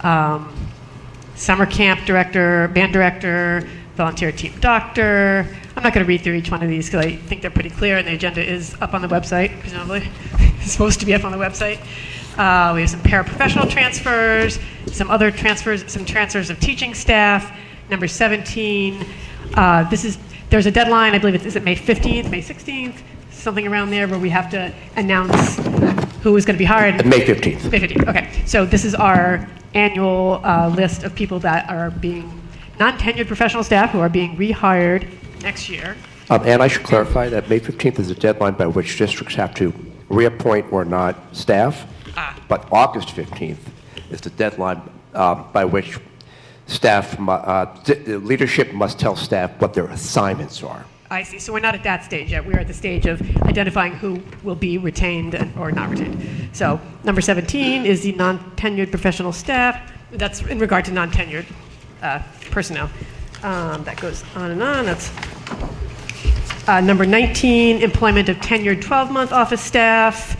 Summer camp director, band director, volunteer team doctor. I'm not going to read through each one of these because I think they're pretty clear, and the agenda is up on the website, presumably. It's supposed to be up on the website. We have some paraprofessional transfers, some other transfers, some transfers of teaching staff. Number 17, there's a deadline, I believe is it May 15th, May 16th, something around there, where we have to announce who is going to be hired. May 15th. May 15th, okay. So this is our annual list of people that are being non-tenured professional staff who are being rehired next year. And I should clarify that May 15th is the deadline by which districts have to reappoint or not staff. But August 15th is the deadline by which leadership must tell staff what their assignments are. I see. So we're not at that stage yet. We're at the stage of identifying who will be retained or not retained. So number 17 is the non-tenured professional staff. That's in regard to non-tenured personnel. That goes on and on. That's number 19, employment of tenured 12-month office staff.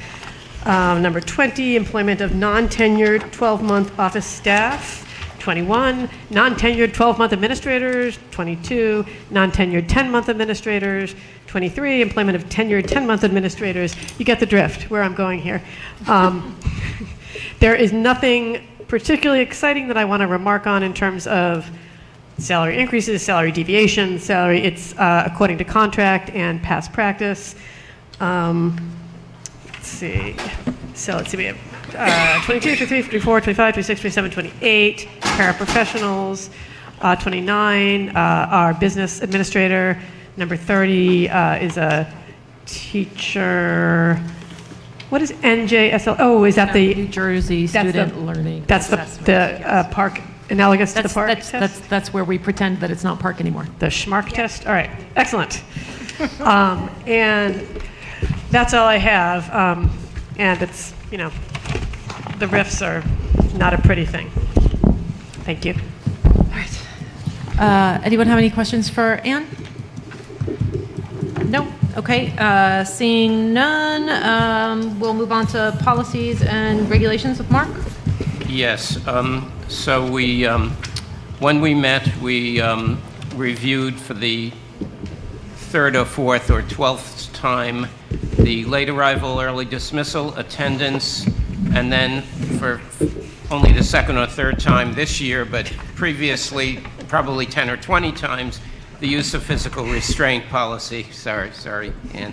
Number 20, employment of non-tenured 12-month office staff. 21, non-tenured 12-month administrators. 22, non-tenured 10-month administrators. 23, employment of tenured 10-month administrators. You get the drift, where I'm going here. There is nothing particularly exciting that I want to remark on in terms of salary increases, salary deviations, salary. It's according to contract and past practice. Let's see. So let's see, we have 22, 23, 24, 25, 26, 27, 28, paraprofessionals, 29, our business administrator, number 30 is a teacher. What is NJSL? Oh, is that the New Jersey Student Learning That's the park, analogous to the park test? That's where we pretend that it's not park anymore. The Schmark test? All right, excellent. And that's all I have. And it's, the riffs are not a pretty thing. Thank you. All right. Anyone have any questions for Anne? No? Okay. Seeing none, we'll move on to policies and regulations with Mark. Yes. So we, when we met, we reviewed for the 3rd or 4th or 12th time the late arrival, early dismissal, attendance, and then for only the 2nd or 3rd time this year, but previously probably 10 or 20 times, the use of physical restraint policy. Sorry, Ann.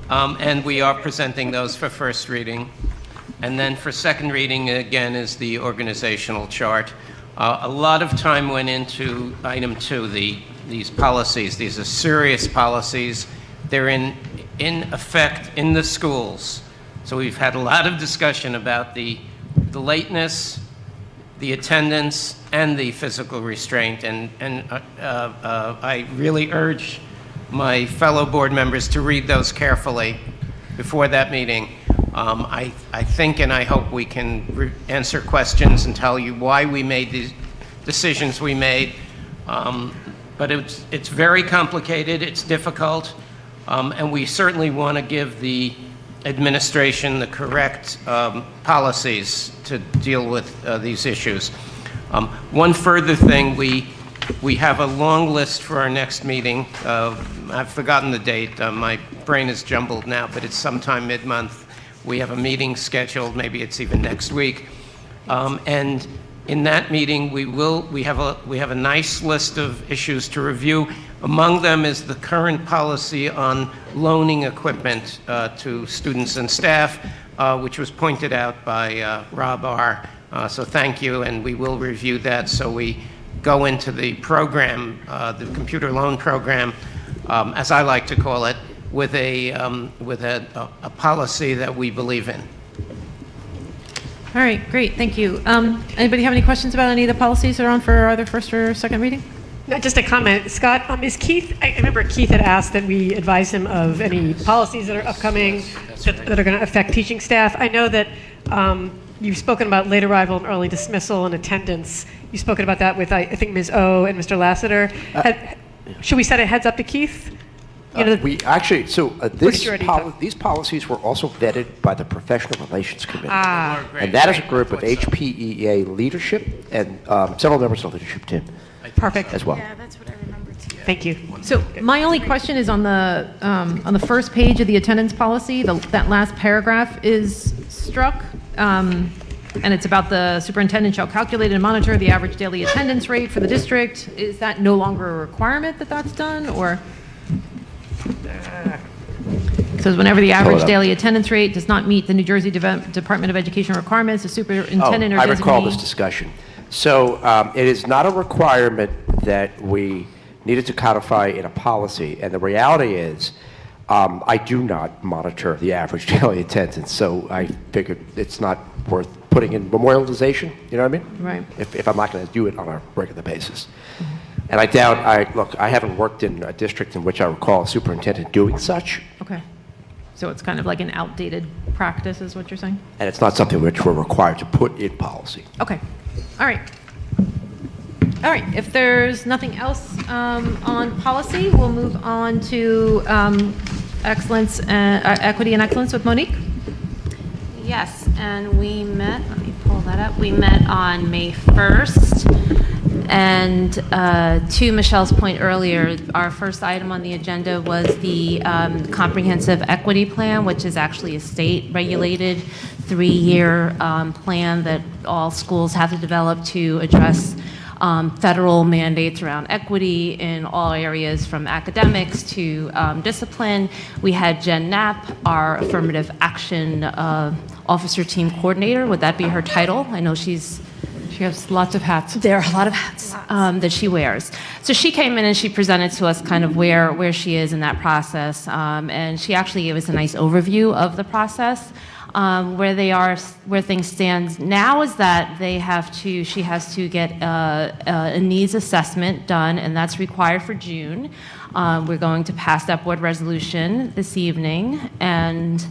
And we are presenting those for first reading. And then for second reading, again, is the organizational chart. A lot of time went into item 2, these policies. These are serious policies. They're in effect in the schools. So we've had a lot of discussion about the lateness, the attendance, and the physical restraint. And I really urge my fellow board members to read those carefully before that meeting. I think and I hope we can answer questions and tell you why we made these decisions we made. But it's very complicated, it's difficult, and we certainly want to give the administration the correct policies to deal with these issues. One further thing, we have a long list for our next meeting. I've forgotten the date. My brain is jumbled now, but it's sometime mid-month. We have a meeting scheduled, maybe it's even next week. And in that meeting, we have a nice list of issues to review. Among them is the current policy on loaning equipment to students and staff, which was pointed out by Rob R. So thank you, and we will review that. So we go into the program, the computer loan program, as I like to call it, with a policy that we believe in. All right, great, thank you. Anybody have any questions about any of the policies that are on for either first or second reading? No, just a comment. Scott, is Keith, I remember Keith had asked that we advise him of any policies that are upcoming that are going to affect teaching staff. I know that you've spoken about late arrival and early dismissal and attendance. You've spoken about that with, I think, Ms. O and Mr. Lassiter. Should we set a heads up to Keith? We actually, these policies were also vetted by the Professional Relations Committee. And that is a group of HPEA leadership and several members of the leadership team. Perfect. As well. Yeah, that's what I remember too. Thank you. So my only question is on the first page of the attendance policy, that last paragraph is struck. And it's about the superintendent shall calculate and monitor the average daily attendance rate for the district. Is that no longer a requirement that that's done, or? It says whenever the average daily attendance rate does not meet the New Jersey Department of Education requirements, the superintendent or designee. I recall this discussion. So it is not a requirement that we needed to codify in a policy, and the reality is I do not monitor the average daily attendance, so I figured it's not worth putting in memorialization, you know what I mean? Right. If I'm not going to do it on a regular basis. And I doubt, look, I haven't worked in a district in which I recall a superintendent doing such. Okay. So it's kind of like an outdated practice is what you're saying? And it's not something which we're required to put in policy. Okay. All right. All right. If there's nothing else on policy, we'll move on to excellence, equity and excellence with Monique. Yes, and we met, let me pull that up. We met on May 1st. And to Michelle's point earlier, our first item on the agenda was the comprehensive equity plan, which is actually a state-regulated 3-year plan that all schools have to develop to address federal mandates around equity in all areas from academics to discipline. We had Jen Knapp, our affirmative action officer team coordinator. Would that be her title? I know she has lots of hats. There are a lot of hats that she wears. So she came in and she presented to us kind of where she is in that process. And she actually gave us a nice overview of the process. Where things stand now is that she has to get a needs assessment done, and that's required for June. We're going to pass that board resolution this evening, and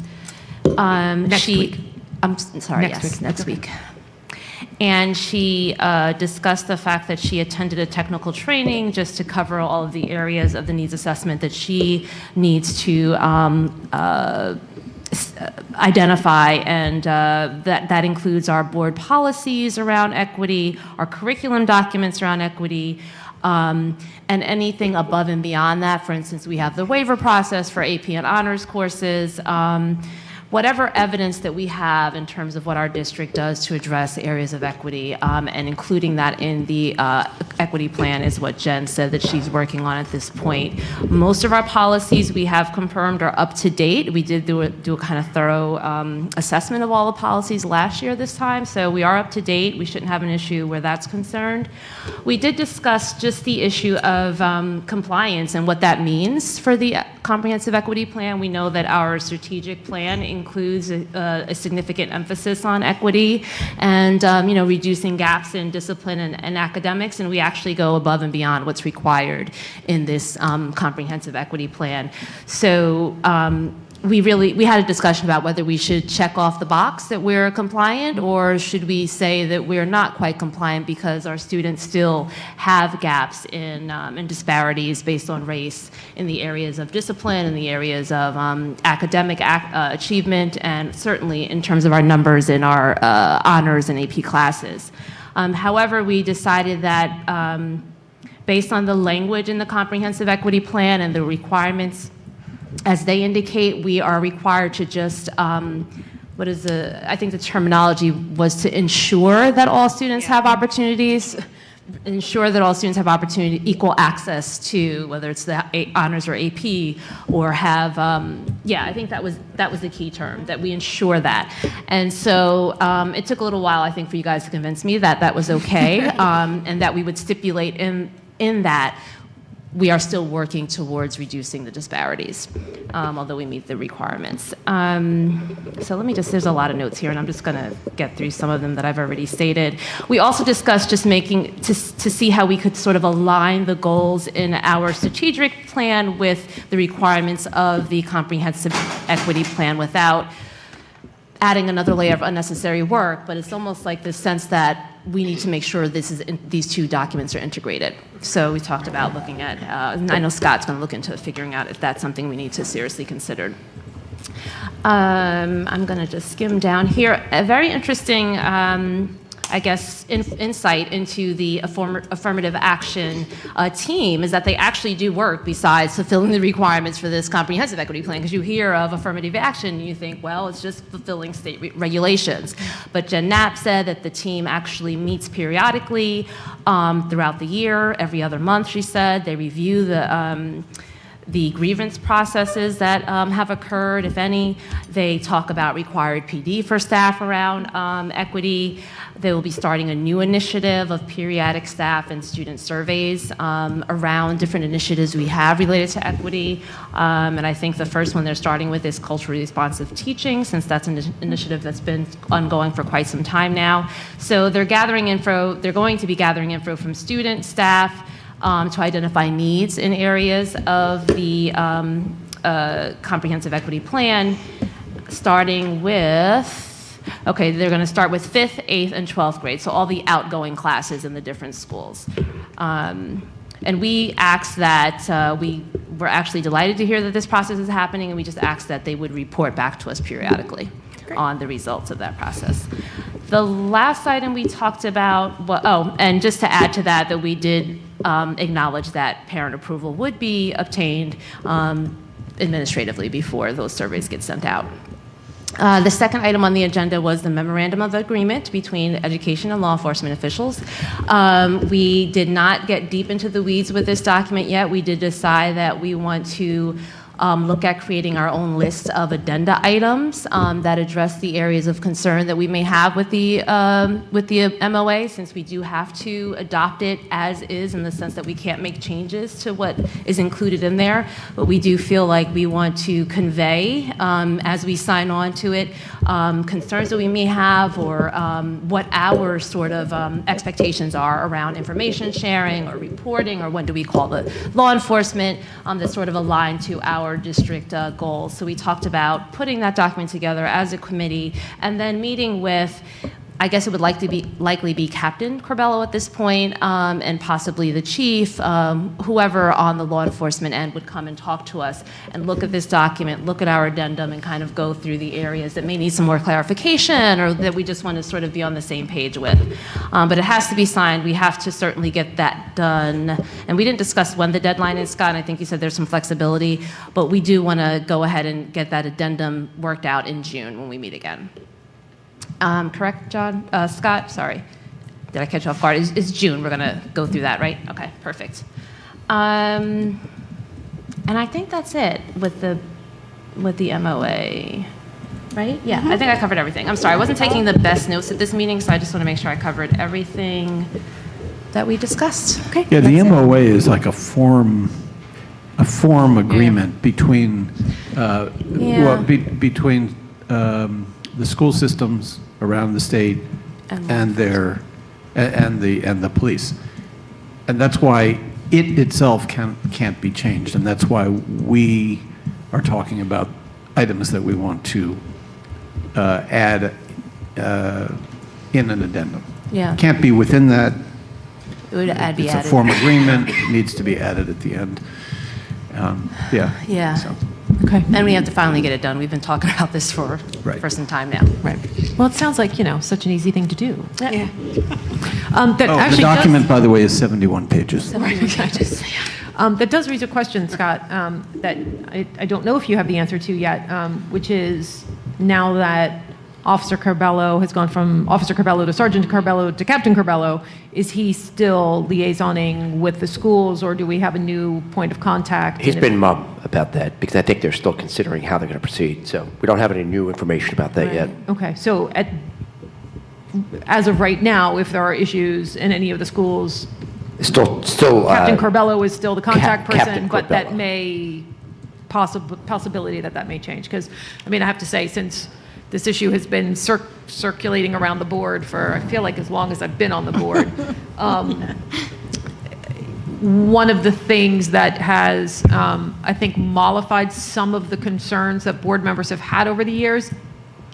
next week. Next week. And she discussed the fact that she attended a technical training just to cover all of the areas of the needs assessment that she needs to identify, and that includes our board policies around equity, our curriculum documents around equity, and anything above and beyond that. For instance, we have the waiver process for AP and honors courses. Whatever evidence that we have in terms of what our district does to address areas of equity, and including that in the equity plan is what Jen said that she's working on at this point. Most of our policies we have confirmed are up to date. We did do a kind of thorough assessment of all the policies last year this time, so we are up to date. We shouldn't have an issue where that's concerned. We did discuss just the issue of compliance and what that means for the comprehensive equity plan. We know that our strategic plan includes a significant emphasis on equity and reducing gaps in discipline and academics, and we actually go above and beyond what's required in this comprehensive equity plan. So we had a discussion about whether we should check off the box that we're compliant, or should we say that we're not quite compliant because our students still have gaps in disparities based on race in the areas of discipline, in the areas of academic achievement, and certainly in terms of our numbers in our honors and AP classes. However, we decided that based on the language in the comprehensive equity plan and the requirements as they indicate, we are required to just, I think the terminology was to ensure that all students have opportunities. ensure that all students have opportunity, equal access to, whether it's the honors or AP, or have, yeah, I think that was the key term, that we ensure that. And so it took a little while, I think, for you guys to convince me that that was okay, and that we would stipulate in that we are still working towards reducing the disparities, although we meet the requirements. So let me just, there's a lot of notes here, and I'm just gonna get through some of them that I've already stated. We also discussed just making, to see how we could sort of align the goals in our strategic plan with the requirements of the comprehensive equity plan without adding another layer of unnecessary work, but it's almost like this sense that we need to make sure these two documents are integrated. So we talked about looking at, I know Scott's going to look into figuring out if that's something we need to seriously consider. I'm going to just skim down here. A very interesting, I guess, insight into the affirmative action team is that they actually do work besides fulfilling the requirements for this comprehensive equity plan, because you hear of affirmative action and you think, well, it's just fulfilling state regulations. But Jen Knapp said that the team actually meets periodically throughout the year, every other month, she said. They review the grievance processes that have occurred, if any. They talk about required PD for staff around equity. They will be starting a new initiative of periodic staff and student surveys around different initiatives we have related to equity. And I think the first one they're starting with is culturally responsive teaching, since that's an initiative that's been ongoing for quite some time now. So they're gathering info, they're going to be gathering info from students, staff, to identify needs in areas of the comprehensive equity plan, starting with, okay, they're going to start with 5th, 8th, and 12th grade, so all the outgoing classes in the different schools. And we asked that, we were actually delighted to hear that this process is happening, and we just asked that they would report back to us periodically on the results of that process. The last item we talked about, well, and just to add to that, that we did acknowledge that parent approval would be obtained administratively before those surveys get sent out. The second item on the agenda was the memorandum of agreement between education and law enforcement officials. We did not get deep into the weeds with this document yet. We did decide that we want to look at creating our own list of addenda items that address the areas of concern that we may have with the MOA, since we do have to adopt it as is, in the sense that we can't make changes to what is included in there. But we do feel like we want to convey, as we sign on to it, concerns that we may have, or what our sort of expectations are around information sharing or reporting, or when do we call the law enforcement, that sort of align to our district goals. So we talked about putting that document together as a committee, and then meeting with, I guess it would likely be Captain Corbello at this point, and possibly the chief, whoever on the law enforcement end would come and talk to us and look at this document, look at our addendum, and kind of go through the areas that may need some more clarification, or that we just want to sort of be on the same page with. But it has to be signed. We have to certainly get that done. And we didn't discuss when the deadline is, Scott, and I think you said there's some flexibility, but we do want to go ahead and get that addendum worked out in June when we meet again. Correct, John? Scott, sorry. Did I catch you off guard? It's June. We're going to go through that, right? Okay, perfect. And I think that's it with the MOA, right? Yeah, I think I covered everything. I'm sorry, I wasn't taking the best notes at this meeting, so I just want to make sure I covered everything that we discussed. Okay. Yeah, the MOA is like a form agreement between between the school systems around the state and the police, and that's why it itself can't be changed, and that's why we are talking about items that we want to add in an addendum. Yeah. Can't be within that. It would be added. It's a form agreement. It needs to be added at the end. Yeah. Yeah. So. Okay. And we have to finally get it done. We've been talking about this for some time now. Right. Well, it sounds like, such an easy thing to do. Yeah. The document, by the way, is 71 pages. 71 pages. That does raise a question, Scott, that I don't know if you have the answer to yet, which is, now that Officer Carbello has gone from Officer Carbello to Sergeant Carbello to Captain Carbello, is he still liaisoning with the schools, or do we have a new point of contact? He's been mum about that, because I think they're still considering how they're going to proceed. So we don't have any new information about that yet. Okay, so as of right now, if there are issues in any of the schools, Still, Captain Carbello is still the contact person, Captain but that Carbello. may, possibility that may change. Because, I mean, I have to say, since this issue has been circulating around the board for, I feel like, as long as I've been on the board, one of the things that has, I think, mollified some of the concerns that board members have had over the years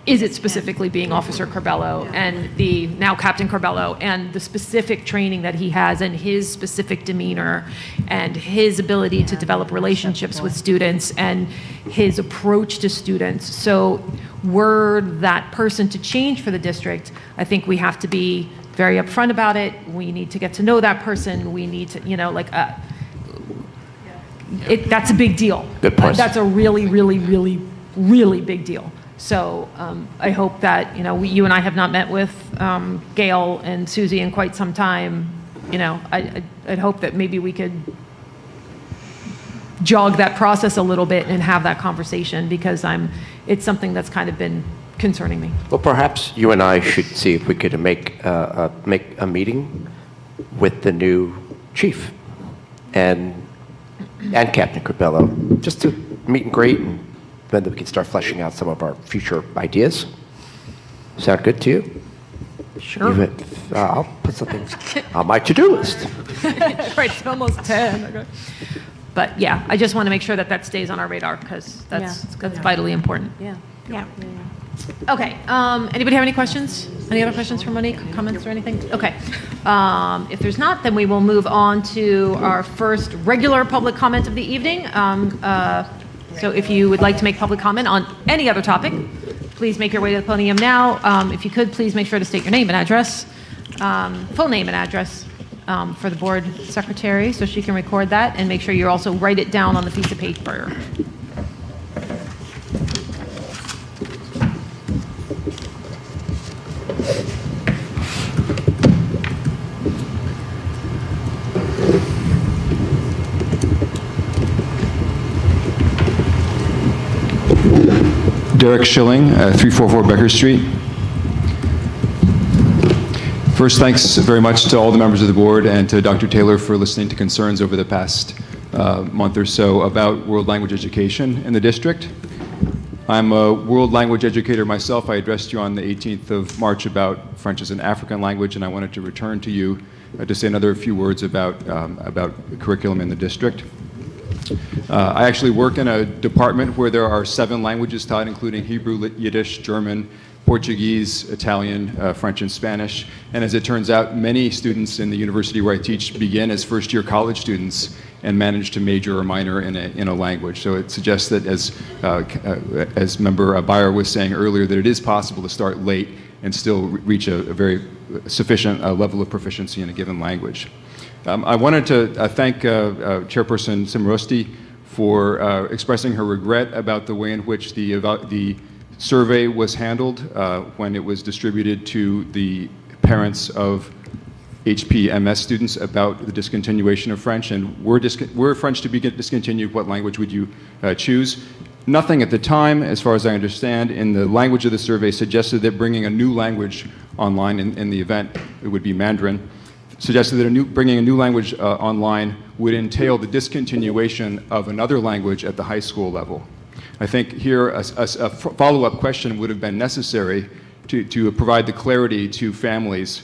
is it specifically being Officer Carbello and the now Captain Carbello, and the specific training that he has, and his specific demeanor, and his ability to develop relationships with students, and his approach to students. So were that person to change for the district, I think we have to be very upfront about it. We need to get to know that person. We need to, that's a big deal. Good point. That's a really, really, really, really big deal. So I hope that, you and I have not met with Gail and Susie in quite some time. I'd hope that maybe we could jog that process a little bit and have that conversation, because it's something that's kind of been concerning me. Well, perhaps you and I should see if we could make a meeting with the new chief and Captain Carbello, just to meet and greet, and then we can start fleshing out some of our future ideas. Sound good to you? Sure. I'll put something on my to-do list. Right, it's almost 10. Okay. But yeah, I just want to make sure that that stays on our radar, because that's vitally important. Yeah. Yeah. Okay, anybody have any questions? Any other questions for Monique, comments or anything? Okay. If there's not, then we will move on to our first regular public comment of the evening. So if you would like to make public comment on any other topic, please make your way to the podium now. If you could, please make sure to state your name and address, full name and address for the board secretary, so she can record that, and make sure you also write it down on the piece of paper. Derek Schilling, 344 Becker Street. First, thanks very much to all the members of the board and to Dr. Taylor for listening to concerns over the past month or so about world language education in the district. I'm a world language educator myself. I addressed you on the 18th of March about French as an African language, and I wanted to return to you to say another few words about curriculum in the district. I actually work in a department where there are 7 languages taught, including Hebrew, Yiddish, German, Portuguese, Italian, French, and Spanish. And as it turns out, many students in the university where I teach begin as first-year college students and manage to major or minor in a language. So it suggests that, as Member Beyer was saying earlier, that it is possible to start late and still reach a very sufficient level of proficiency in a given language. I wanted to thank Chairperson Simrosti for expressing her regret about the way in which the survey was handled when it was distributed to the parents of HPMS students about the discontinuation of French. And were French to be discontinued, what language would you choose? Nothing at the time, as far as I understand, in the language of the survey suggested that bringing a new language online in the event, it would be Mandarin, suggested that bringing a new language online would entail the discontinuation of another language at the high school level. I think here a follow-up question would have been necessary to provide the clarity to families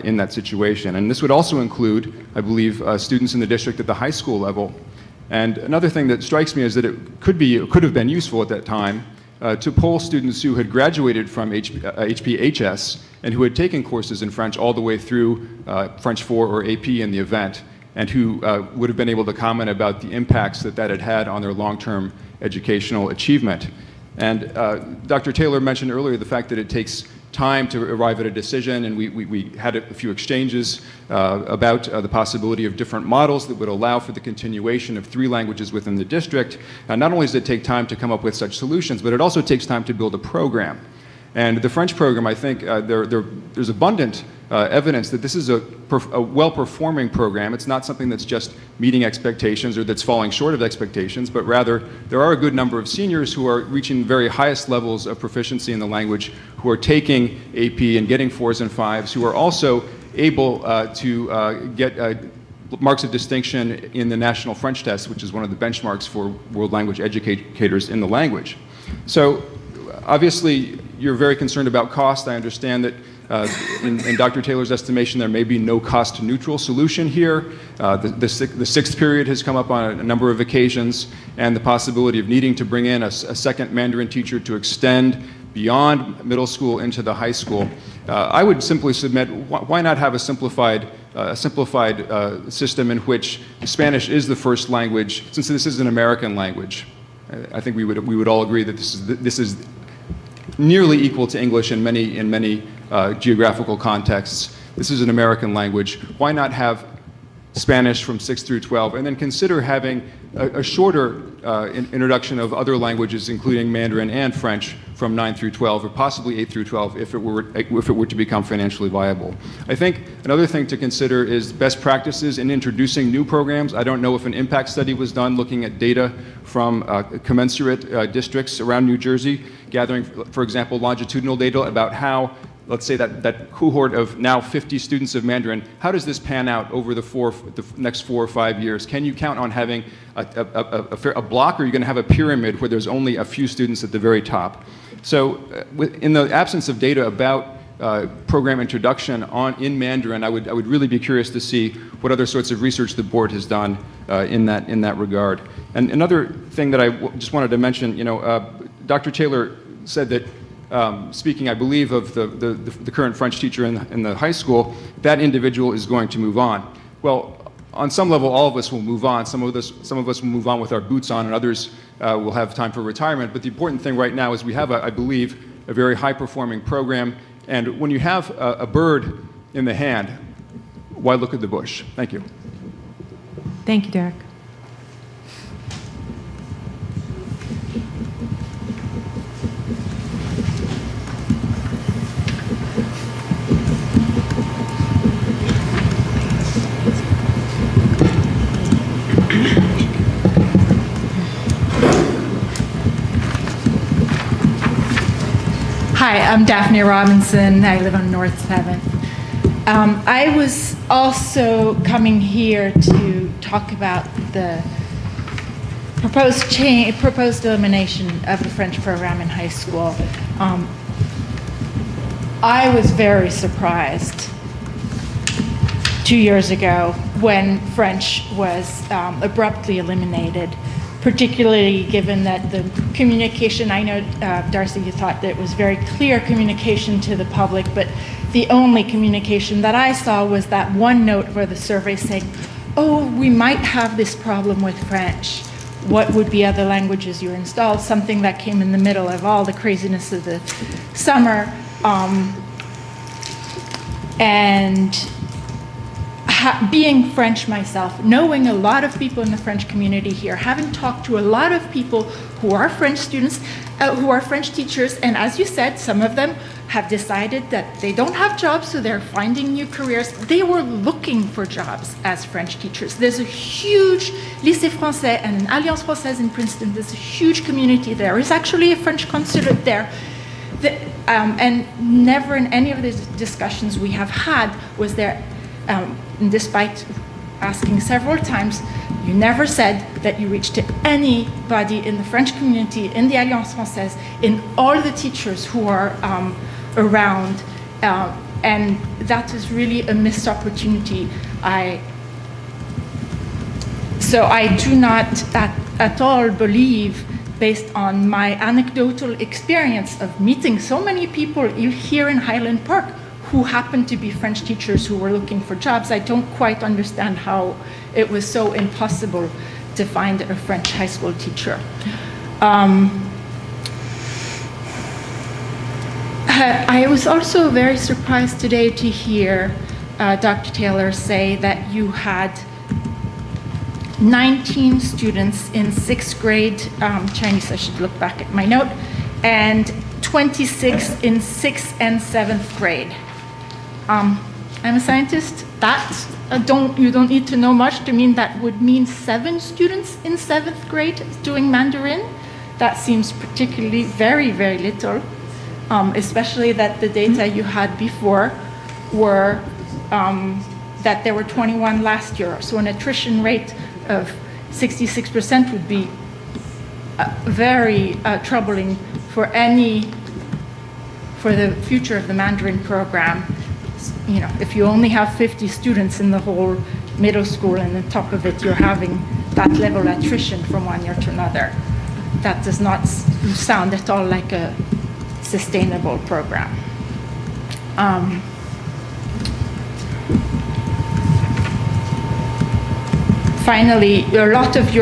in that situation. And this would also include, I believe, students in the district at the high school level. And another thing that strikes me is that it could have been useful at that time to poll students who had graduated from HPHS and who had taken courses in French all the way through French 4 or AP in the event, and who would have been able to comment about the impacts that had had on their long-term educational achievement. And Dr. Taylor mentioned earlier the fact that it takes time to arrive at a decision, and we had a few exchanges about the possibility of different models that would allow for the continuation of 3 languages within the district. Not only does it take time to come up with such solutions, but it also takes time to build a program. And the French program, I think there's abundant evidence that this is a well-performing program. It's not something that's just meeting expectations or that's falling short of expectations, but rather there are a good number of seniors who are reaching the very highest levels of proficiency in the language, who are taking AP and getting 4s and 5s, who are also able to get marks of distinction in the National French Test, which is one of the benchmarks for world language educators in the language. So obviously, you're very concerned about cost. I understand that in Dr. Taylor's estimation, there may be no cost-neutral solution here. The sixth period has come up on a number of occasions, and the possibility of needing to bring in a second Mandarin teacher to extend beyond middle school into the high school. I would simply submit, why not have a simplified system in which Spanish is the first language, since this is an American language. I think we would all agree that this is nearly equal to English in many geographical contexts. This is an American language. Why not have Spanish from 6 through 12, and then consider having a shorter introduction of other languages, including Mandarin and French, from 9 through 12, or possibly 8 through 12, if it were to become financially viable. I think another thing to consider is best practices in introducing new programs. I don't know if an impact study was done looking at data from commensurate districts around New Jersey, gathering, for example, longitudinal data about how, let's say that cohort of now 50 students of Mandarin, how does this pan out over the next 4 or 5 years? Can you count on having a block, or are you going to have a pyramid where there's only a few students at the very top? So in the absence of data about program introduction in Mandarin, I would really be curious to see what other sorts of research the board has done in that regard. And another thing that I just wanted to mention, Dr. Taylor said that speaking, I believe, of the current French teacher in the high school, that individual is going to move on. Well, on some level, all of us will move on. Some of us will move on with our boots on, and others will have time for retirement. But the important thing right now is we have, I believe, a very high-performing program. And when you have a bird in the hand, why look at the bush? Thank you. Thank you, Derek. Hi, I'm Daphne Robinson. I live on North 7th. I was also coming here to talk about the proposed elimination of the French program in high school. I was very surprised 2 years ago when French was abruptly eliminated, particularly given that the communication, I know, Darcy, you thought that it was very clear communication to the public, but the only communication that I saw was that one note for the survey saying, oh, we might have this problem with French. What would be other languages you installed? Something that came in the middle of all the craziness of the summer. Being French myself, knowing a lot of people in the French community here, having talked to a lot of people who are French students, who are French teachers, and as you said, some of them have decided that they don't have jobs, so they're finding new careers. They were looking for jobs as French teachers. There's a huge Lycée Français and an Alliance Française in Princeton. There's a huge community there. There's actually a French consulate there. And never in any of these discussions we have had was there, despite asking several times, you never said that you reached to anybody in the French community, in the Alliance Française, in all the teachers who are around, and that is really a missed opportunity. So I do not at all believe, based on my anecdotal experience of meeting so many people here in Highland Park who happened to be French teachers who were looking for jobs, I don't quite understand how it was so impossible to find a French high school teacher. I was also very surprised today to hear Dr. Taylor say that you had 19 students in 6th grade Chinese, I should look back at my note, and 26 in 6th and 7th grade. I'm a scientist. You don't need to know much to mean that would mean 7 students in 7th grade doing Mandarin. That seems particularly very, very little, especially that the data you had before were that there were 21 last year. So an attrition rate of 66% would be very troubling for the future of the Mandarin program. You know, if you only have 50 students in the whole middle school, and on top of it, you're having that level of attrition from one year to another, that does not sound at all like a sustainable program. Finally, a lot of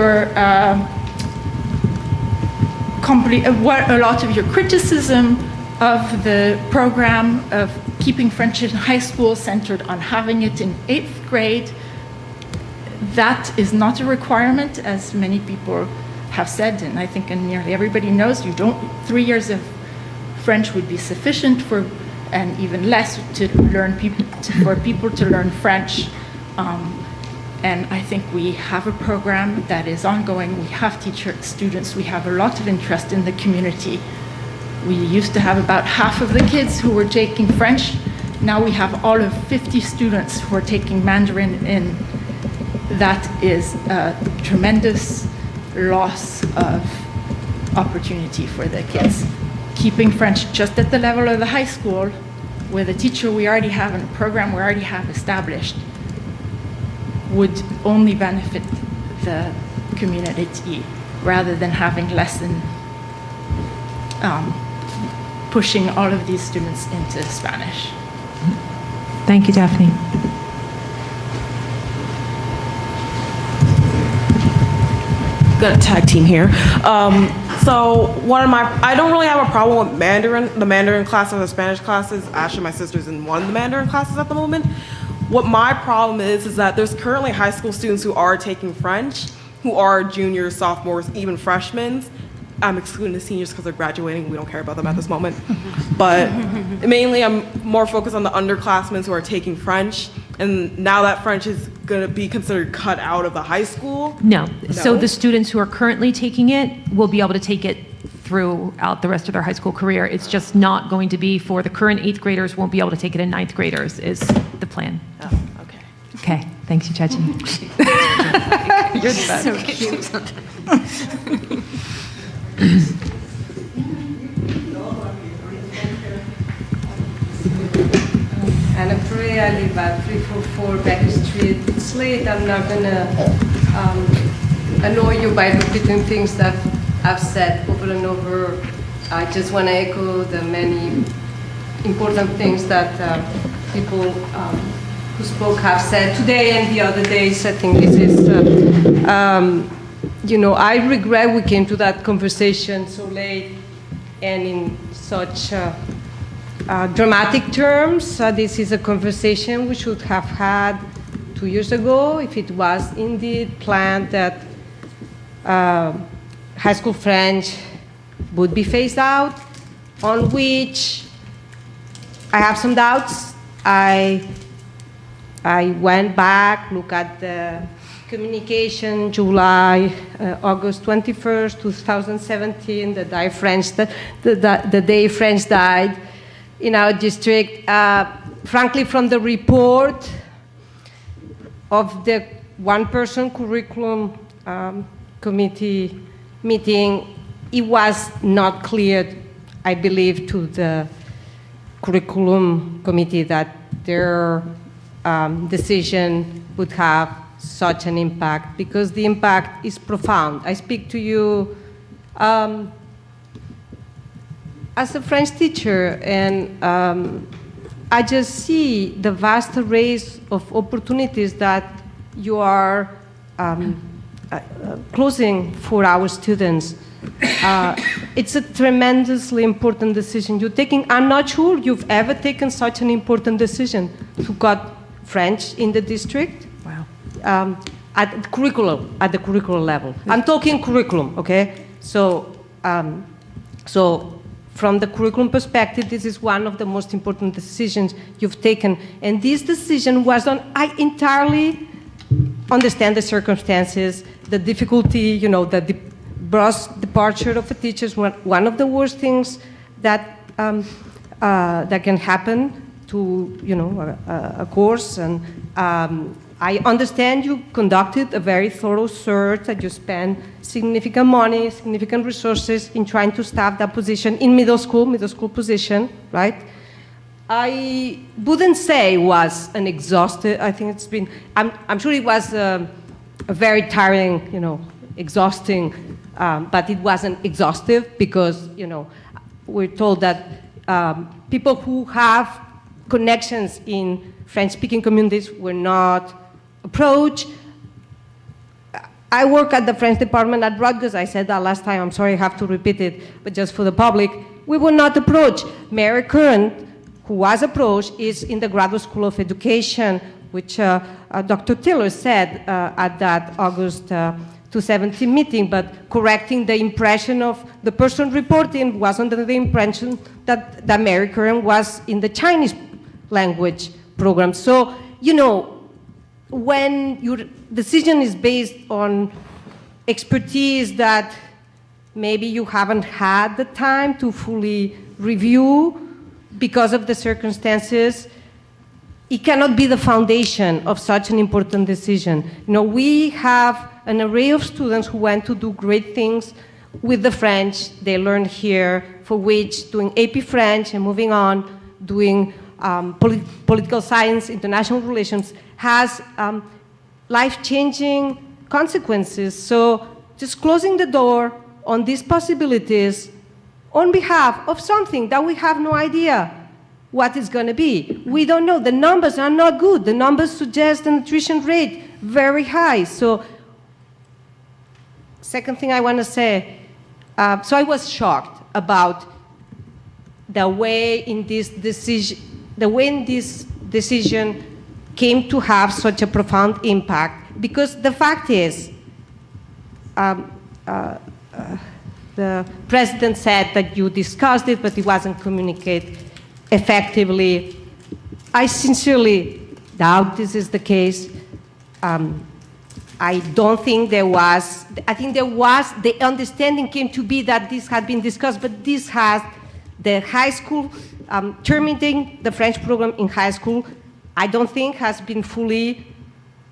your criticism of the program of keeping French in high school centered on having it in 8th grade, that is not a requirement, as many people have said, and I think nearly everybody knows. 3 years of French would be sufficient and even less for people to learn French. And I think we have a program that is ongoing. We have students. We have a lot of interest in the community. We used to have about half of the kids who were taking French. Now we have all of 50 students who are taking Mandarin, and that is a tremendous loss of opportunity for the kids. Keeping French just at the level of the high school with a teacher we already have and a program we already have established would only benefit the community rather than having lesson pushing all of these students into Spanish. Thank you, Daphne. Got a tag team here. So I don't really have a problem with the Mandarin classes or the Spanish classes. Actually, my sister's in one of the Mandarin classes at the moment. What my problem is that there's currently high school students who are taking French, who are juniors, sophomores, even freshmen. I'm excluding the seniors because they're graduating. We don't care about them at this moment. But mainly I'm more focused on the underclassmen who are taking French. And now that French is going to be considered cut out of the high school? No. So the students who are currently taking it will be able to take it throughout the rest of their high school career. It's just not going to be for the current 8th graders, won't be able to take it in 9th graders is the plan. Oh, okay. Okay. Thanks, Yuchachi. You're the best. So cute. Anna Frey, I live at 344 Becker Street. It's late. I'm not going to annoy you by repeating things that I've said over and over. I just want to echo the many important things that people who spoke have said today and the other days. I think this is, I regret we came to that conversation so late and in such dramatic terms. This is a conversation we should have had 2 years ago if it was indeed planned that high school French would be phased out, on which I have some doubts. I went back, looked at the communication, August 21st, 2017, the day French died in our district. Frankly, from the report of the one-person curriculum committee meeting, it was not clear, I believe, to the curriculum committee that their decision would have such an impact, because the impact is profound. I speak to you as a French teacher, and I just see the vast arrays of opportunities that you are closing for our students. It's a tremendously important decision you're taking. I'm not sure you've ever taken such an important decision to cut French in the district. Wow. At the curriculum level. I'm talking curriculum, okay? So from the curriculum perspective, this is one of the most important decisions you've taken. And this decision was on, I entirely understand the circumstances, the difficulty, the gross departure of a teacher is one of the worst things that that can happen to a course. And I understand you conducted a very thorough search, that you spent significant money, significant resources in trying to staff that position in middle school position, right? I wouldn't say it was an exhaustive. I think it's been. I'm sure it was a very tiring, exhausting, but it wasn't exhaustive because we're told that people who have connections in French-speaking communities were not approached. I work at the French department at Rutgers. I said that last time. I'm sorry I have to repeat it, but just for the public, we were not approached. Mary Curran, who was approached, is in the Graduate School of Education, which Dr. Taylor said at that August 2017 meeting, but correcting the impression of the person reporting was under the impression that Mary Curran was in the Chinese language program. So, when your decision is based on expertise that maybe you haven't had the time to fully review because of the circumstances, it cannot be the foundation of such an important decision. We have an array of students who went to do great things with the French they learned here, for which doing AP French and moving on, doing political science, international relations, has life-changing consequences. So just closing the door on these possibilities on behalf of something that we have no idea what it's going to be. We don't know. The numbers are not good. The numbers suggest an attrition rate very high. So second thing I want to say, so I was shocked about the way in this decision came to have such a profound impact, because the fact is, the president said that you discussed it, but it wasn't communicated effectively. I sincerely doubt this is the case. I don't think there was, I think there was, the understanding came to be that this had been discussed, but this has, the high school, terminating the French program in high school, I don't think has been fully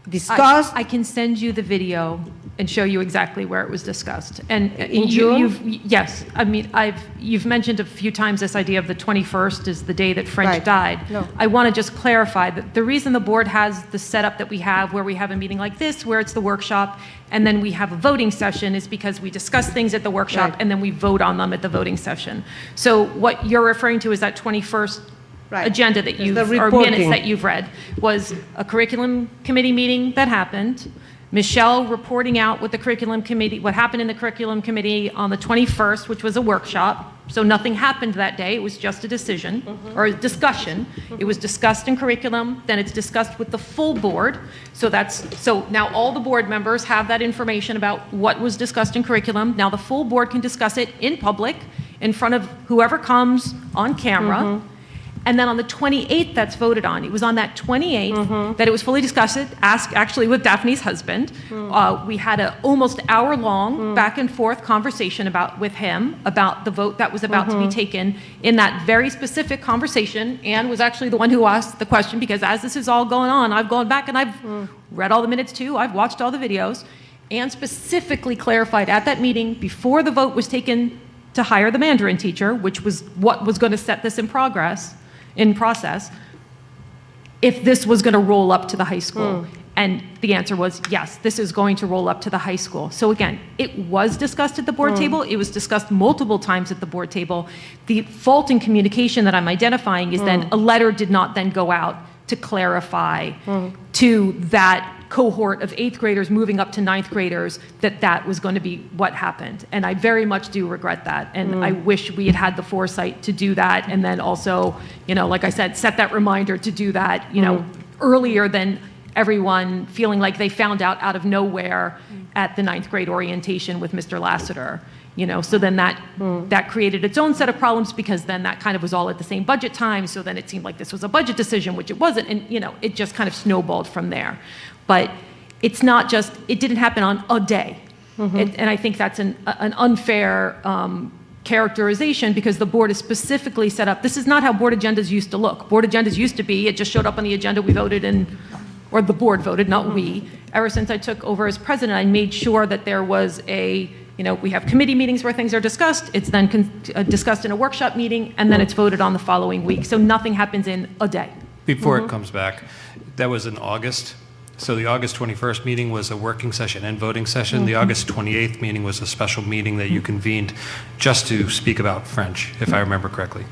discussed. I can send you the video and show you exactly where it was discussed. And in June? Yes, I mean, you've mentioned a few times this idea of the 21st is the day that French died. No. I want to just clarify that the reason the board has the setup that we have, where we have a meeting like this, where it's the workshop, and then we have a voting session, is because we discuss things at the workshop and then we vote on them at the voting session. So what you're referring to is that 21st agenda that you've, or minutes that you've read, was a curriculum committee meeting that happened, Michelle reporting out what the curriculum committee, what happened in the curriculum committee on the 21st, which was a workshop. So nothing happened that day. It was just a decision or a discussion. It was discussed in curriculum, then it's discussed with the full board. So now all the board members have that information about what was discussed in curriculum. Now the full board can discuss it in public in front of whoever comes on camera. And then on the 28th, that's voted on. It was on that 28th that it was fully discussed, actually with Daphne's husband. We had an almost hour-long back and forth conversation with him about the vote that was about to be taken. In that very specific conversation, Anne was actually the one who asked the question, because as this is all going on, I've gone back and I've read all the minutes too, I've watched all the videos. Anne specifically clarified at that meeting, before the vote was taken to hire the Mandarin teacher, which was what was going to set this in process, if this was going to roll up to the high school. And the answer was yes, this is going to roll up to the high school. So again, it was discussed at the board table. It was discussed multiple times at the board table. The fault in communication that I'm identifying is then a letter did not then go out to clarify to that cohort of 8th graders moving up to 9th graders that was going to be what happened. And I very much do regret that. And I wish we had had the foresight to do that. And then also, like I said, set that reminder to do that, earlier than everyone feeling like they found out of nowhere at the 9th grade orientation with Mr. Lassiter. So then that created its own set of problems, because then that kind of was all at the same budget time. So then it seemed like this was a budget decision, which it wasn't. And, it just kind of snowballed from there. But it's not just, it didn't happen on a day. And I think that's an unfair characterization, because the board is specifically set up. This is not how board agendas used to look. Board agendas used to be, it just showed up on the agenda, we voted in, or the board voted, not we. Ever since I took over as president, I made sure that there was we have committee meetings where things are discussed, it's then discussed in a workshop meeting, and then it's voted on the following week. So nothing happens in a day. Before it comes back, that was in August. So the August 21st meeting was a working session and voting session. The August 28th meeting was a special meeting that you convened just to speak about French, if I remember correctly.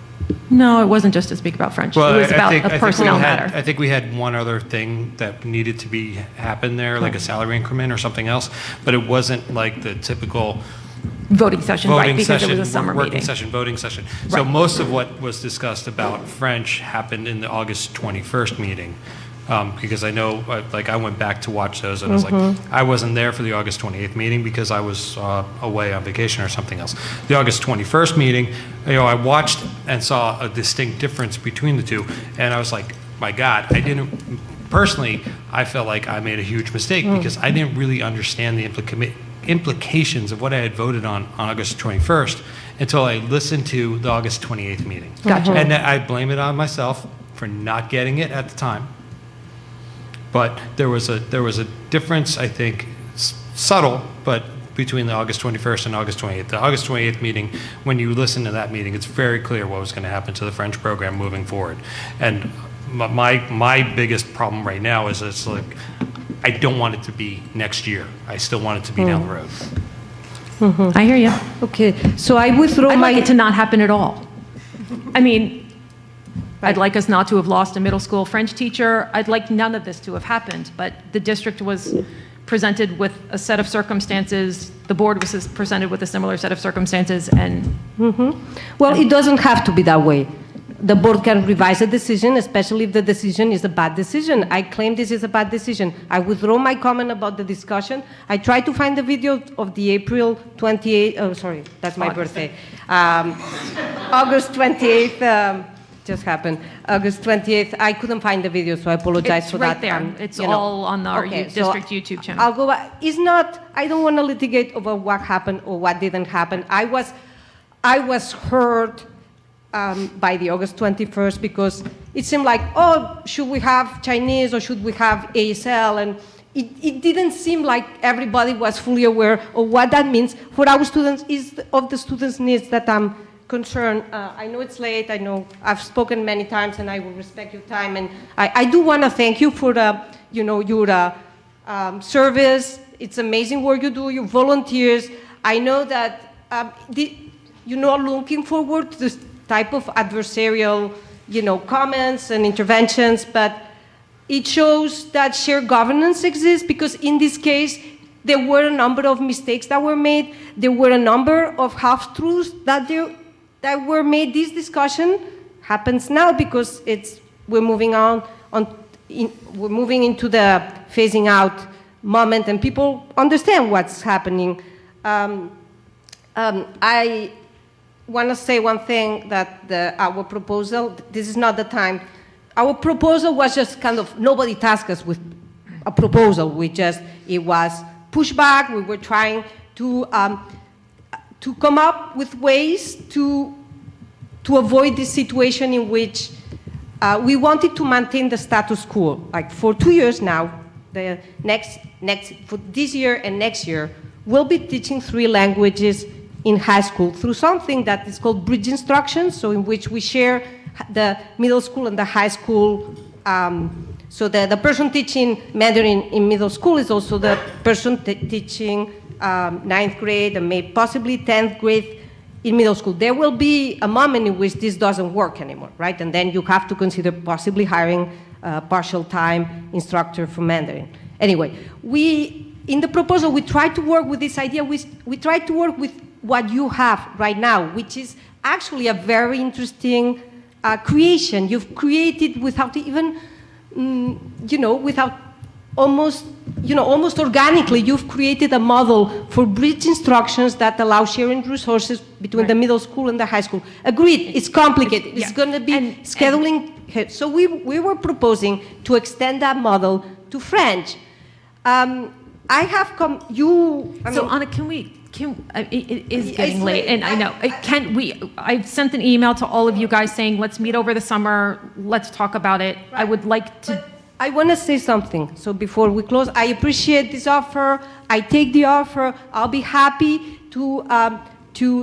No, it wasn't just to speak about French. It was about a personnel matter. I think we had one other thing that needed to happen there, like a salary increment or something else, but it wasn't like the typical voting session, right, because it was a summer working meeting. session, voting session. So most of what was discussed about French happened in the August 21st meeting. Because I know, I went back to watch those, and I was like, I wasn't there for the August 28th meeting because I was away on vacation or something else. The August 21st meeting, I watched and saw a distinct difference between the two, and I was like, my God, personally, I felt like I made a huge mistake because I didn't really understand the implications of what I had voted on August 21st until I listened to the August 28th meeting. Gotcha. And I blame it on myself for not getting it at the time. But there was a difference, I think, subtle, but between the August 21st and August 28th. The August 28th meeting, when you listen to that meeting, it's very clear what was going to happen to the French program moving forward. And my biggest problem right now is it's like, I don't want it to be next year. I still want it to be down the road. I hear you. Okay, so I withdraw I'd my... like it to not happen at all. I mean, I'd like us not to have lost a middle school French teacher. I'd like none of this to have happened, but the district was presented with a set of circumstances, the board was presented with a similar set of circumstances, and... Well, it doesn't have to be that way. The board can revise a decision, especially if the decision is a bad decision. I claim this is a bad decision. I withdraw my comment about the discussion. I tried to find the video of the April 28th, oh, sorry, that's my birthday. August 28th, just happened. August 28th, I couldn't find the video, so I apologize for that. It's right there. It's all on our district YouTube channel. I'll go back. It's not, I don't want to litigate over what happened or what didn't happen. I was hurt by the August 21st because it seemed like, oh, should we have Chinese or should we have ASL? And it didn't seem like everybody was fully aware of what that means for our students, is of the students' needs that I'm concerned. I know it's late. I know I've spoken many times, and I will respect your time. And I do want to thank you for your service. It's amazing work you do. Your volunteers. I know that you're not looking forward to this type of adversarial, comments and interventions, but it shows that shared governance exists, because in this case, there were a number of mistakes that were made. There were a number of half-truths that were made. This discussion happens now because we're moving we're moving into the phasing out moment, and people understand what's happening. I want to say one thing, that our proposal, this is not the time. Our proposal was just kind of, nobody tasked us with a proposal. It was pushback. We were trying to come up with ways to avoid this situation in which we wanted to maintain the status quo. Like for 2 years now, for this year and next year, we'll be teaching 3 languages in high school through something that is called bridge instruction, so in which we share the middle school and the high school. So the person teaching Mandarin in middle school is also the person teaching 9th grade and maybe possibly 10th grade in middle school. There will be a moment in which this doesn't work anymore, right? And then you have to consider possibly hiring a partial-time instructor for Mandarin. Anyway, in the proposal, we try to work with this idea. We try to work with what you have right now, which is actually a very interesting creation. You've created without even, without almost, almost organically, you've created a model for bridge instructions that allow sharing resources between the middle school and the high school. Agreed, it's complicated. It's going to be scheduling. So we were proposing to extend that model to French. I have come, Anna, it is getting late, and I know, I've sent an email to all of you guys saying, let's meet over the summer, let's talk about it. I would like to. I want to say something. So before we close, I appreciate this offer. I take the offer. I'll be happy to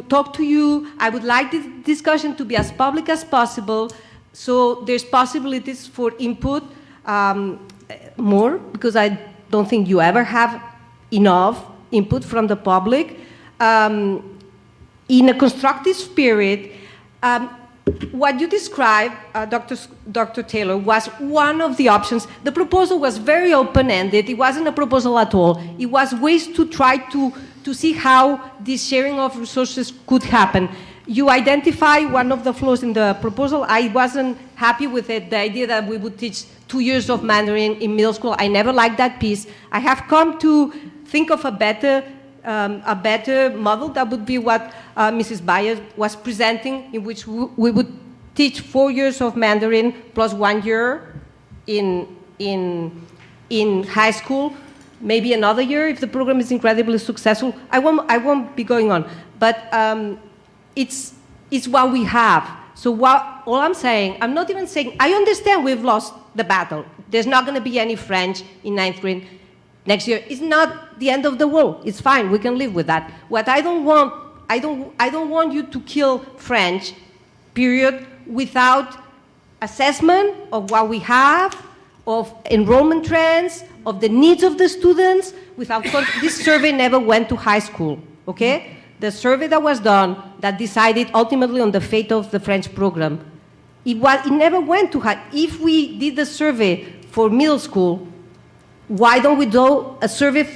talk to you. I would like this discussion to be as public as possible. So there's possibilities for input more, because I don't think you ever have enough input from the public. In a constructive spirit, what you described, Dr. Taylor, was one of the options. The proposal was very open-ended. It wasn't a proposal at all. It was ways to try to see how this sharing of resources could happen. You identify one of the flaws in the proposal. I wasn't happy with it, the idea that we would teach 2 years of Mandarin in middle school. I never liked that piece. I have come to think of a better model that would be what Mrs. Bayer was presenting, in which we would teach 4 years of Mandarin plus 1 year in high school, maybe another year if the program is incredibly successful. I won't be going on, but it's what we have. So all I'm saying, I'm not even saying, I understand we've lost the battle. There's not going to be any French in 9th grade next year. It's not the end of the world. It's fine. We can live with that. What I don't want, I don't want you to kill French, period, without assessment of what we have, of enrollment trends, of the needs of the students. Without this survey never went to high school. Okay? The survey that was done that decided ultimately on the fate of the French program, it never went to high. If we did the survey for middle school, why don't we do a survey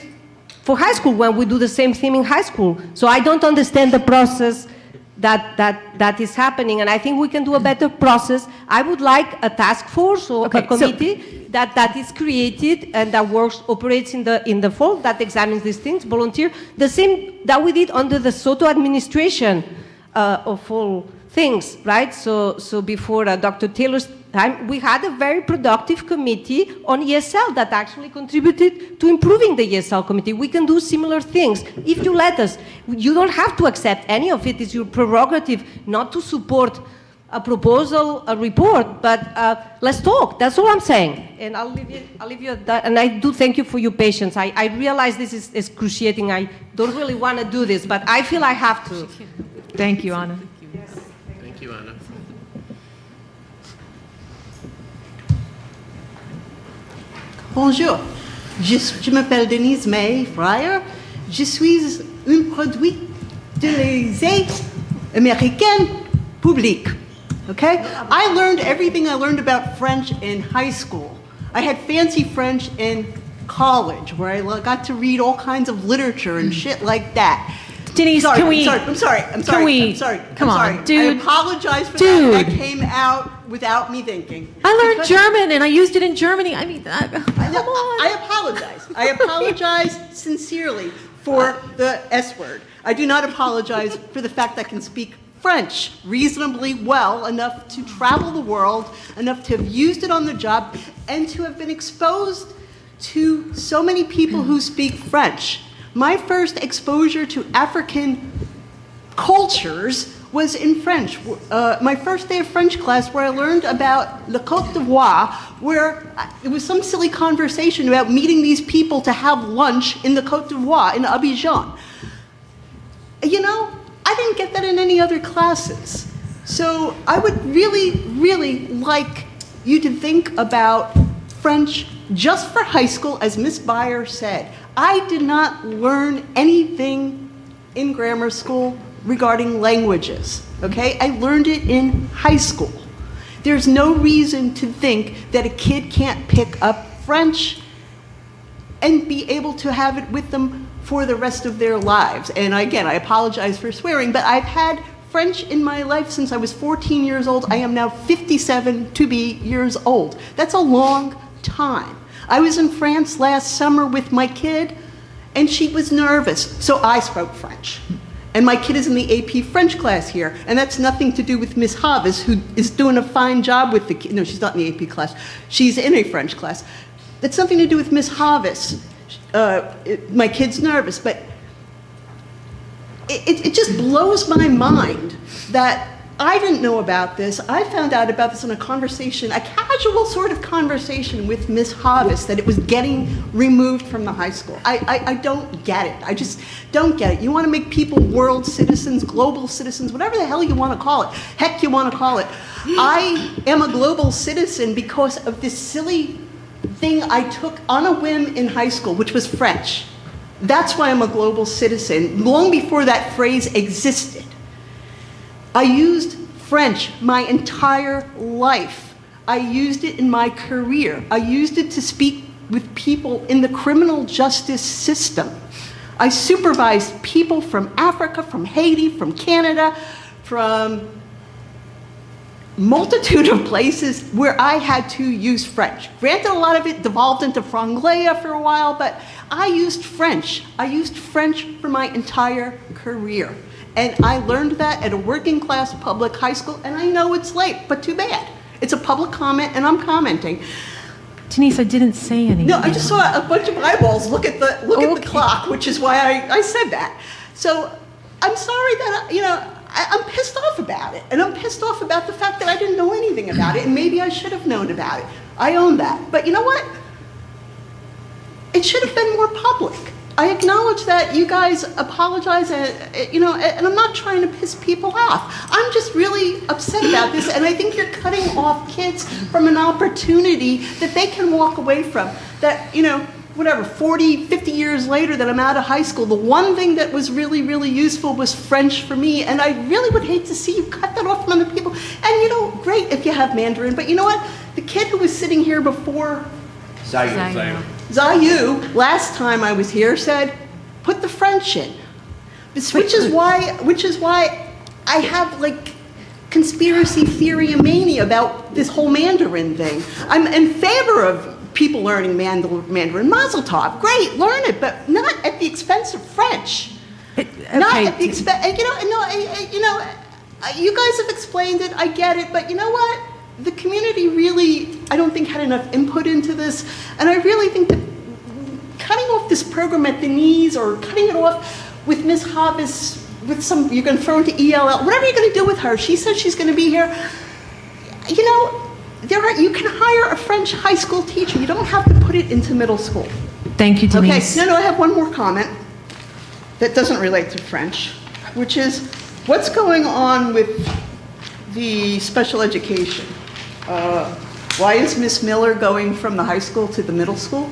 for high school when we do the same thing in high school? So I don't understand the process that is happening, and I think we can do a better process. I would like a task force or a committee that is created and that operates in the fall, that examines these things, volunteer. The same that we did under the Soto administration of all things, right? So before Dr. Taylor's time, we had a very productive committee on ESL that actually contributed to improving the ESL committee. We can do similar things if you let us. You don't have to accept any of it. It's your prerogative not to support a proposal, a report, but let's talk. That's all I'm saying. And I'll leave you at that. And I do thank you for your patience. I realize this is excruciating. I don't really want to do this, but I feel I have to. Thank you, Anna. Thank you, Anna. Bonjour, je m'appelle Denise May Fryer. Je suis un produit de les aides américaines publiques. Okay? I learned everything I learned about French in high school. I had fancy French in college, where I got to read all kinds of literature and shit like that. Denise, I'm sorry. Come on, dude. I apologize for that. That came out without me thinking. I learned German and I used it in Germany. I mean, come on. I apologize. I apologize sincerely for the S word. I do not apologize for the fact that I can speak French reasonably well, enough to travel the world, enough to have used it on the job, and to have been exposed to so many people who speak French. My first exposure to African cultures was in French. My first day of French class, where I learned about Le Côte d'Ivoire, where it was some silly conversation about meeting these people to have lunch in the Côte d'Ivoire, in Abidjan. You know, I didn't get that in any other classes. So I would really, really like you to think about French just for high school, as Miss Bayer said. I did not learn anything in grammar school regarding languages, okay? I learned it in high school. There's no reason to think that a kid can't pick up French and be able to have it with them for the rest of their lives. And again, I apologize for swearing, but I've had French in my life since I was 14 years old. I am now 57 to be years old. That's a long time. I was in France last summer with my kid, and she was nervous, so I spoke French. And my kid is in the AP French class here, and that's nothing to do with Miss Havis, who is doing a fine job with the kids. No, she's not in the AP class. She's in a French class. That's something to do with Miss Havis. My kid's nervous, but it just blows my mind that I didn't know about this. I found out about this in a conversation, a casual sort of conversation with Miss Havis, that it was getting removed from the high school. I don't get it. I just don't get it. You want to make people world citizens, global citizens, whatever the hell you want to call it. Heck you want to call it. I am a global citizen because of this silly thing I took on a whim in high school, which was French. That's why I'm a global citizen, long before that phrase existed. I used French my entire life. I used it in my career. I used it to speak with people in the criminal justice system. I supervised people from Africa, from Haiti, from Canada, from multitude of places where I had to use French. Granted, a lot of it devolved into Franglais for a while, but I used French. I used French for my entire career. And I learned that at a working class public high school, and I know it's late, but too bad. It's a public comment, and I'm commenting. Denise, I didn't say anything. No, I just saw a bunch of eyeballs look at the clock, which is why I said that. So I'm sorry that, I'm pissed off about it. And I'm pissed off about the fact that I didn't know anything about it, and maybe I should have known about it. I own that. But you know what? It should have been more public. I acknowledge that you guys apologize, and I'm not trying to piss people off. I'm just really upset about this, and I think you're cutting off kids from an opportunity that they can walk away from. That, 40, 50 years later that I'm out of high school, the one thing that was really, really useful was French for me, and I really would hate to see you cut that off from other people. And, great if you have Mandarin, but you know what? The kid who was sitting here before, Zayu, last time I was here, said, put the French in. Which is why I have, conspiracy theory and mania about this whole Mandarin thing. I'm in favor of people learning Mandarin. Mazel tov, great, learn it, but not at the expense of French. Not at the expense, you guys have explained it, I get it, but you know what? The community really, I don't think, had enough input into this, and I really think that cutting off this program at the knees, or cutting it off with Ms. Havis, you're going to throw into ELL, whatever you're going to do with her. She says she's going to be here. You can hire a French high school teacher. You don't have to put it into middle school. Thank you, Denise. Okay, no, I have one more comment that doesn't relate to French, which is what's going on with the special education. Why is Miss Miller going from the high school to the middle school?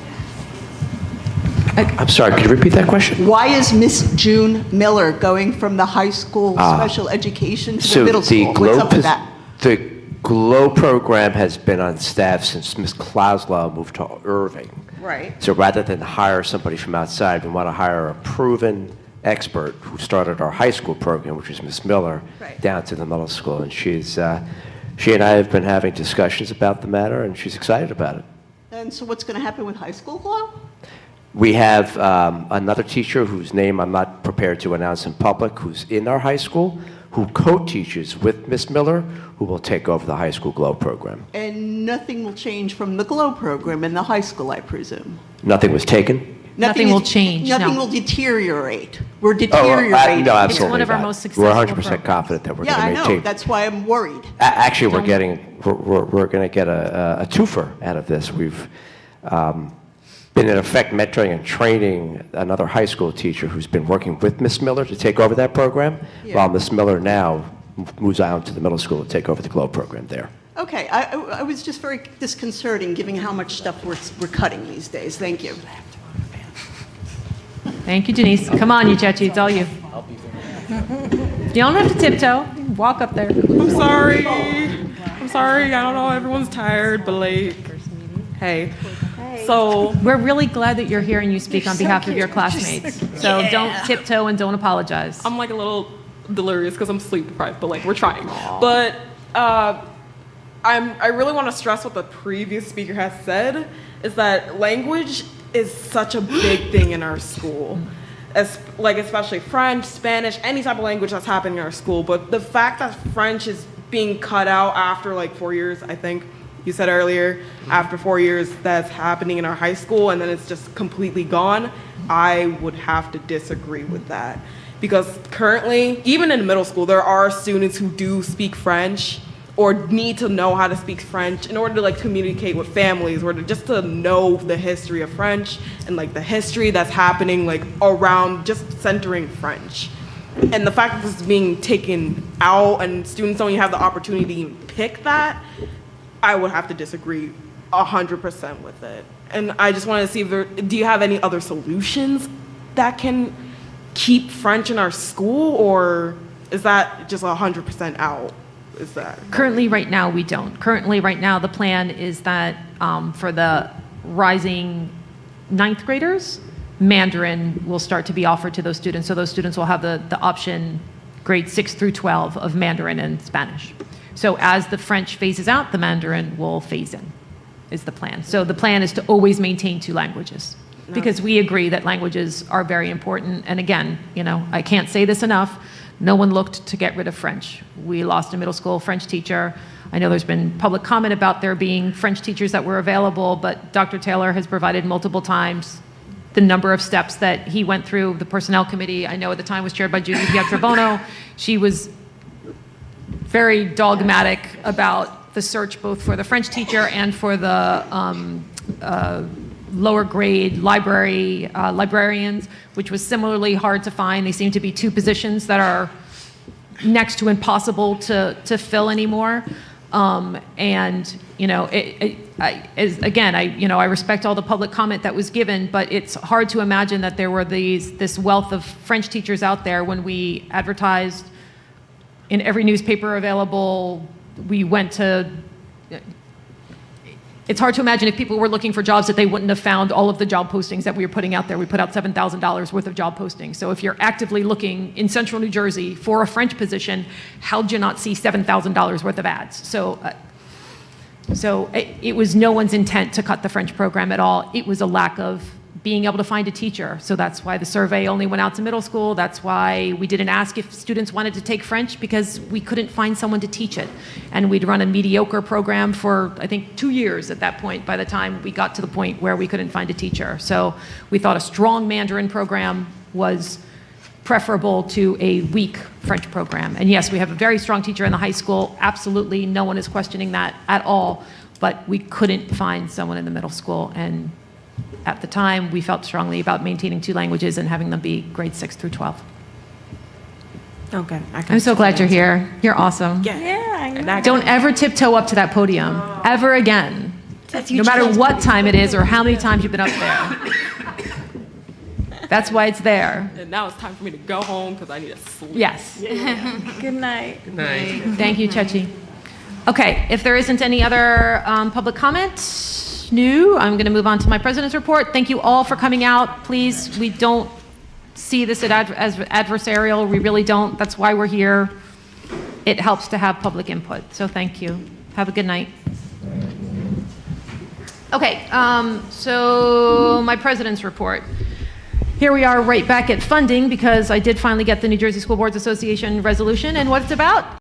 I'm sorry, could you repeat that question? Why is Miss June Miller going from the high school special education to the middle school? What's up with that? The GLOW program has been on staff since Ms. Klauslau moved to Irving. Right. So rather than hire somebody from outside, we want to hire a proven expert who started our high school program, which is Ms. Miller, down to the middle school. And she and I have been having discussions about the matter, and she's excited about it. And so what's going to happen with high school GLOW? We have another teacher whose name I'm not prepared to announce in public, who's in our high school, who co-teaches with Ms. Miller, who will take over the high school GLOW program. And nothing will change from the GLOW program in the high school, I presume? Nothing was taken? Nothing will change. Nothing will deteriorate. We're deteriorating. No, absolutely. It's one of our most successful We're 100% confident that we're going to maintain. Yeah, I know. That's why I'm worried. Actually, we're going to get a twofer out of this. We've been in effect mentoring and training another high school teacher who's been working with Miss Miller to take over that program, while Miss Miller now moves on to the middle school to take over the GLOW program there. Okay, I was just very disconcerting given how much stuff we're cutting these days. Thank you. Thank you, Denise. Come on, you Chachi, it's all you. You don't have to tiptoe. You can walk up there. I'm sorry. I don't know. Everyone's tired, but hey. So we're really glad that you're here and you speak on behalf of your classmates. So don't tiptoe and don't apologize. I'm a little delirious because I'm sleep deprived, but we're trying. But I really want to stress what the previous speaker has said, is that language is such a big thing in our school. Especially French, Spanish, any type of language that's happening in our school. But the fact that French is being cut out after like 4 years, I think you said earlier, after 4 years that's happening in our high school and then it's just completely gone, I would have to disagree with that. Because currently, even in middle school, there are students who do speak French or need to know how to speak French in order to like communicate with families or just to know the history of French and like the history that's happening like around just centering French. And the fact that this is being taken out and students don't even have the opportunity to even pick that, I would have to disagree 100% with it. And I just wanted to see if do you have any other solutions that can keep French in our school, or is that just 100% out? Is that Currently, right now, we don't. Currently, right now, the plan is that for the rising ninth graders, Mandarin will start to be offered to those students. So those students will have the option, grades 6 through 12, of Mandarin and Spanish. So as the French phases out, the Mandarin will phase in, is the plan. So the plan is to always maintain 2 languages, because we agree that languages are very important. And again, I can't say this enough, no one looked to get rid of French. We lost a middle school French teacher. I know there's been public comment about there being French teachers that were available, but Dr. Taylor has provided multiple times the number of steps that he went through. The personnel committee, I know at the time, was chaired by Judy Pietrobono. She was very dogmatic about the search both for the French teacher and for the lower grade librarians, which was similarly hard to find. They seem to be 2 positions that are next to impossible to fill anymore. And I respect all the public comment that was given, but it's hard to imagine that there were this wealth of French teachers out there when we advertised in every newspaper available. We went to. It's hard to imagine if people were looking for jobs that they wouldn't have found all of the job postings that we were putting out there. We put out $7,000 worth of job postings. So if you're actively looking in central New Jersey for a French position, how'd you not see $7,000 worth of ads? So it was no one's intent to cut the French program at all. It was a lack of being able to find a teacher. So that's why the survey only went out to middle school. That's why we didn't ask if students wanted to take French, because we couldn't find someone to teach it. And we'd run a mediocre program for, I think, 2 years at that point, by the time we got to the point where we couldn't find a teacher. So we thought a strong Mandarin program was preferable to a weak French program. And yes, we have a very strong teacher in the high school. Absolutely, no one is questioning that at all. But we couldn't find someone in the middle school. And at the time, we felt strongly about maintaining 2 languages and having them be grades 6 through 12. Okay. I'm so glad you're here. You're awesome. Yeah. Don't ever tiptoe up to that podium, ever again. No matter what time it is or how many times you've been up there. That's why it's there. And now it's time for me to go home because I need to sleep. Yes. Good night. Good night. Thank you, Chechi. Okay, if there isn't any other public comment, I'm going to move on to my president's report. Thank you all for coming out. Please, we don't see this as adversarial. We really don't. That's why we're here. It helps to have public input. So thank you. Have a good night. Okay, so my president's report. Here we are right back at funding, because I did finally get the New Jersey School Boards Association resolution, and what it's about?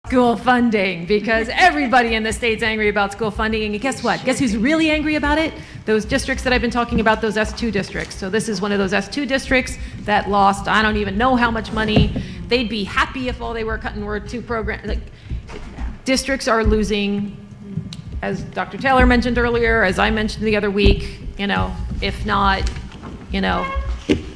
School funding, because everybody in the state's angry about school funding, and guess what? Guess who's really angry about it? Those districts that I've been talking about, those S2 districts. So this is one of those S2 districts that lost, I don't even know how much money. They'd be happy if all they were cutting were 2 programs. Like, districts are losing, as Dr. Taylor mentioned earlier, as I mentioned the other week, if not,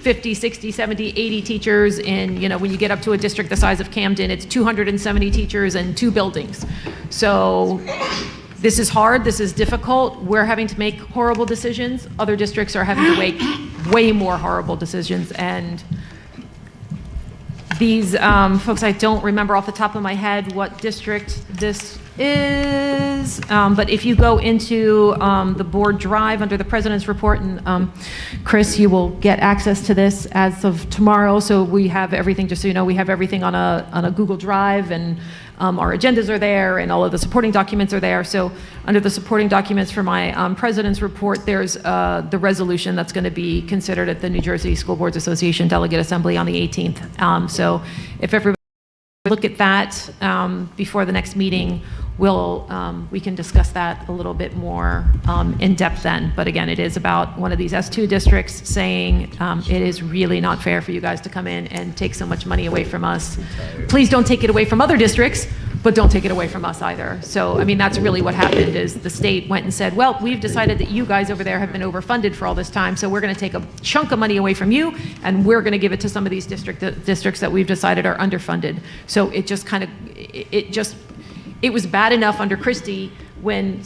50, 60, 70, 80 teachers in, when you get up to a district the size of Camden, it's 270 teachers and 2 buildings. So this is hard, this is difficult. We're having to make horrible decisions. Other districts are having to make way more horrible decisions. And these folks, I don't remember off the top of my head what district this is, but if you go into the board drive under the president's report, and Chris, you will get access to this as of tomorrow. So we have everything, just so you know, we have everything on a Google Drive, and Our agendas are there, and all of the supporting documents are there. So under the supporting documents for my president's report, there's the resolution that's going to be considered at the New Jersey School Boards Association Delegate Assembly on the 18th. So if everybody look at that before the next meeting, we can discuss that a little bit more in depth then. But again, it is about one of these S2 districts saying it is really not fair for you guys to come in and take so much money away from us. Please don't take it away from other districts, but don't take it away from us either. So, I mean, that's really what happened is the state went and said, well, we've decided that you guys over there have been overfunded for all this time, so we're going to take a chunk of money away from you, and we're going to give it to some of these districts that we've decided are underfunded. So it just kind of, it was bad enough under Christie when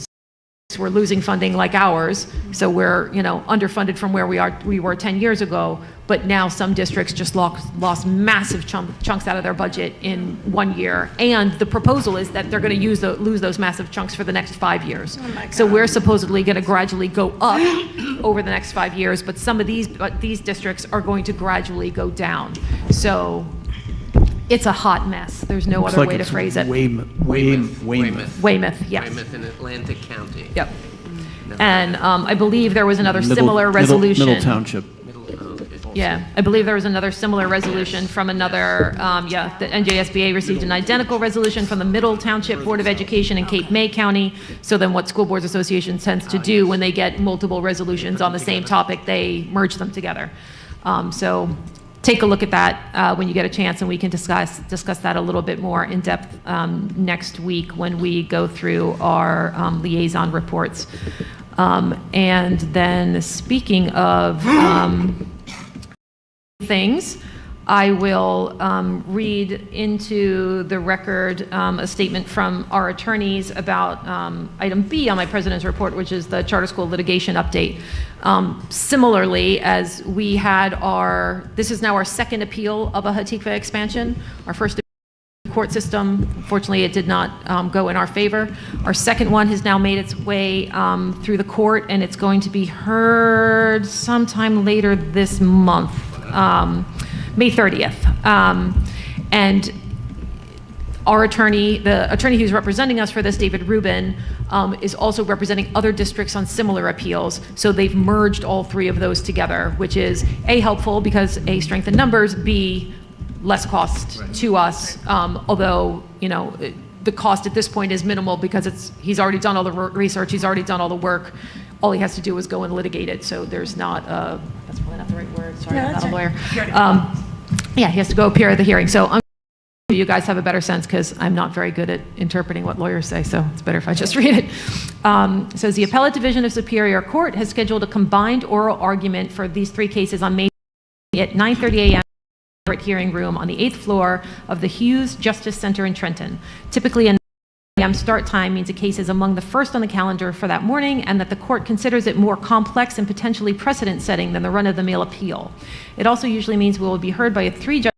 we're losing funding like ours, so we're underfunded from where we were 10 years ago, but now some districts just lost massive chunks out of their budget in 1 year, and the proposal is that they're going to lose those massive chunks for the next 5 years. So we're supposedly going to gradually go up over the next 5 years, but some of these districts are going to gradually go down. So it's a hot mess. There's no other way to phrase it. Weymouth. Weymouth, yes. Weymouth in Atlantic County. Yep. And I believe there was another similar resolution. Middle Township. Yeah, I believe there was another similar resolution from another, the NJSBA received an identical resolution from the Middle Township Board of Education in Cape May County. So then what School Boards Association tends to do when they get multiple resolutions on the same topic, they merge them together. So take a look at that when you get a chance, and we can discuss that a little bit more in depth next week when we go through our liaison reports. And then speaking of things, I will read into the record a statement from our attorneys about item B on my president's report, which is the charter school litigation update. Similarly, as we had this is now our second appeal of a Hatikva expansion. Our first court system, unfortunately, it did not go in our favor. Our second one has now made its way through the court, and it's going to be heard sometime later this month. May 30th. And our attorney, the attorney who's representing us for this, David Rubin, is also representing other districts on similar appeals. So they've merged all three of those together, which is A, helpful because A, strength in numbers, B, less cost to us, although, the cost at this point is minimal because he's already done all the research, he's already done all the work. All he has to do is go and litigate it. So there's not that's probably not the right word. Sorry, I'm not a lawyer. Yeah, he has to go appear at the hearing. So you guys have a better sense because I'm not very good at interpreting what lawyers say, so it's better if I just read it. It says the Appellate Division of Superior Court has scheduled a combined oral argument for these three cases on May at 9:30 a.m. hearing room on the 8th floor of the Hughes Justice Center in Trenton. Typically, a 9 a.m. start time means a case is among the first on the calendar for that morning and that the court considers it more complex and potentially precedent-setting than the run-of-the-mill appeal. It also usually means we will be heard by a 3-judge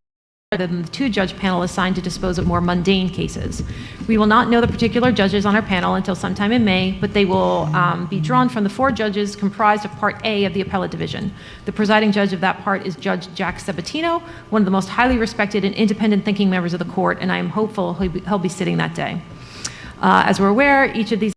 rather than the 2-judge panel assigned to dispose of more mundane cases. We will not know the particular judges on our panel until sometime in May, but they will be drawn from the 4 judges comprised of Part A of the Appellate Division. The presiding judge of that part is Judge Jack Sabatino, one of the most highly respected and independent thinking members of the court, and I am hopeful he'll be sitting that day. As we're aware, each of these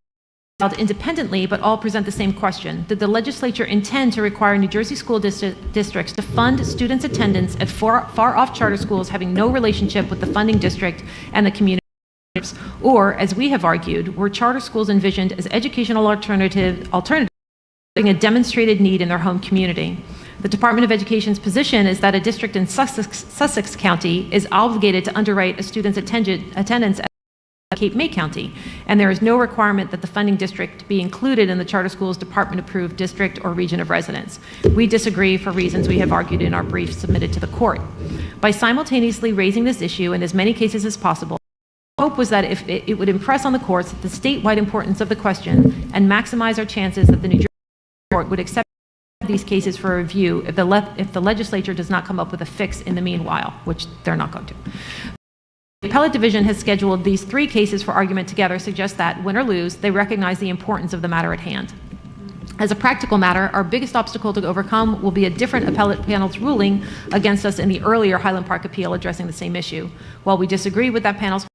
are held independently, but all present the same question. Did the legislature intend to require New Jersey school districts to fund students' attendance at far-off charter schools having no relationship with the funding district and the community? Or, as we have argued, were charter schools envisioned as educational alternatives a demonstrated need in their home community? The Department of Education's position is that a district in Sussex County is obligated to underwrite a student's attendance Cape May County, and there is no requirement that the funding district be included in the charter school's department-approved district or region of residence. We disagree for reasons we have argued in our brief submitted to the court. By simultaneously raising this issue in as many cases as possible, our hope was that if it would impress on the courts the statewide importance of the question and maximize our chances that the New Jersey court would accept these cases for review if the legislature does not come up with a fix in the meanwhile, which they're not going to. The Appellate Division has scheduled these 3 cases for argument together, suggests that, win or lose, they recognize the importance of the matter at hand. As a practical matter, our biggest obstacle to overcome will be a different appellate panel's ruling against us in the earlier Highland Park appeal addressing the same issue. While we disagree with that panel's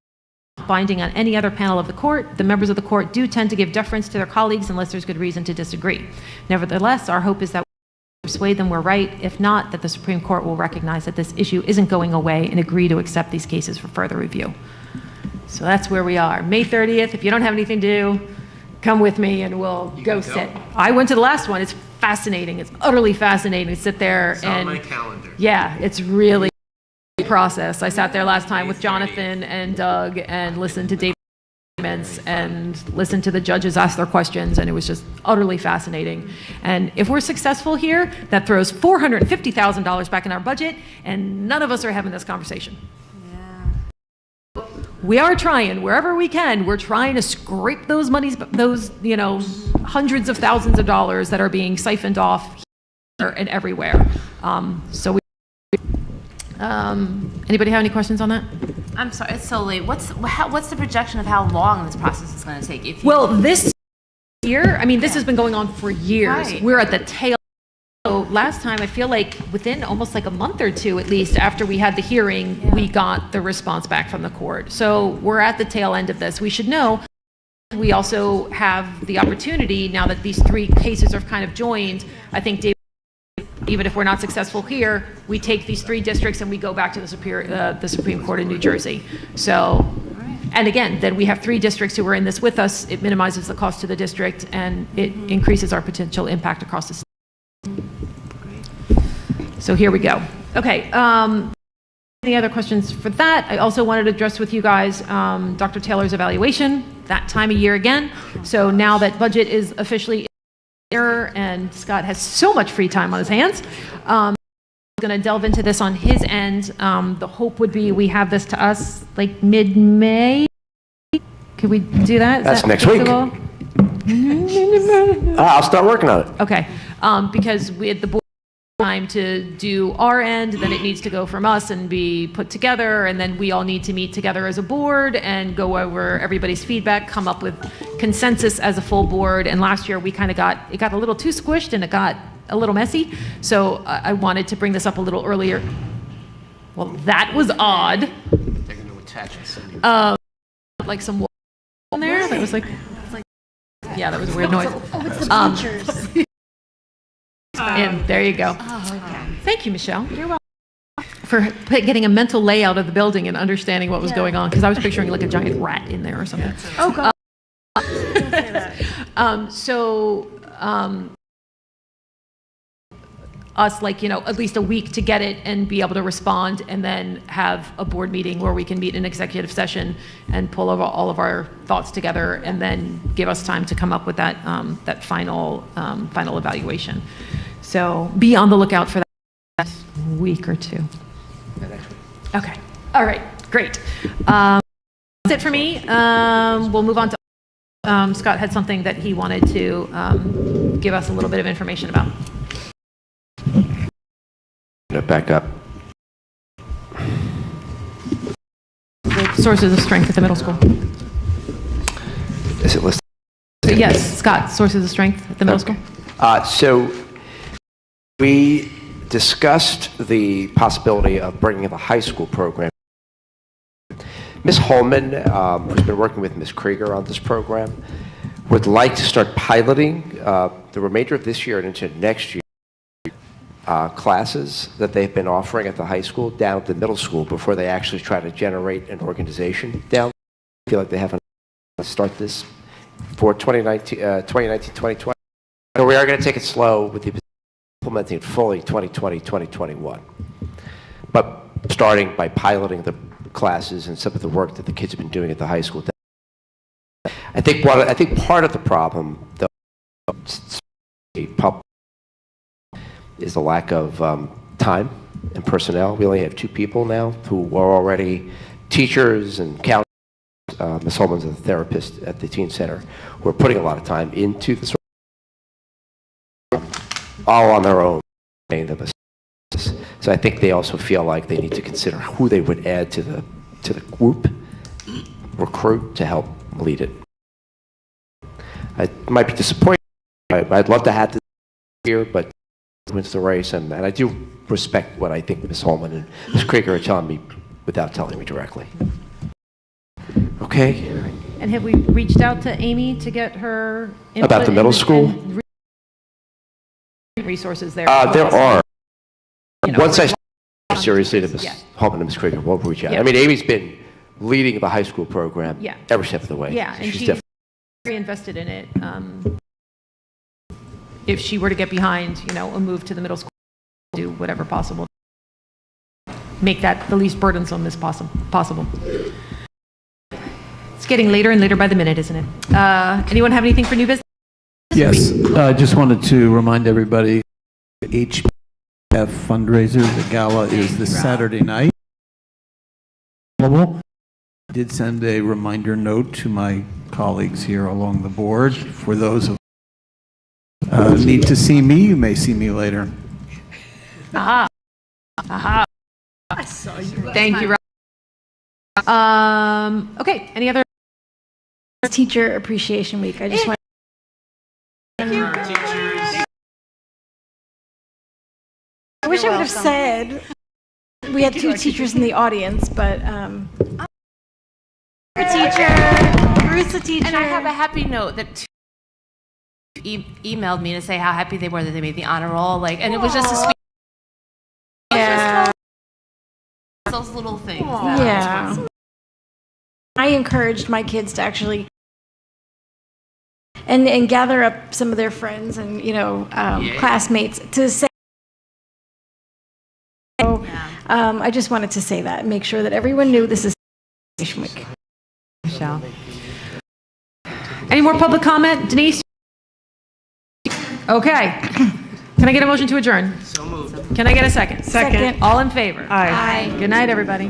binding on any other panel of the court. The members of the court do tend to give deference to their colleagues unless there's good reason to disagree. Nevertheless, our hope is that we persuade them we're right. If not, that the Supreme Court will recognize that this issue isn't going away and agree to accept these cases for further review. So that's where we are. May 30th, if you don't have anything to do, come with me and we'll go sit. I went to the last one. It's fascinating. It's utterly fascinating to sit there. It's on my calendar. Yeah, it's really a process. I sat there last time with Jonathan and Doug and listened to David arguments and listened to the judges ask their questions, and it was just utterly fascinating. And if we're successful here, that throws $450,000 back in our budget, and none of us are having this conversation. We are trying, wherever we can, we're trying to scrape those monies, those, hundreds of thousands of dollars that are being siphoned off here and everywhere. Anybody have any questions on that? I'm sorry, it's so late. What's the projection of how long this process is going to take? Well, this year, this has been going on for years. Right. We're at the tail. So last time, I feel like within almost like a month or two, at least, after we had the hearing, we got the response back from the court. So we're at the tail end of this. We should know we also have the opportunity, now that these three cases are kind of joined, I think, David, even if we're not successful here, we take these three districts and we go back to the Supreme Court in New Jersey. So, and again, then we have three districts who are in this with us. It minimizes the cost to the district and it increases our potential impact across the state. So here we go. Okay. Any other questions for that? I also wanted to address with you guys Dr. Taylor's evaluation, that time of year again. So now that budget is officially here and Scott has so much free time on his hands, I'm going to delve into this on his end. The hope would be we have this to us like mid-May. Could we do that? That's next week. I'll start working on it. Okay. Because we had the board time to do our end, then it needs to go from us and be put together, and then we all need to meet together as a board and go over everybody's feedback, come up with consensus as a full board. And last year we kind of got a little too squished and it got a little messy. So I wanted to bring this up a little earlier. Well, that was odd. They're going to attach it. Like some water in there. That was like, yeah, that was a weird noise. Oh, it's the bleachers. And there you go. Oh, okay. Thank you, Michelle. You're welcome. For getting a mental layout of the building and understanding what was going on, because I was picturing like a giant rat in there or something. Oh, God. Us, like, at least a week to get it and be able to respond, and then have a board meeting where we can meet in executive session and pull over all of our thoughts together, and then give us time to come up with that that final evaluation. So be on the lookout for that week or two. Okay. All right. Great. That's it for me. We'll move on to Scott had something that he wanted to give us a little bit of information about. Back up. Sources of strength at the middle school. Is it listed? Yes, Scott, sources of strength at the middle school. So we discussed the possibility of bringing the high school program. Ms. Holman, who's been working with Ms. Krieger on this program, would like to start piloting the remainder of this year and into next year classes that they've been offering at the high school down at the middle school before they actually try to generate an organization down. I feel like they haven't start this for 2019-2020. So we are going to take it slow with the implementing it fully 2020-2021. But starting by piloting the classes and some of the work that the kids have been doing at the high school. I think part of the problem, though, is the lack of time and personnel. We only have 2 people now who are already teachers and counselors. Ms. Holman's a therapist at the teen center. We're putting a lot of time into this, all on their own. So I think they also feel like they need to consider who they would add to the group, recruit to help lead it. I might be disappointed. I'd love to have this here, but wins the race, and I do respect what I think Ms. Holman and Ms. Krieger are telling me without telling me directly. Okay. Okay. And have we reached out to Amy to get her input About the middle and- school? and resources there? There are. You know, Once I seriously to Ms. Yeah. Holman and Ms. Krieger, we'll reach out. Yeah. I mean, Amy's been leading the high school program Yeah. every step of the way. Yeah, So and she's she's definitely. very invested in it. If she were to get behind, a move to the middle school, do whatever possible. Make that the least burdensome as possible. It's getting later and later by the minute, isn't it? Anyone have anything for new business? Yes, I just wanted to remind everybody, HPF fundraiser, the gala is this Saturday night. I did send a reminder note to my colleagues here along the board. For those who need to see me, you may see me later. Aha. Aha. I saw you. Thank you, Rob. Okay, any other? Teacher Appreciation Week. I just want. I wish I would have said we had two teachers in the audience, but Teacher, Bruce, a teacher. And I have a happy note that emailed me to say how happy they were that they made the honor roll. And it was just a sweet. yeah, Those little things. yeah. I encouraged my kids to actually and gather up some of their friends and classmates to say. So, I just wanted to say that, make sure that everyone knew this is Appreciation Week. Michelle. Any more public comment? Denise? Okay. Can I get a motion to adjourn? So moved. Can I get a second? Second. All in favor? Aye. Good night, everybody.